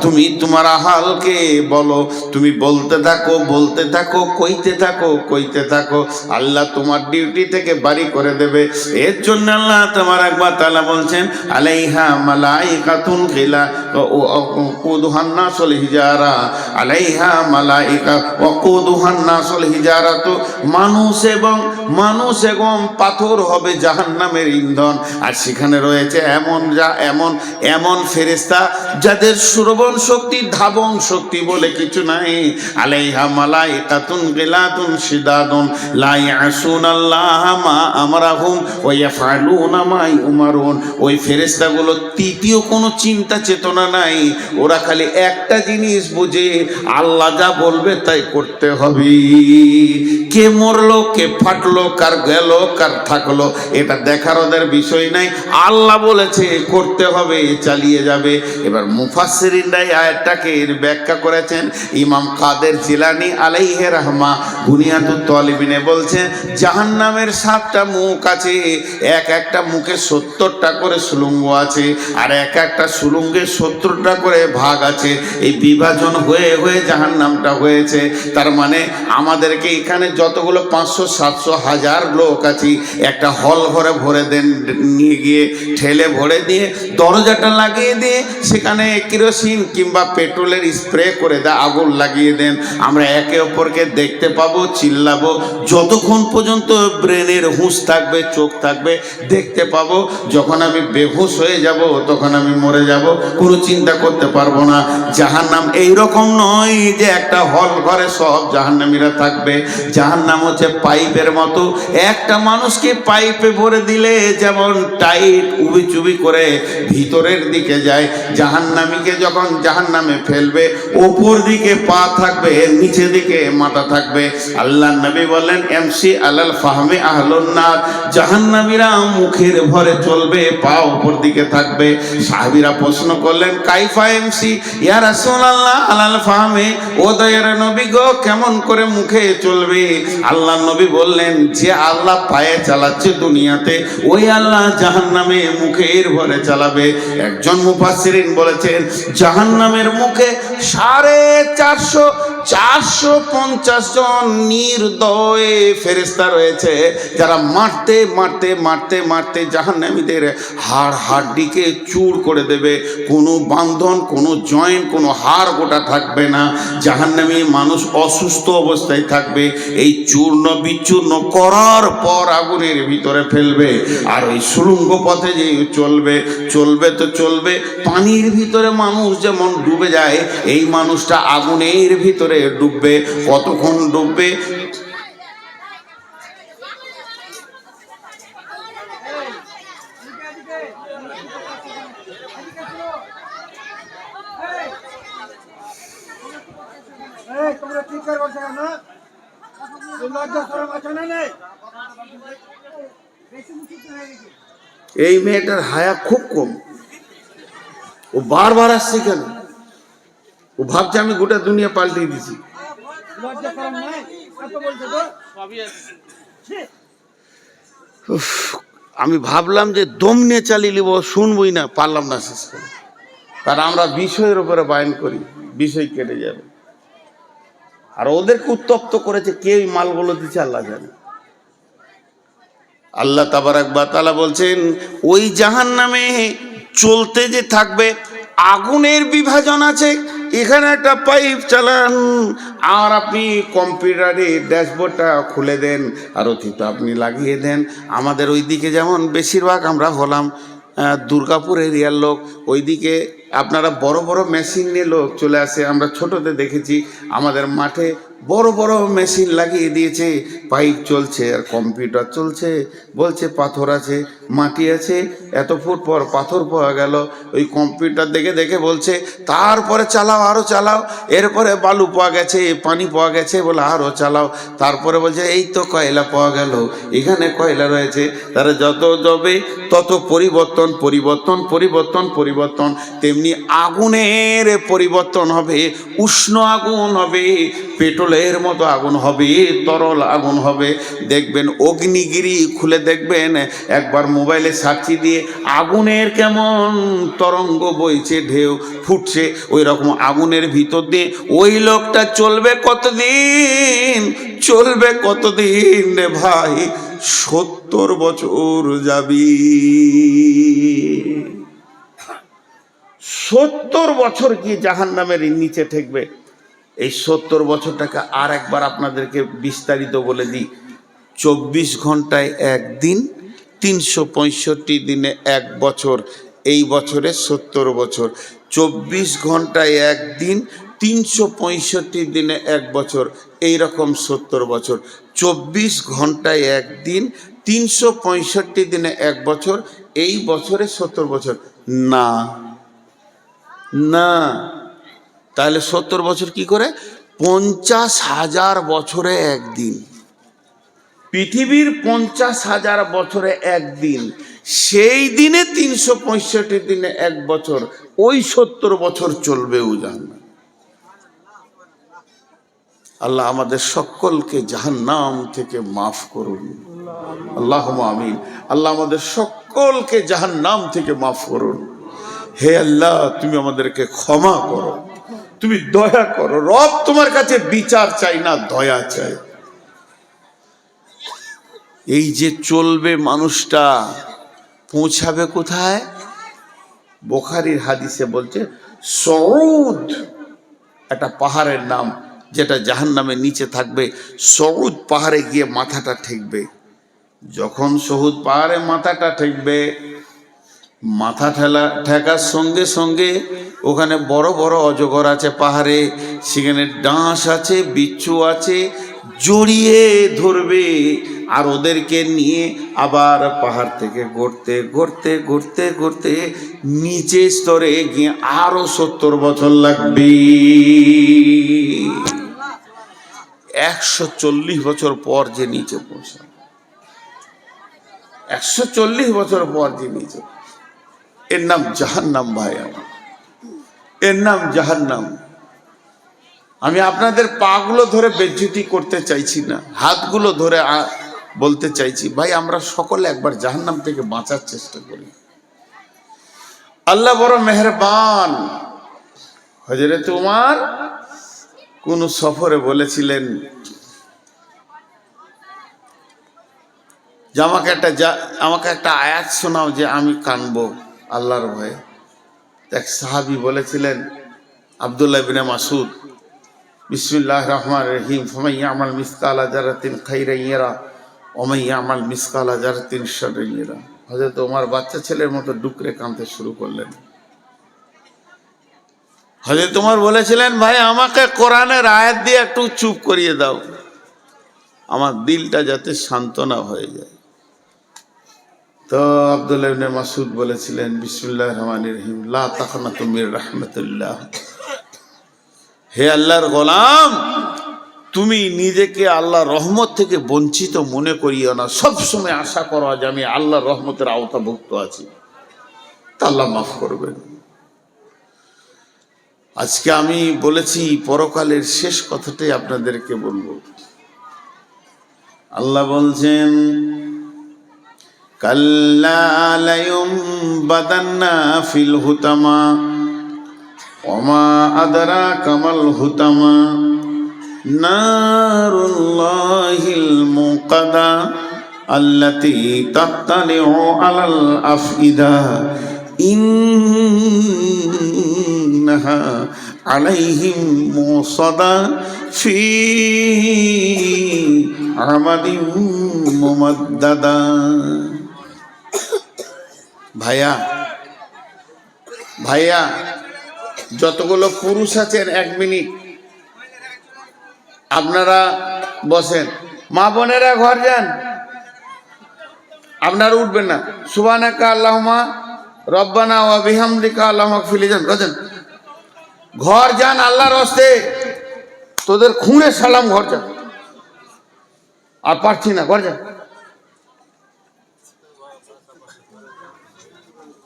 তুমি তোমার আহালকে বলো, তুমি বলতে থাকো, বলতে থাকো, কইতে থাকো, কইতে থাকো, আল্লাহ তোমার ডিউটি থেকে বাড়ি করে দেবে। এর জন্য আল্লাহ তাবারাক ওয়া তাআলা বলছেন, আলাইহা মালাইকাতুন গিলা ওয়াকুদুহান নাসুল হিজারা, আলাইহা মালাইকা ওয়াকুদুহান নাসুল হিজারা। তো মানুষ এবং পাথর হবে জাহান্নামের ইন্ধন। আর সেখানে রয়েছে এমন ফেরেশতা যাদের শ্রবণ শক্তি, ধাবন শক্তি বলে কিছু নাই। আলাইহা মালাইকাতুন গিলাতুন শিদাদুন লা ইয়াসুনাল্লাহা মা আমারাহুম ওয়া ইয়াফআলুনা মা ইউমারুন। ওই ফেরেশতাগুলো তৃতীয় কোনো চিন্তা চেতনা নাই, ওরা খালি একটা জিনিস বুঝে, আল্লাহ যা বলবে তাই করতে হবে। কে মরলো, কে ফাটলো, কার গেল, কার থাকলো, এটা দেখার ওদের বিষয় নাই। আল্লাহ বলেছে করতে হবে, চালিয়ে যাবে। এবার মুফাসসিরিনরা এই আয়াতটাকে ব্যাখ্যা করেছেন। ইমাম কাদের জিলানী আলাইহি রাহমা বুনিয়াতুত তালিবিনে বলছেন, জাহান্নামের 7টা মুখ আছে, এক একটা মুখে 70টা করে সুলঙ্গ আছে, আর এক একটা সুলঙ্গে 70টা করে ভাগ আছে। এই বিভাজন হয়ে হয়ে জাহান্নামটা হয়েছে। তার মানে আমাদেরকে এখানে যতগুলো 500, 700, 1000 লোক আছি, একটা হল ঘরে ভরে দেন, নিয়ে গিয়ে ঠেলে ভরে দিয়ে দরজাটা লাগিয়ে দিয়ে সেখানে কেরোসিন কিংবা পেট্রোলের স্প্রে করে দেয়, আগুন লাগিয়ে দেন। আমরা একে অপরকে দেখতে পাবো, চিল্লাবো, যতক্ষণ পর্যন্ত ব্রেনের হুঁশ থাকবে, চোখ থাকবে, দেখতে পাবো। যখন আমি বেহুশ হয়ে যাব, তখন আমি মরে যাব, কোনো চিন্তা করতে পারবো না। জাহান্নাম এইরকম নয় যে একটা হল ঘরে সব জাহান্নামীরা থাকবে। জাহান্নাম হচ্ছে পাইপের মতো। একটা মানুষকে পাইপে ভরে দিলে যেমন টাইট উবি চুবি করে ভিতরের দিকে যায়, জাহান্নামীকে যখন জাহান্নামে ফেলবে, ওপর দিকে পা থাকবে, নিচে দিকে মাথা থাকবে। আল্লাহ নবী বলেন, এমসি আলাল ফাহমে আহলুন নার। জাহান্নামীরা মুখের ভরে চলবে, পা উপর দিকে থাকবে। সাহাবীরা প্রশ্ন করলেন, কাইফা এমসি ইয়া রাসূলুল্লাহ আলাল ফাহমে, ও দয়ার নবী গো, কেমন করে মুখে চলবে? আল্লাহ নবী বললেন, যে আল্লাহ পায়ে চালাচ্ছে দুনিয়াতে, ওই আল্লাহ জাহান্নামে মুখের ভরে চালাবে। একজন মুফাসসিরিন বলেছেন, জাহান্নামের মুখে 450 জন নির্দয় ফেরেশতা রয়েছে, যারা মারতে মারতে মারতে মারতে জাহান্নামীদের হাড় হাড্ডিকে চূর করে দেবে। কোনো বান্ধন, কোনো জয়েন্ট, কোনো হাড় গোটা থাকবে না। জাহান্নামী মানুষ অসুস্থ অবস্থায় থাকবে। এই চূর্ণ বিচূর্ণ করার পর আগুনের ভিতরে ফেলবে। আর ওই সুড়ঙ্গ পথে যে চলবে, চলবে তো চলবে, পানির ভিতরে মানুষ যেমন ডুবে যায়, এই মানুষটা আগুনের ভিতরে ডুববে। কতক্ষণ ডুববে? এই মেয়েটার হায়া খুব কম, ও বারবার আসছে কেন? ও ভাবছে আমি গোটা দুনিয়া পাল্টে দিছি। আমি ভাবলাম যে দম নিয়ে চালিয়ে নিব, শুনবই না, পারলাম না শেষ করে। কারণ আমরা বিষয়ের উপরে বায়ন করি, বিষয় কেটে যাবে। আর ওদেরকে উত্তপ্ত করেছে, কে এই মালগুলো দিচ্ছে আল্লাহ জানে। আল্লাহ তাবারাক ওয়া তাআলা বলছেন, ওই জাহান্নামে চলতে যে থাকবে, আগুনের বিভাজন আছে। এখানে একটা পাইপ চালান, আর আপনি কম্পিউটারে ড্যাশবোর্ডটা খুলে দেন, আর অতীত আপনি লাগিয়ে দেন। আমাদের ওইদিকে যেমন বেশিরভাগ আমরা হলাম দুর্গাপুর এরিয়ার লোক, ওইদিকে আপনারা বড় বড় মেশিন নিয়ে লোক চলে আসে। আমরা ছোটতে দেখেছি আমাদের মাঠে বড় বড় মেশিন লাগিয়ে দিয়েছে, পাইপ চলছে আর কম্পিউটার চলছে। বলছে পাথর আছে, মাটি আছে, এত ফুট পর পাথর পাওয়া গেল। ওই কম্পিউটার দেখে দেখে বলছে তারপরে চালাও, আরও চালাও। এরপরে বালু পাওয়া গেছে, পানি পাওয়া গেছে, বলে আরও চালাও। তারপরে বলছে এই তো কয়লা পাওয়া গেল, এখানে কয়লা রয়েছে। তারা যত যাবে তত পরিবর্তন পরিবর্তন পরিবর্তন পরিবর্তন। তেমনি আগুনের পরিবর্তন হবে, উষ্ণ আগুন হবে, পেট্রোলের মতো আগুন হবে, তরল আগুন হবে। দেখবেন অগ্নিগিরি খুলে দেখবেন, একবার মোবাইলে সার্চি দিয়ে আগুনের কেমন তরঙ্গ বইছে, ঢেউ ফুটছে, ওই রকম আগুনের ভিতর দিয়ে ওই লোকটা চলবে কতদিন, চলবে কতদিন রে ভাই? 70 বছর যাবি। 70 বছর কি জাহান্নামের নিচে ঠেকবে। এই 70 বছরটাকে আর একবার আপনাদেরকে বিস্তারিত বলে দিই। 24 ঘন্টায় একদিন, 365 দিনে এক বছর। এই বছরে 70 বছর। 24 ঘন্টায় একদিন, 365 দিনে এক বছর, এই রকম 70 বছর। 24 ঘন্টায় একদিন, 365 দিনে এক বছর, এই বছরে 70 বছর না। না, তাহলে 70 বছর কি করে? 50,000 বছরে একদিন। পৃথিবীর 50,000 বছরে একদিন, সেই দিনে 365 দিনে এক বছর, ওই 70 বছর চলবেও জাহান্নাম। আল্লাহ আমাদের সকলকে জাহান্নাম থেকে মাফ করুন, আল্লাহুম্মা আমিন। আল্লাহ আমাদের সকলকে জাহান্নাম থেকে মাফ করুন। হে আল্লাহ, তুমি আমাদেরকে ক্ষমা করো, তুমি দয়া করো। রব তোমার কাছে বিচার চাই না, দয়া চাই। এই যে চলবে মানুষটা, পৌঁছাবে কোথায়? বুখারীর হাদিসে বলছে সউদ, একটা পাহাড়ের নাম, যেটা জাহান্নামের নিচে থাকবে। সউদ পাহাড়ে গিয়ে মাথাটা ঠেকবে। যখন সউদ পাহাড়ে মাথাটা ঠেকবে, মাথা ঠেকার সঙ্গে সঙ্গে ওখানে বড় বড় অজগর আছে পাহাড়ে, সেখানে ডাঁশ আছে, বিচ্ছু আছে, জড়িয়ে ধরবে। আর ওদেরকে নিয়ে আবার পাহাড় থেকে গড়তে গড়তে গড়তে গড়তে নিচে স্তরে গিয়ে আরো 70 বছর লাগবে। 140 বছর পর যে নিচে পৌঁছাবে, 140 বছর পর যে নিচে, এর নাম জাহান্নাম। ভাই আমার, এর নাম জাহান্নাম। আমি আপনাদের পাগুলো ধরে বেজ্জতি করতে চাইছি না, হাতগুলো ধরে বলতে চাইছি, ভাই আমরা সকলে একবার জাহান্নাম থেকে বাঁচার চেষ্টা করি। আল্লাহ বড় মেহেরবান। হযরত উমর কোন সফরে বলেছিলেন যে আমাকে একটা আয়াত শোনাও যে আমি কানবো আল্লাহর ভয়ে। এক সাহাবী বলেছিলেন, আব্দুল্লাহ ইবনে মাসউদ, বিসমিল্লাহির রহমানির রহিম, ফামান ইয়ামাল মিসকালা যারাতিন খাইরান ইয়ারা ওয়া মান ইয়ামাল মিসকালা যারাতিন শাররান ইয়ারা। হযরত ওমর বাচ্চা ছেলের মতো ডুকরে কাঁদতে শুরু করলেন। হযরত ওমর বলেছিলেন, ভাই আমাকে কোরআনের আয়াত দিয়ে একটু চুপ করিয়ে দাও, আমার দিলটা যাতে সান্ত্বনা হয়ে যায়। তো আব্দুল্লাহ ইবনে মাসউদ বলেছিলেন, বিসমিল্লাহির রহমানির রহিম, লা তাকনাতু মির রাহমাতিল্লাহ। হে আল্লাহর গোলাম, তুমি নিজেকে আল্লাহর রহমত থেকে বঞ্চিত মনে করিও না। সবসময় আশা করো যে আমি আল্লাহর রহমতের আওতাভুক্ত আছি, তা আল্লাহ মাফ করবেন। আজকে আমি বলেছি পরকালের শেষ কথাটাই আপনাদেরকে বলবো। আল্লাহ বলছেন, কাল্লা লায়ুমবাদান্না ফিল হুতামা ওয়া মা আদরাকা মাল হুতামা নারুল্লাহিল মুকাদা আল্লাতী তাত্তালিউ আলাল আফইদা ইন্নাহা আলাইহিম মুসাদা ফি আমাদিন মুমাদ্দাদা। ভাইয়া ভাইয়া, যতগুলো পুরুষ আছেন 1 মিনিট, আপনারা বসেন, মা বোনেরা ঘর যান, আপনারা উঠবেন না। সুবহানাকা আল্লাহুম্মা রব্বানা ওয়া বিহামদিকা আল্লাহুম্মা গফিরলি, যান ঘর যান, আল্লাহর হস্তে তোদের খুঁড়ে সালাম, ঘর যান। আর পারছি না, ঘর যান।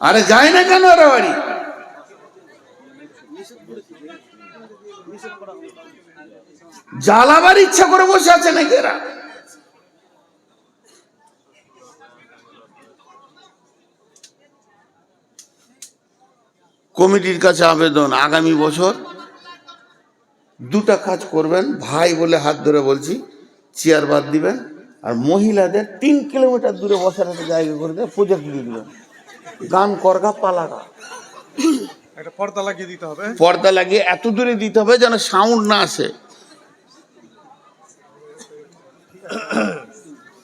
আরে যায় না কেন ওরা বাড়ি? জ্বালাবার ইচ্ছা করে বসে আছে নাকি এরা? কমিটির কাছে আবেদন, আগামী বছর দুটা কাজ করবেন, ভাই বলে হাত ধরে বলছি, চেয়ার বাদ দিবেন, আর মহিলাদের 3 কিলোমিটার দূরে বসার একটা জায়গা করে দিয়ে প্রজেক্ট দিয়ে দিবেন, গান করগা পালাগা, একটা পর্দা লাগিয়ে দিতে হবে। পর্দা লাগিয়ে এত দূরে দিতে হবে যেন সাউন্ড না আসে।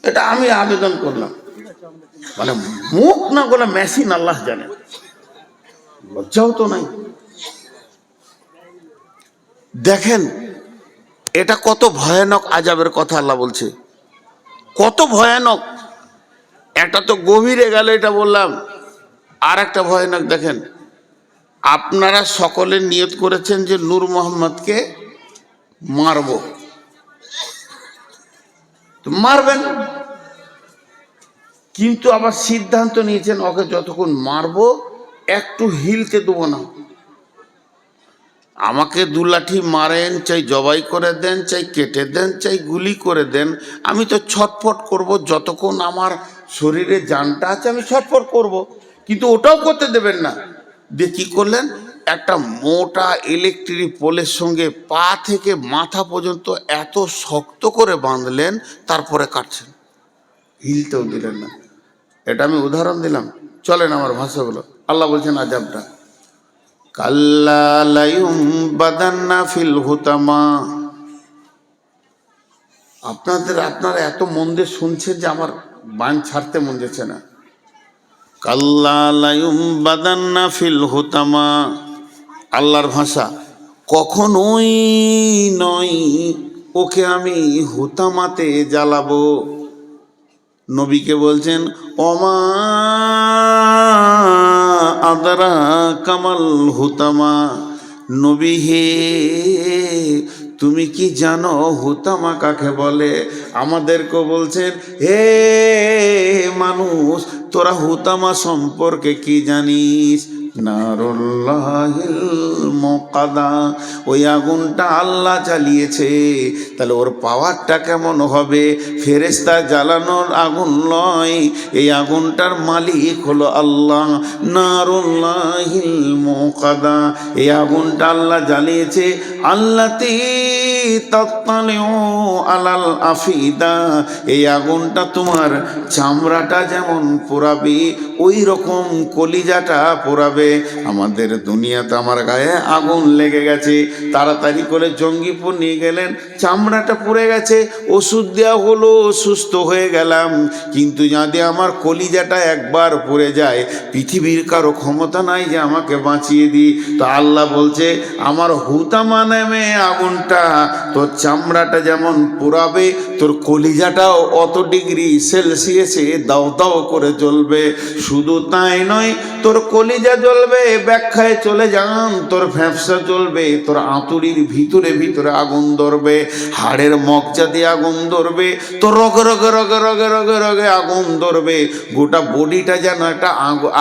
এটা আমি আবেদন করলাম, মানে মুখ না বলে মেশিন আল্লাহ জানে, লজ্জাও তো নাই। দেখেন এটা কত ভয়ানক আযাবের কথা আল্লাহ বলছে, কত ভয়ানক। একটা তো গভীরে গেল, এটা বললাম। আর একটা ভয়ানক দেখেন, আপনারা সকলে নিয়ত করেছেন যে নূর মোহাম্মদকে মারব, তো মারবেন, কিন্তু আবার সিদ্ধান্ত নিয়েছেন ওকে যতক্ষণ মারবো একটু হিলতে দেবো না। আমাকে 2 লাঠি মারেন, চাই জবাই করে দেন, চাই কেটে দেন, চাই গুলি করে দেন, আমি তো ছটফট করব, যতক্ষণ আমার শরীরে জানটা আছে আমি ছটফট করব, কিন্তু ওটাও করতে দেবেন না। দিয়ে কি করলেন, একটা মোটা ইলেকট্রিক পোলের সঙ্গে পা থেকে মাথা পর্যন্ত এত শক্ত করে বাঁধলেন, তারপরে কাটছেন, হিলতেও দিলেন না। এটা আমি উদাহরণ দিলাম, চলেন আমার ভাষাগুলো। আল্লাহ বলছেন আযাবটা, কাল্লা লায়ুমবাদান্না ফিল হুতামা। আপনারা এত মন দিয়ে শুনছেন যে আমার বান ছাড়তে মন যাচ্ছে না। কাল্লা লায়ুমবাদান্না ফিল হুতামা, আল্লাহর ভাষা, কখনোই নয় ওকে আমি হুতামাতে জ্বালাবো। নবীকে বলছেন, ওমা আদরা কামাল হুতামা, নবী হে তুমি কি জানো হুতামা কাকে বলে? আমাদেরকে বলছেন, হে মানুষ তোরা হুতামা সম্পর্কে কি জানিস? নারুল্লাহিল মুকাদা, ওই আগুনটা আল্লাহ জ্বালিয়েছে, তাহলে ওর পাওয়ারটা কেমন হবে? ফেরেশতা জ্বালানোর আগুন নয়, এই আগুনটার মালিক হলো আল্লাহ। নারুল্লাহিল মুকাদা, এই আগুনটা আল্লাহ জ্বালিয়েছে। আল্লাতি তাত্তালিউ আলাল আফিদা, এই আগুনটা তোমার চামড়াটা যেমন পোড়াবে ওই রকম কলিজাটা পোড়াবে। আমাদের দুনিয়াতে আমার গায়ে আগুন লেগে গেছে, তাড়াতাড়ি করে জঙ্গিপুর নিয়ে গেলেন, চামড়াটা পুড়ে গেছে, ওষুধ দেওয়া হলো, সুস্থ হয়ে গেলাম, কিন্তু যদি আমার কলিজাটা একবার পুড়ে যায়, পৃথিবীর কারো ক্ষমতা নাই যে আমাকে বাঁচিয়ে দিই। তো আল্লাহ বলছে, আমার হুতামা নামে আগুনটা তোর চামড়াটা যেমন পোড়াবে, তোর কলিজাটাও অত ডিগ্রি সেলসিয়াসে দাও দাও করে জ্বলবে। শুধু তাই নয়, তোর কলিজা জ্বলবে, ব্যাখ্যায় চলে যান, তোর ফ্যাপসা জ্বলবে, তোর আঁতুড়ির ভিতরে ভিতরে আগুন ধরবে, হাড়ের মজ্জা দিয়ে আগুন ধরবে, তোর রগে রগে রগে রগে রগে রগে আগুন ধরবে, গোটা বডিটা যেন একটা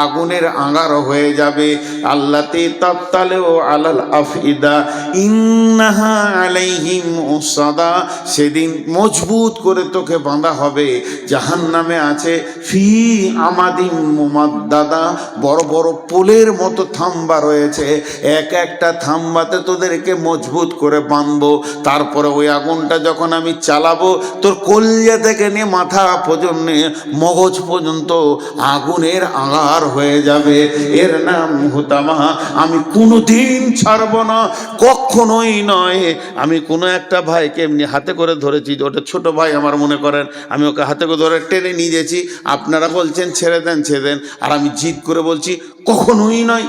আগুনের আঙার হয়ে যাবে। আল্লাতে তাত্তালেও আলাল আফিদা ইন্নাহা আলাইহিম মুসাদা, সেদিন মজবুত করে তোকে বাঁধা হবে। জাহান্নামে আছে ফি আমাদিন মুমাদ্দাদা, বড় বড় পোলের মতো থাম্বা রয়েছে, এক একটা থাম্বাতে তোদেরকে মজবুত করে বাঁধবো। তারপরে ওই আগুনটা যখন আমি চালাবো, তোর কলিজা থেকে নিয়ে মাথা পর্যন্ত মগজ পর্যন্ত আগুনের আঙার হয়ে যাবে। এর নাম হুতামা। আমি কোনোদিন ছাড়ব না, কখনোই নয়। আমি কোনো একটা ভাইকে এমনি হাতে করে ধরেছি, ওটা ছোট ভাই আমার, মনে করেন আমি ওকে হাতে করে ধরে টেনে নিয়ে গেছি, আপনারা বলছেন ছেড়ে দেন ছেড়ে দেন, আর আমি জিদ করে বলছি কখনোই নয়,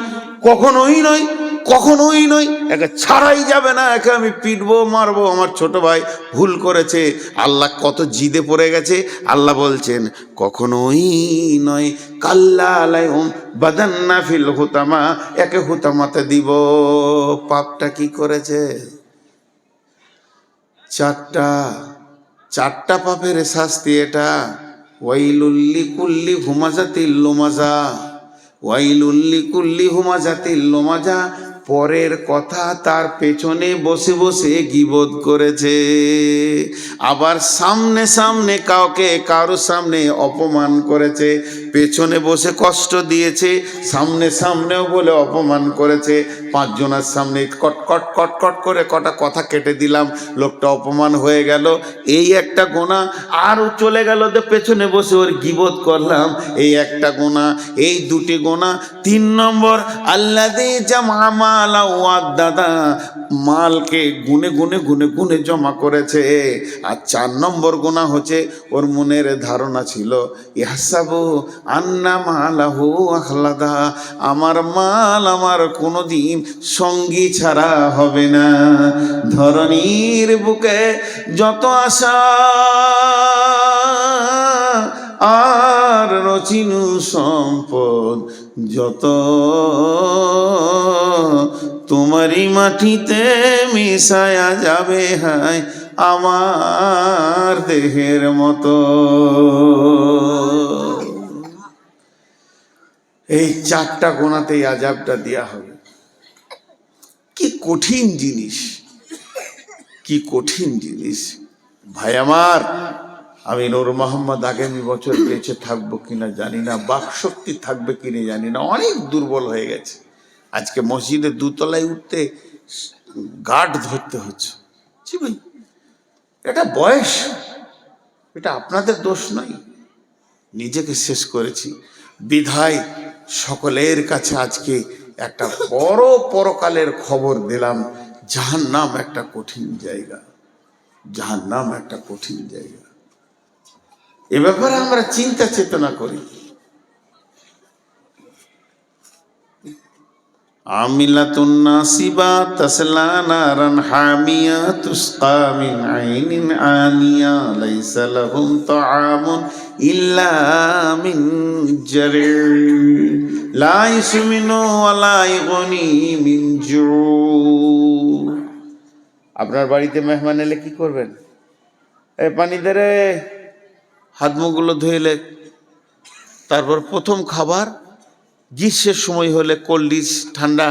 কখনোই নয়। কখনোই নয়, একে ছাড়াই যাবে না, একে আমি পিটবো মারবো, আমার ছোট ভাই ভুল করেছে। আল্লাহ কত জিদে পড়ে গেছে, আল্লাহ বলছেন কখনোই নয়, কাল্লা আলাইহুম বাদান্না ফিল হুতামা, একে হুতামাতে দিব। পাপটা কি করেছে? চারটা পাপের শাস্তি এটা। ওয়াইলুল্লি কুল্লি হুমাজাতিল লুমাজা, ওয়াইলুল্লি কুল্লি হুমাজাতিল লুমাজা, পরের কথা তার পেছনে বসে বসে গীবত করেছে। আবার সামনে সামনে কারো সামনে অপমান করেছে, পেছনে বসে কষ্ট দিয়েছে, সামনে সামনেও বলে অপমান করেছে। 5 জনের সামনে কট কট কট কট করে কটা কথা কেটে দিলাম, লোকটা অপমান হয়ে গেল, এই একটা গুনাহ। আর চলে গেল যে পেছনে বসে ওর গীবত করলাম, এই একটা গুনাহ। এই 2টি গুনাহ। 3 নম্বর আল্লাযী জামা মালা ওয়াদ্দাদা, মালকে গুনে গুনে গুনে গুনে জমা করেছে। আর 4 নম্বর গুনাহ হচ্ছে ওর মনের ধারণা ছিল ইহসাবু আন্না মালাহু আখলাদা, আমার মাল আমার কোনোদিন সঙ্গী ছাড়া হবে না। ধরনীর বুকে যত আশা আর রচিনু সম্পদ যত, তোমারই মাটিতে মিশায়া যাবে হায় আমার দেহের মতো। এই 4টা গোনাতেই আযাবটা দেয়া হবে। কি কঠিন জিনিস, কি কঠিন জিনিস ভাই আমার। আমি নূর মোহাম্মদ আগামী বছর বেঁচে থাকবো কিনা জানি না, বাকশক্তি থাকবে কিনা জানি না, অনেক দুর্বল হয়ে গেছে। আজকে মসজিদে 2 তলায় উঠতে গার্ড ধরতে হচ্ছে। জি ভাই, এটা বয়স, এটা আপনাদের দোষ নয়, নিজেকে শেষ করেছি বিধায় সকলের কাছে আজকে একটা বড় পরকালের খবর দিলাম। জাহান্নাম একটা কঠিন জায়গা, জাহান্নাম একটা কঠিন জায়গা। এ ব্যাপারে আমরা চিন্তা চেতনা করি। আমিলাতুন নাসিবা তাসলা নারান হামিয়া তুসকা মিন আইনিন আনিয়া লাইসা লাহুম তাআমুন ইল্লা মিন জারি লা ইসমিনু ওয়া লা ইগনি মিন জু। আপনার বাড়িতে মেহমান এলে কি করবেন? এই পানি দে রে, হাত মুখগুলো ধুইলে, তারপর প্রথম খাবার। গ্রীষ্মের সময় হলে কোল্ড ড্রিঙ্কস ঠান্ডা,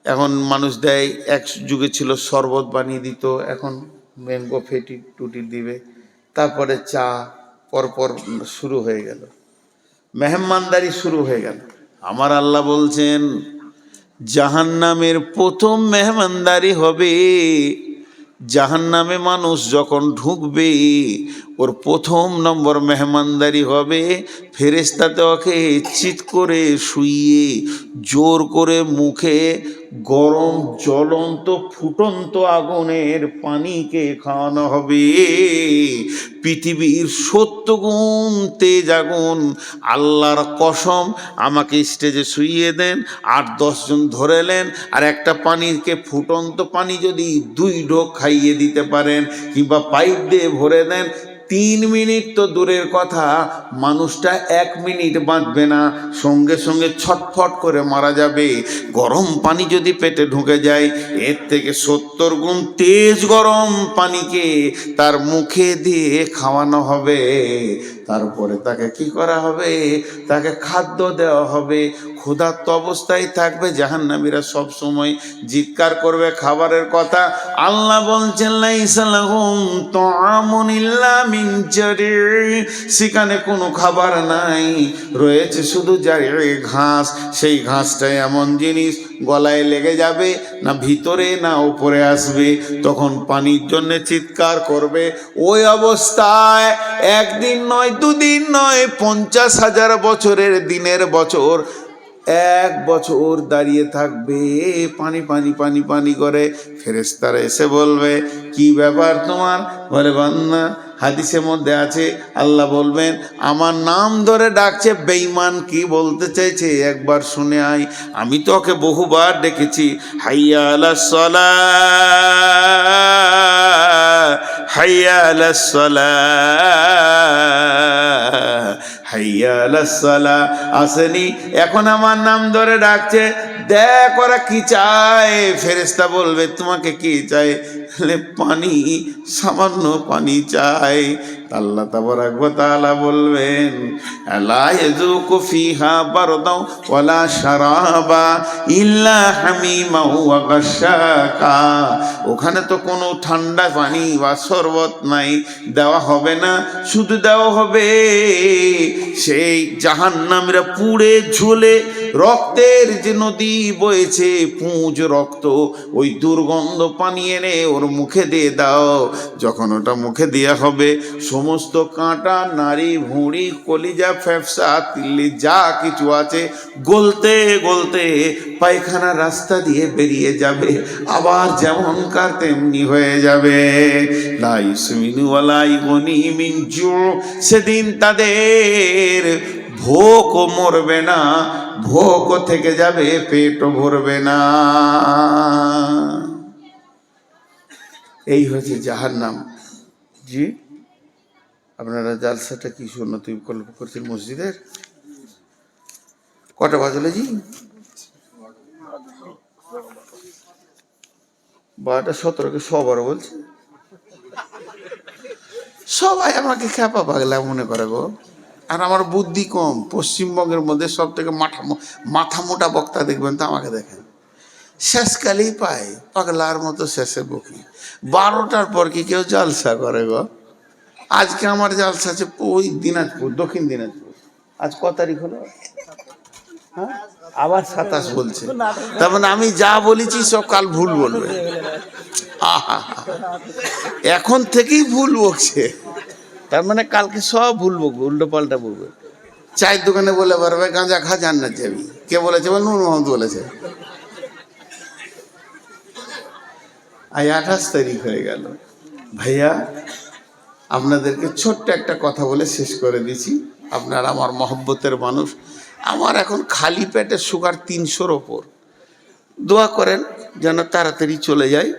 এখন মানুষ দেয়, এক যুগে ছিল শরবত বানিয়ে দিত, এখন ম্যাঙ্গো ফেটি টুটি দিবে, তারপরে চা, পরপর শুরু হয়ে গেল, মেহমানদারি শুরু হয়ে গেল। আমার আল্লাহ বলছেন জাহান্নামের প্রথম মেহমানদারি হবে, জাহান্নামে মানুষ যখন ঢুকবে ওর 1 নম্বর মেহমানদারি হবে, ফেরেশতাতে ওকে চিৎ করে শুইয়ে জোর করে মুখে গরম জ্বলন্ত ফুটন্ত আগুনের পানিকে খাওয়ানো হবে। পৃথিবীর 70 গুণ তেজ আগুন। আল্লাহর কসম, আমাকে স্টেজে শুইয়ে দেন, 8-10 জন ধরেলেন, আর একটা পানিকে ফুটন্ত পানি যদি 2 ঢোক খাইয়ে দিতে পারেন কিংবা পাইপ দিয়ে ভরে দেন, 3 মিনিট তো দূরের কথা, মানুষটা 1 মিনিট বাঁচবে না, সঙ্গে সঙ্গে ছটফট করে মারা যাবে। গরম পানি যদি পেটে ঢুকে যায়, এর থেকে 70 গুণ তেজ গরম পানিকে তার মুখে দিয়ে খাওয়ানো হবে। তারপরে তাকে কি করা হবে? তাকে খাদ্য দেওয়া হবে। ক্ষুধার্ত অবস্থায় থাকবে। জাহান্নামীরা সব সময় জিৎকার করবে খাবারের কথা। আল্লাহ বলছেন লাইসা লাহুম তাআমুন ইল্লা মিন জারি, সেখানে কোনো খাবার নাই, রয়েছে শুধু জারি ঘাস। সেই ঘাসটাই এমন জিনিস গলায় লেগে যাবে, না ভিতরে না উপরে আসবে, তখন পানির জন্য চিৎকার করবে। ওই অবস্থায় 1 দিন নয়, 2 দিন নয়, 50,000 বছরের দিনের বছর, 1 বছর দাঁড়িয়ে থাকবে, পানি পানি পানি পানি করে। ফেরেশতারা এসে বলবে কি ব্যাপার তোমার? বলে বান্দা হাদিসের মধ্যে আছে আল্লাহ বলবেন আমার নাম ধরে ডাকছে, বেঈমান কি বলতে চাইছে একবার শুনে আয়, আমি তোকে বহুবার ডেকেছি, হাইয়া আলাস সালাহ হাইয়া আলাস সালাহ হাইয়া আলাস সালাহ, আসেনি এখন আমার নাম ধরে ডাকছে, দেখ ওরা কি চায়। ফেরেশতা বলবে তোমাকে কি চাই? পানি, সামান্য পানি চাই। আল্লাহ তাবারাক ওয়া তাআলা বলবেন লা ইয়াযুকু ফিহা বারদাও ওয়ালা শারাবা ইল্লা হামিমা ওয়া গাশশাকা, ওখানে তো কোনো ঠান্ডা পানি বা শরবত নাই, দেওয়া হবে না, শুধু দেওয়া হবে সেই জাহান্নামীরা পুড়ে ঝুলে রক্তের যে নদী বয়েছে, পুঁজ রক্ত, ওই দুর্গন্ধ পানি এনে ওর মুখে দিয়ে দাও। যখন ওটা মুখে দেওয়া হবে সমস্ত কাঁটা, নাড়ি, ভুঁড়ি, কলিজা, ফ্যাফসা, তিল্লি যা কিছু আছে গলতে গলতে পায়খানা রাস্তা দিয়ে বেরিয়ে যাবে, আবার যেমনকার তেমনি হয়ে যাবে। লা ইউসমিনু ওয়ালা ইগুনি মিন জু, সেদিন তাদের ভোকও মরবে না, ভোকও থেকে যাবে, পেটও ভরবে না। এই হচ্ছে জাহান্নাম। জি, আপনারা জালসাটা কি সুন্নতি বিকল্প করছেন মসজিদের? কটা বাজলে জি? 12:17 সবার বলছে, সবাই আমাকে খ্যাপা পাগলা মনে করে গো। আর আমার বুদ্ধি কম। পশ্চিমবঙ্গের মধ্যে সব থেকে মাথা মোটা বক্তা দেখবেন তো আমাকে দেখেন, শেষকালেই পায় পাগলার মতো শেষে বকি। 12টার পর কি কেউ জালসা করে গো? আজকে আমার জালসা আছে ওই দিনাজপুর, দক্ষিণ দিনাজপুর। আজ ক তারিখ হলো? হ্যাঁ, আবার 27 বলছে। তার মানে আমি যা বলেছি সব কাল ভুল বলবে। আহা, এখন থেকেই ভুল বকছে, তার মানে কালকে সব ভুল বকবে, উল্টো পাল্টা বলবে। চায়ের দোকানে বলে পারবে গাঁজা খা জান্নাত যাবি। কে বলেছে? নূর মোহাম্মদ বলেছে। আজ 28 তারিখ হয়ে গেল। ভাইয়া, আপনাদেরকে ছোট্ট একটা কথা বলে শেষ করে দিছি। আপনারা আমার মহব্বতের মানুষ। আমার এখন খালি পেটে সুগার 300-র ওপর। দোয়া করেন যেন তাড়াতাড়ি চলে যায়,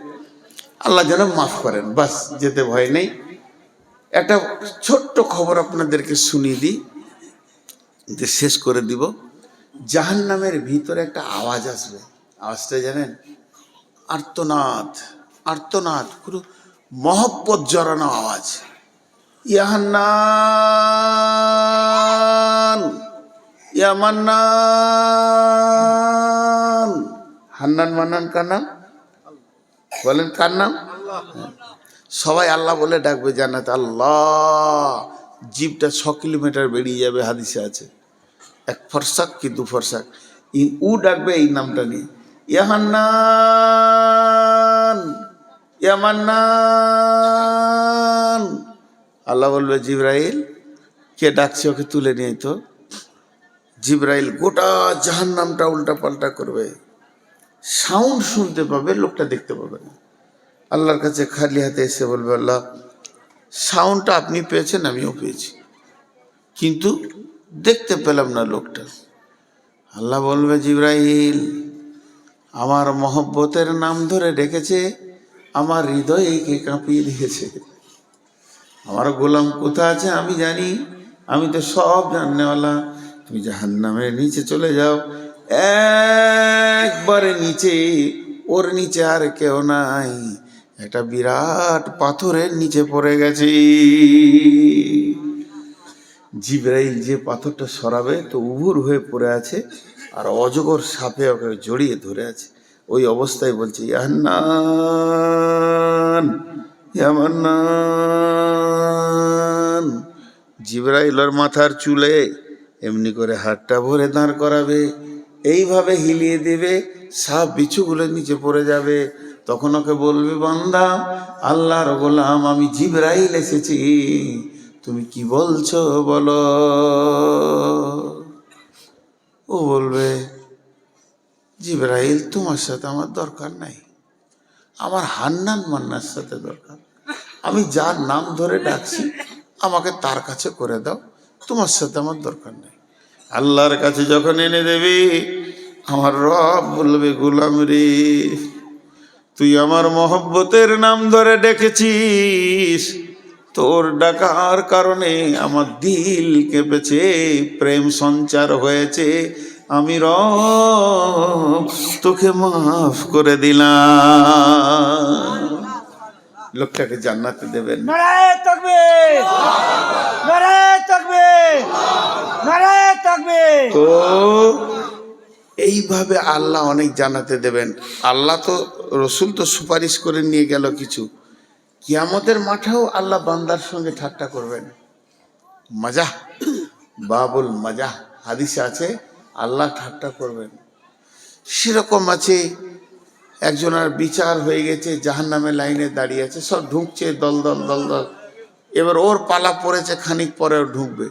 আল্লাহ যেন মাফ করেন, বাস, যেতে ভয় নেই। একটা ছোট্ট খবর আপনাদেরকে শুনিয়ে দিই, যে শেষ করে দিব। জাহান্নামের ভিতরে একটা আওয়াজ আসবে। আওয়াজটা জানেন? আর্তনাদ, আর্তনাদ, পুরো মহব্বত জড়ানো আওয়াজ। ইয়াহান্নান, ইয়ামান্নান। হান্নান মান্নান কার নাম? বলেন কার নাম? সবাই আল্লাহ বলে ডাকবে জান্নাত, আল্লাহ। জিভটা 6 কিলোমিটার বেরিয়ে যাবে, হাদিসে আছে। 1 ফরসাক কি 2 ফরসাক উ ডাকবে এই নামটা নিয়ে, ইয়াহান্নান, ইয়ামান্নান। আল্লাহ বলবে জিবরাইল, কে ডাকছে ওকে তুলে নিয়ে। তো জিবরাইল গোটা জাহান্নামটা উল্টা পাল্টা করবে, সাউন্ড শুনতে পাবে, লোকটা দেখতে পাবে না। আল্লাহর কাছে খালি হাতে এসে বলবে, আল্লাহ, সাউন্ডটা আপনি পেয়েছেন, আমিও পেয়েছি, কিন্তু দেখতে পেলাম না লোকটা। আল্লাহ বলবে, জিবরাইল, আমার মহব্বতের নাম ধরে ডেকেছে, আমার হৃদয়কে কাঁপিয়ে দিয়েছে। আমার গোলাম কোথা আছে আমি জানি, আমি তো সব জাননেওয়ালা। তুমি জাহান্নামের নিচে চলে যাও, একবারে নিচে, ওর নিচে আর কেউ নাই, একটা বিরাট পাথরের নিচে পড়ে গেছে। জিবরাইল যে পাথরটা সরাবে তো উবুর হয়ে পড়ে আছে, আর অজগর সাপে ওকে জড়িয়ে ধরে আছে। ওই অবস্থায় বলছে, ইয়ান্নান, ইয়ামান্নান। জিবরাইলের মাথার চুলে এমনি করে হাতটা ভরে দাঁড় করাবে, এইভাবে হিলিয়ে দেবে, সাপ বিছুগুলো নিচে পড়ে যাবে। তখন ওকে বলবে, বান্দা, আল্লাহর গোলাম আমি জিবরাইল এসেছি, তুমি কি বলছো বলো। ও বলবে, জিবরাইল, তোমার সাথে আমার দরকার নাই, আমার হান্নান মান্নার সাথে দরকার। আমি যার নাম ধরে ডাকছি আমাকে তার কাছে করে দাও, তোমার সাথে আমার দরকার নেই। আল্লাহর কাছে যখন এনে দেবে, আমার রব বলবে, গোলাম রে, তুই আমার মহব্বতের নাম ধরে ডেকেছিস, তোর ডাকার কারণে আমার দিল কেঁপেছে, প্রেম সঞ্চার হয়েছে, আমি রব তোকে মাফ করে দিলাম। লোকটাকে জান্নাতে দেবেন। নারায়ে তাকবীর, নারায়ে তাকবীর, নারায়ে তাকবীর। তো এইভাবে আল্লাহ অনেক জান্নাতে দেবেন। আল্লাহ তো, রসুল তো সুপারিশ করে নিয়ে গেল কিছু, কিয়ামতের মাঠেও আল্লাহ বান্দার সঙ্গে ঠাট্টা করবেন। মজা, বাবুল মজা, হাদিসে আছে আল্লাহ ঠাট্টা করবেন। সেরকম আছে, একজনের বিচার হয়ে গেছে, জাহান্নামের লাইনে দাঁড়িয়ে আছে, সব ঢুকছে দল দল দল দল, এবার ওর পালা পড়েছে, খানিক পরে ও ঢুকবে।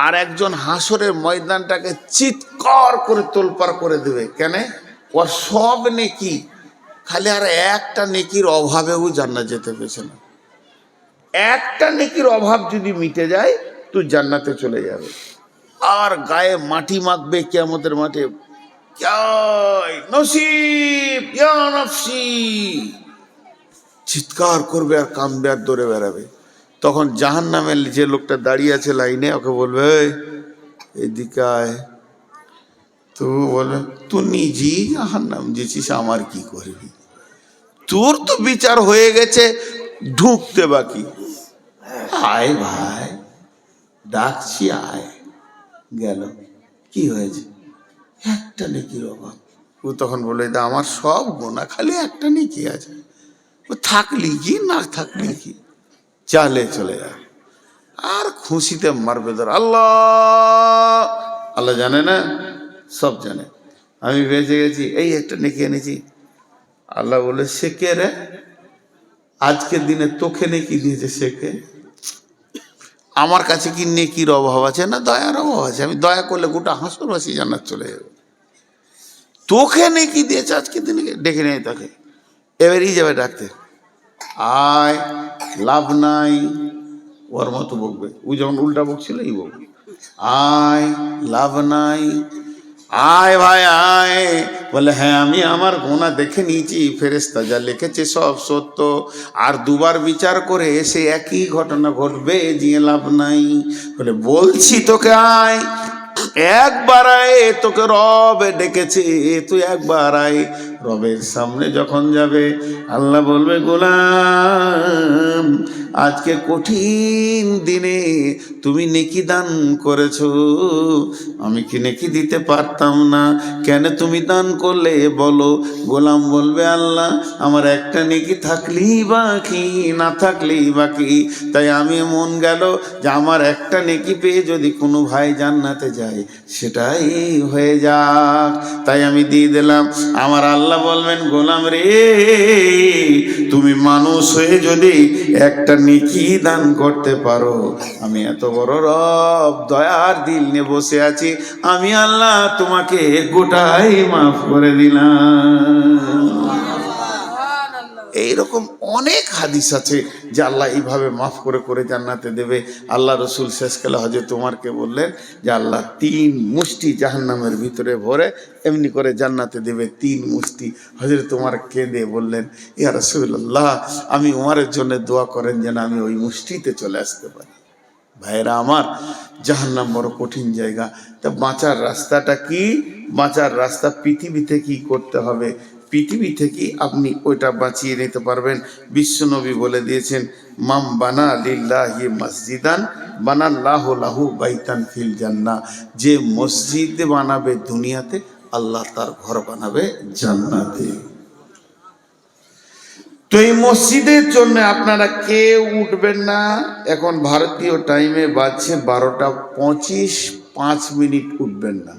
আর একজন হাসরের ময়দানটাকে চিৎকার করে তোলপাড় করে দেবে। কেন? ও সব নেকি, খালি আর একটা নেকির অভাবেও জান্নাত যেতে পেরেছে না। একটা নেকির অভাব যদি মিটে যায় তুই জান্নাতে চলে যাবে। আর গায়ে মাটি মাখবে কিয়ামতের মাঠে, নসিব ইয়া নফসি, চিৎকার করবে আর কাঁদবে আর দৌড়ে বেড়াবে। তখন জাহান্নামের যে লোকটা দাঁড়িয়ে আছে লাইনে, ওকে বলবে, এদিকে আয়। তো বলবে, তুই নিজেই জাহান্নাম যেছিস, আমার কি করবি, তোর তো বিচার হয়ে গেছে, ঢুকতে বাকি। আয় ভাই, ডাকছি আয়। গেল, কি হয়েছে? একটা নেকির অভাব। ও তখন বলে, দা আমার সব গোনা, খালি একটা নেকি আছে, ও থাকলি কি না থাকলি কি, চালে চলে যা। আর খুশিতে মারবে ধর। আল্লাহ, আল্লাহ জানে না, সব জানে, আমি বেঁচে গেছি, এই একটা নেকি এনেছি। আল্লাহ বলে, সে কে রে? আজকের দিনে তোকে নেকি দিয়েছে, সে কে? আমার কাছে কি নেকির অভাব আছে না দয়ার অভাব আছে? আমি দয়া করলে গোটা হাসরবাসী জান্নাত চলে যাবে। তোকে নেকি দিয়েছে আজকের দিনে, ডেকে নেই তাকে, এবারই যাবে ডাকতে, আয়, লাভ নাই। ওর মতো বকবে, ও যখন উল্টা বকছিল এই বকবে, আয়, লাভ নাই, আয় ভাই আয়। বলে, হ্যাঁ আমি আমার গোনা দেখে নিয়েছি, ফেরেশতা যা লিখেছে সব সত্য, আর দুবার বিচার করে এসে একই ঘটনা ঘটবে, যে লাভ নাই। বলে, বলছি তোকে আয়, একবার আয়, তোকে রব ডেকেছে, তুই একবার আয়। রবের সামনে যখন যাবে, আল্লাহ বলবে, গোলাম, আজকে কঠিন দিনে তুমি নেকি দান করেছো, আমি কি নেকি দিতে পারতাম না? কেন তুমি দান করলে বলো? গোলাম বলবে, আল্লাহ আমার একটা নেকি থাকলেই বাকি, না থাকলেই বাকি, তাই আমি মন গেল যে আমার একটা নেকি পেয়ে যদি কোনো ভাই জান্নাতে যায় সেটাই হয়ে যাক, তাই আমি দিয়ে দিলাম। আমার আল্লাহ বলবেন, গোলাম রে, তুমি মানুষ হয়ে যদি একটা নেকি দান করতে পারো, আমি এত বড় রব দয়ার দিল নিয়ে বসে আছি, আমি আল্লাহ তোমাকে গোটাই মাফ করে দিলাম। এইরকম অনেক হাদিস আছে যে আল্লাহ এইভাবে মাফ করে করে জান্নাতে দেবে। আল্লাহ রসুল শেষকালে হযরত ওমরকে বললেন যে আল্লাহ 3 মুষ্টি জাহান্নামের ভিতরে ভরে এমনি করে জান্নাতে দেবে, 3 মুষ্টি। হযরত ওমর কেঁদে বললেন, ইয়া রাসূলুল্লাহ, আমি ওমরের জন্য দোয়া করেন যেন আমি ওই মুষ্টিতে চলে আসতে পারি। ভাইরা আমার, জাহান্নাম বড় কঠিন জায়গা। তা বাঁচার রাস্তাটা কি? বাঁচার রাস্তা পৃথিবীতে কি করতে হবে, পৃথিবী থেকে আপনি ওইটা বাঁচিয়ে নিতে পারবেন। বিশ্বনবী বলে দিয়েছেন, মাম বানা লিল্লাহি মসজিদান বানাল্লাহু লাহু বাইতান ফিল জান্নাহ, যে মসজিদ বানাবে দুনিয়াতে, আল্লাহ তার ঘর বানাবে জান্নাতে। তো এই মসজিদের জন্য আপনারা কেউ উঠবেন না। এখন ভারতীয় টাইমে বাজছে 12:25, 5 মিনিট উঠবেন না।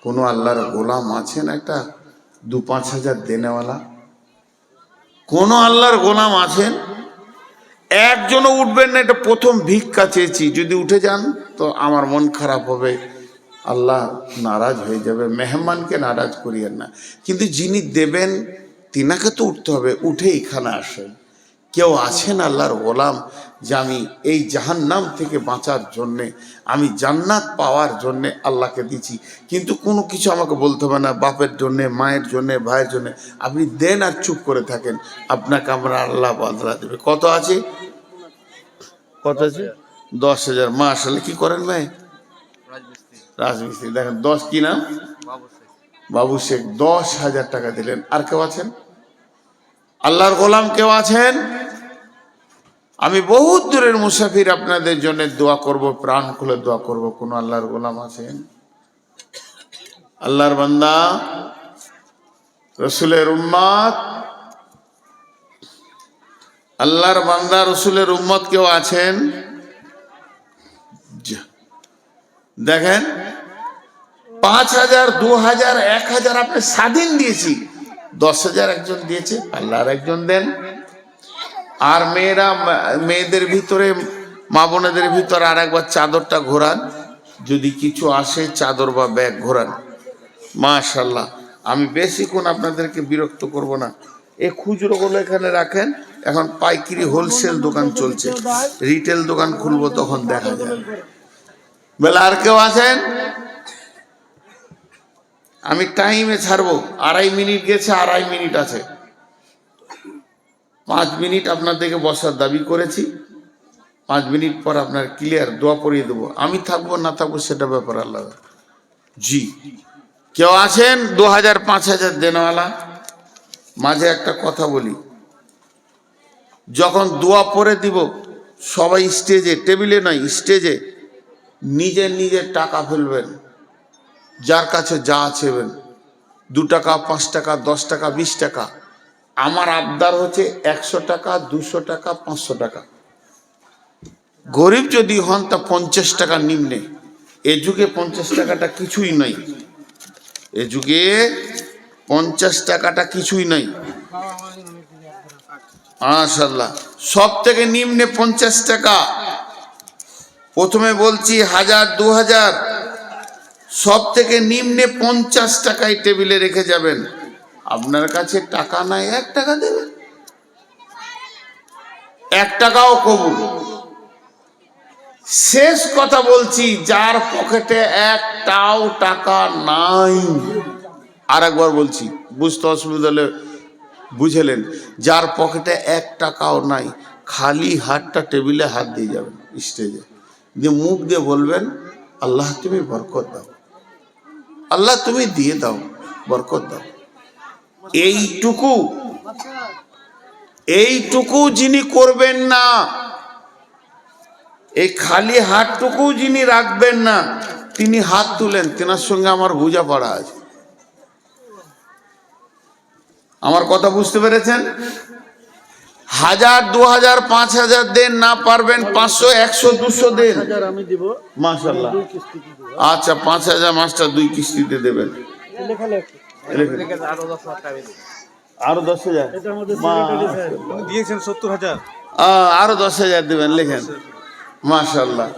কোনো আল্লাহর গোলাম আছেন একটা 2-5 হাজার দেনেওয়ালা? কোনো আল্লাহর গোলাম আছেন? একজনও উঠবেন না। এটা প্রথম ভিক্ষা চেয়েছি, যদি উঠে যান তো আমার মন খারাপ হবে, আল্লাহ নারাজ হয়ে যাবে। মেহমানকে নারাজ করিয়েন না, কিন্তু যিনি দেবেন তিনাকে তো উঠতে হবে। উঠে এখানে আসেন, কেউ আছেন আল্লাহর গোলাম যে আমি এই জাহান্নাম থেকে বাঁচার জন্যে, আমি জান্নাত পাওয়ার জন্যে আল্লাহকে দিচ্ছি, কিন্তু কোনো কিছু আমাকে বলতে হবে না, বাপের জন্যে, মায়ের জন্যে, ভাইয়ের জন্যে, আপনি দেন আর চুপ করে থাকেন, আপনাকে আমরা আল্লাহ বদলা দেবে। কত আছে? কত আছে? 10,000। মাশাআল্লাহ। কি করেন ভাই? রাজমিস্ত্রি। দেখেন 10 কি নাম? বাবু শেখ। 10,000 টাকা দিলেন। আর কেউ আছেন আল্লাহর গোলাম? কেউ আছেন? আমি বহুত দূরের মুসাফির, আপনাদের জন্য দোয়া করব, প্রাণ খুলে দোয়া করব। কোন আল্লাহর গোলাম আছেন? আল্লাহর বান্দা, রসুলের উম্মত, আল্লাহর বান্দা রসুলের উম্মত কেউ আছেন? দেখেন 5,000, 2,000, 1,000 আপনি স্বাধীন দিয়েছি, 10,000 একজন দিয়েছে, আল্লাহর একজন দেন। আর মেয়েরা, মেয়েদের ভিতরে, মা বোনেদের ভিতরে আর একবার চাদরটা ঘোরান, যদি কিছু আসে চাদর বা ব্যাগ ঘোরান। মাশাআল্লাহ। আমি বেশিক্ষণ আপনাদেরকে বিরক্ত করব না। এই খুচরোগুলো এখানে রাখেন, এখন পাইকারি হোলসেল দোকান চলছে, রিটেল দোকান খুলবো তখন দেখা যাবে। বলে আর কেউ আছেন? আমি টাইমে ছাড়বো, 2.5 মিনিট গেছে, 2.5 মিনিট আছে, 5 মিনিট আপনাদেরকে বসার দাবি করেছি। 5 মিনিট পর আপনার ক্লিয়ার দোয়া পড়িয়ে দেবো। আমি থাকবো না থাকবো সেটা ব্যাপার আল্লাহ। জি, কেউ আছেন 2,000, 5,000 দেনওয়ালা? মাঝে একটা কথা বলি, যখন দোয়া পড়ে দিব সবাই স্টেজে, টেবিলে নয়, স্টেজে নিজের নিজের টাকা ফেলবেন, যার কাছে যা আছেবেন, 2 টাকা, 5 টাকা, 10 টাকা, 20 টাকা। আমার আবদার হচ্ছে 100 টাকা, 200 টাকা, 500 টাকা। গরিব যদি হন তা 50 টাকা নিম্নে। এ যুগে 50 টাকাটা কিছুই নয়, এ যুগে 50 টাকাটা কিছুই নয়। মাশাআল্লাহ। সব থেকে নিম্নে 50 টাকা। প্রথমে বলছি 1,000, 2,000, সব থেকে নিম্নে 50 টাকায় টেবিলে রেখে যাবেন। আপনার কাছে টাকা নাই, 1 টাকা দেবেন, 1 টাকাও কবুল। শেষ কথা বলছি, যার পকেটে 1টাও টাকা নাই, আর একবার বলছি, বুঝতে অসুবিধা হলে বুঝলেন, যার পকেটে 1 টাকাও নাই, খালি হাতটা টেবিলে হাত দিয়ে যাবেন স্টেজে, দিয়ে মুখ দিয়ে বলবেন, আল্লাহ তুমি বরকত দাও, আল্লাহ তুমি দিয়ে দাও, বরকত দাও। এইটুকু যিনি করবেন না, এই খালি হাতটুকু যিনি রাখবেন না, তিনি হাত তুলেন, তেনার সঙ্গে আমার বোঝাপড়া আছে। আমার কথা বুঝতে পেরেছেন? 1,000, 2,000, 5,000 দেন, না পারবেন 500, 100, 200 দেন। আমি দিব মাশাআল্লাহ। আচ্ছা, 5,000 মাস্টার 2 কিস্তিতে দেবেন। আরো 10,000 দিয়েছেন 70,000। আরো 10,000 দেবেন, লেখেন। মাশাআল্লাহ।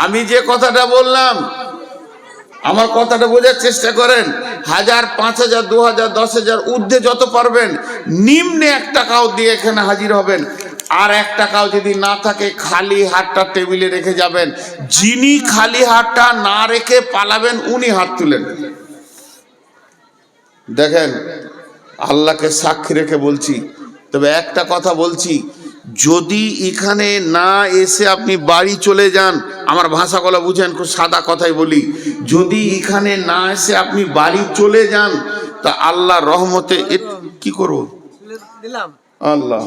আমি যে কথাটা বললাম, আমার কথাটা বোঝার চেষ্টা করেন। 1,000, 5,000, 2,000, 10,000 ঊর্ধ্বে যত পারবেন, নিম্নে 1 টাকাও দিয়ে এখানে হাজির হবেন। আর 1 টাকাও যদি না থাকে, খালি হাতটা টেবিলে রেখে যাবেন। যিনি খালি হাতটা না রেখে পালাবেন, উনি হাত তুলেন। দেখেন, আল্লাহকে সাক্ষী রেখে বলছি, তবে একটা কথা বলছি, যদি এখানে না এসে আপনি বাড়ি চলে যান, আমার ভাষাগুলো বুঝেন, খুব সাদা কথাই বলি, যদি এখানে না এসে আপনি বাড়ি চলে যান, তা আল্লাহ রহমতে কি করব, আল্লাহ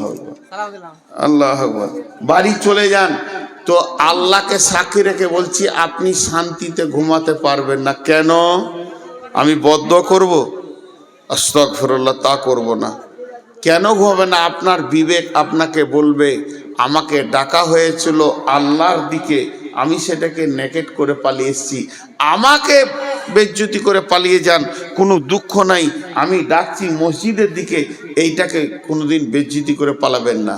আল্লাহ বাড়ি চলে যান, তো আল্লাহকে সাক্ষী রেখে বলছি, আপনি শান্তিতে ঘুমাতে পারবেন না। কেন? আমি বদদোয়া করব? আস্তাগফিরুল্লাহ, তা করব না। কেন ঘুমাবে না? আপনার বিবেক আপনাকে বলবে, আমাকে ডাকা হয়েছিল আল্লাহর দিকে, আমি সেটাকে নেগেট করে পালিয়ে এসেছি, আমাকে বেজ্জতি করে পালিয়ে যান, কোনো দুঃখ নাই, আমি ডাকছি মসজিদের দিকে, এইটাকে কোনোদিন বেজ্জতি করে পালাবেন না।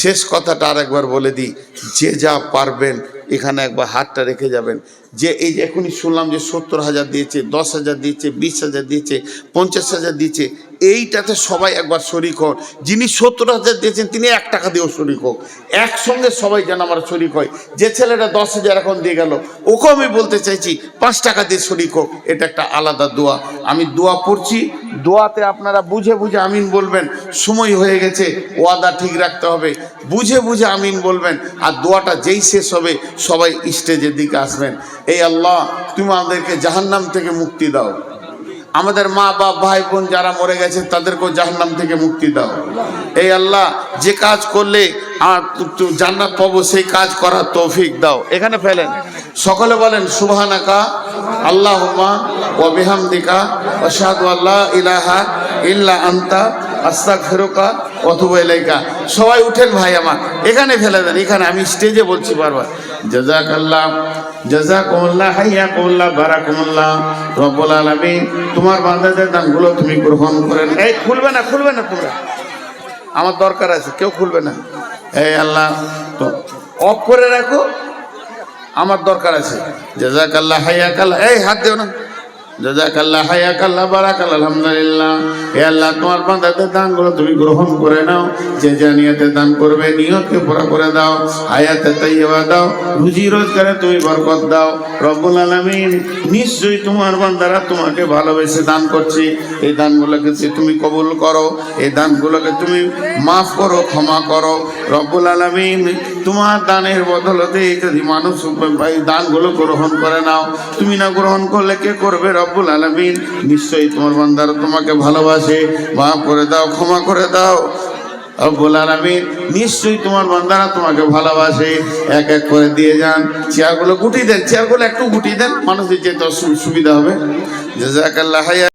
শেষ কথাটা আর একবার বলে দিই, যে যা পারবেন এখানে একবার হাতটা রেখে যাবেন। যে এই যে এখনই শুনলাম যে 70,000 দিয়েছে, 10,000 দিয়েছে, 20,000 দিয়েছে, 50,000 দিয়েছে, এইটাতে সবাই একবার শরিক হন। যিনি 70,000 দিয়েছেন তিনি 1 টাকা দিয়েও শরিক হোক, একসঙ্গে সবাই যেন আমার শরিক হয়। যে ছেলেটা 10,000 এখন দিয়ে গেল, ওকেও আমি বলতে চাইছি 5 টাকা দিয়ে শরিক হোক। এটা একটা আলাদা দোয়া। আমি দোয়া পড়ছি, দোয়াতে আপনারা বুঝে বুঝে আমিন বলবেন। সময় হয়ে গেছে, ওয়াদা ঠিক রাখতে হবে, বুঝে বুঝে আমিন বলবেন। আর দোয়াটা যেই শেষ হবে সবাই স্টেজের দিকে আসবেন। এই আল্লাহ, তুমি আমাদেরকে জাহান্নাম থেকে মুক্তি দাও, আমাদের মা বাপ ভাই বোন যারা মরে গেছে তাদেরকেও জাহান্নাম থেকে মুক্তি দাও। এই আল্লাহ, যে কাজ করলে জান্নাত পাবো সেই কাজ করার তৌফিক দাও। এখানে ফেলেন, সকলে বলেন সুবহানাকা আল্লাহুম্মা ওয়া বিহামদিকা আশহাদু আল্লা ইলাহা ইল্লা আনতা আস্তাগফিরুকা ওয়া আতুবু ইলাইকা। সবাই উঠেন ভাই আমার, এখানে ফেলে দেন, এখানে আমি স্টেজে বলছি বারবার। জাযাকাল্লাহ, জাযাকুমুল্লাহ, হাইয়াকুমুল্লাহ, বারাকাকুমুল্লাহ। রব্বুল আলামিন তোমার বান্দাদের দানগুলো তুমি গ্রহণ করেন। এই খুলবে না, খুলবে না তোমরা, আমার দরকার আছে, কেউ খুলবে না। এই আল্লাহ তো অফ করে রাখো, আমার দরকার আছে। জাযাকাল্লাহ, হাইয়াকাল্লাহ, এই হাত দেও না। জাযাকাল্লাহ, হাইয়াকাল্লাহ, বারাকাল্লাহ, আলহামদুলিল্লাহ। হে আল্লাহ, তোমার বান্দাদের দানগুলো তুমি গ্রহণ করে নাও। যে যা নিয়তে দান করবে নিয়তকে পুরা করে দাও, হায়াতে তাইয়্যিবা দাও, রুজি রোজগারে তুমি বরকত দাও। রব্বুল আলামিন, নিশ্চয়ই তোমার বান্দারা তোমাকে ভালোবেসে দান করছে। এই দানগুলোকে তুমি কবুল করো, এই দানগুলোকে তুমি মাফ করো, ক্ষমা করো। রব্বুল আলামিন, তোমার দানের বদলতে যদি মানুষ এই দানগুলো গ্রহণ করে নাও, তুমি না গ্রহণ করলে কে করবে? রব্বুল আলামিন, নিশ্চয়ই তোমার বান্দারা তোমাকে ভালোবাসে, মাফ করে দাও, ক্ষমা করে দাও। রব্বুল আলামিন, নিশ্চয়ই তোমার বান্দারা তোমাকে ভালোবাসে। এক এক করে দিয়ে যান। চেয়ারগুলো গুটিয়ে দেন, চেয়ারগুলো একটু গুটিয়ে দেন, মানুষের যেতে সুবিধা হবে। জাযাকাল্লাহ।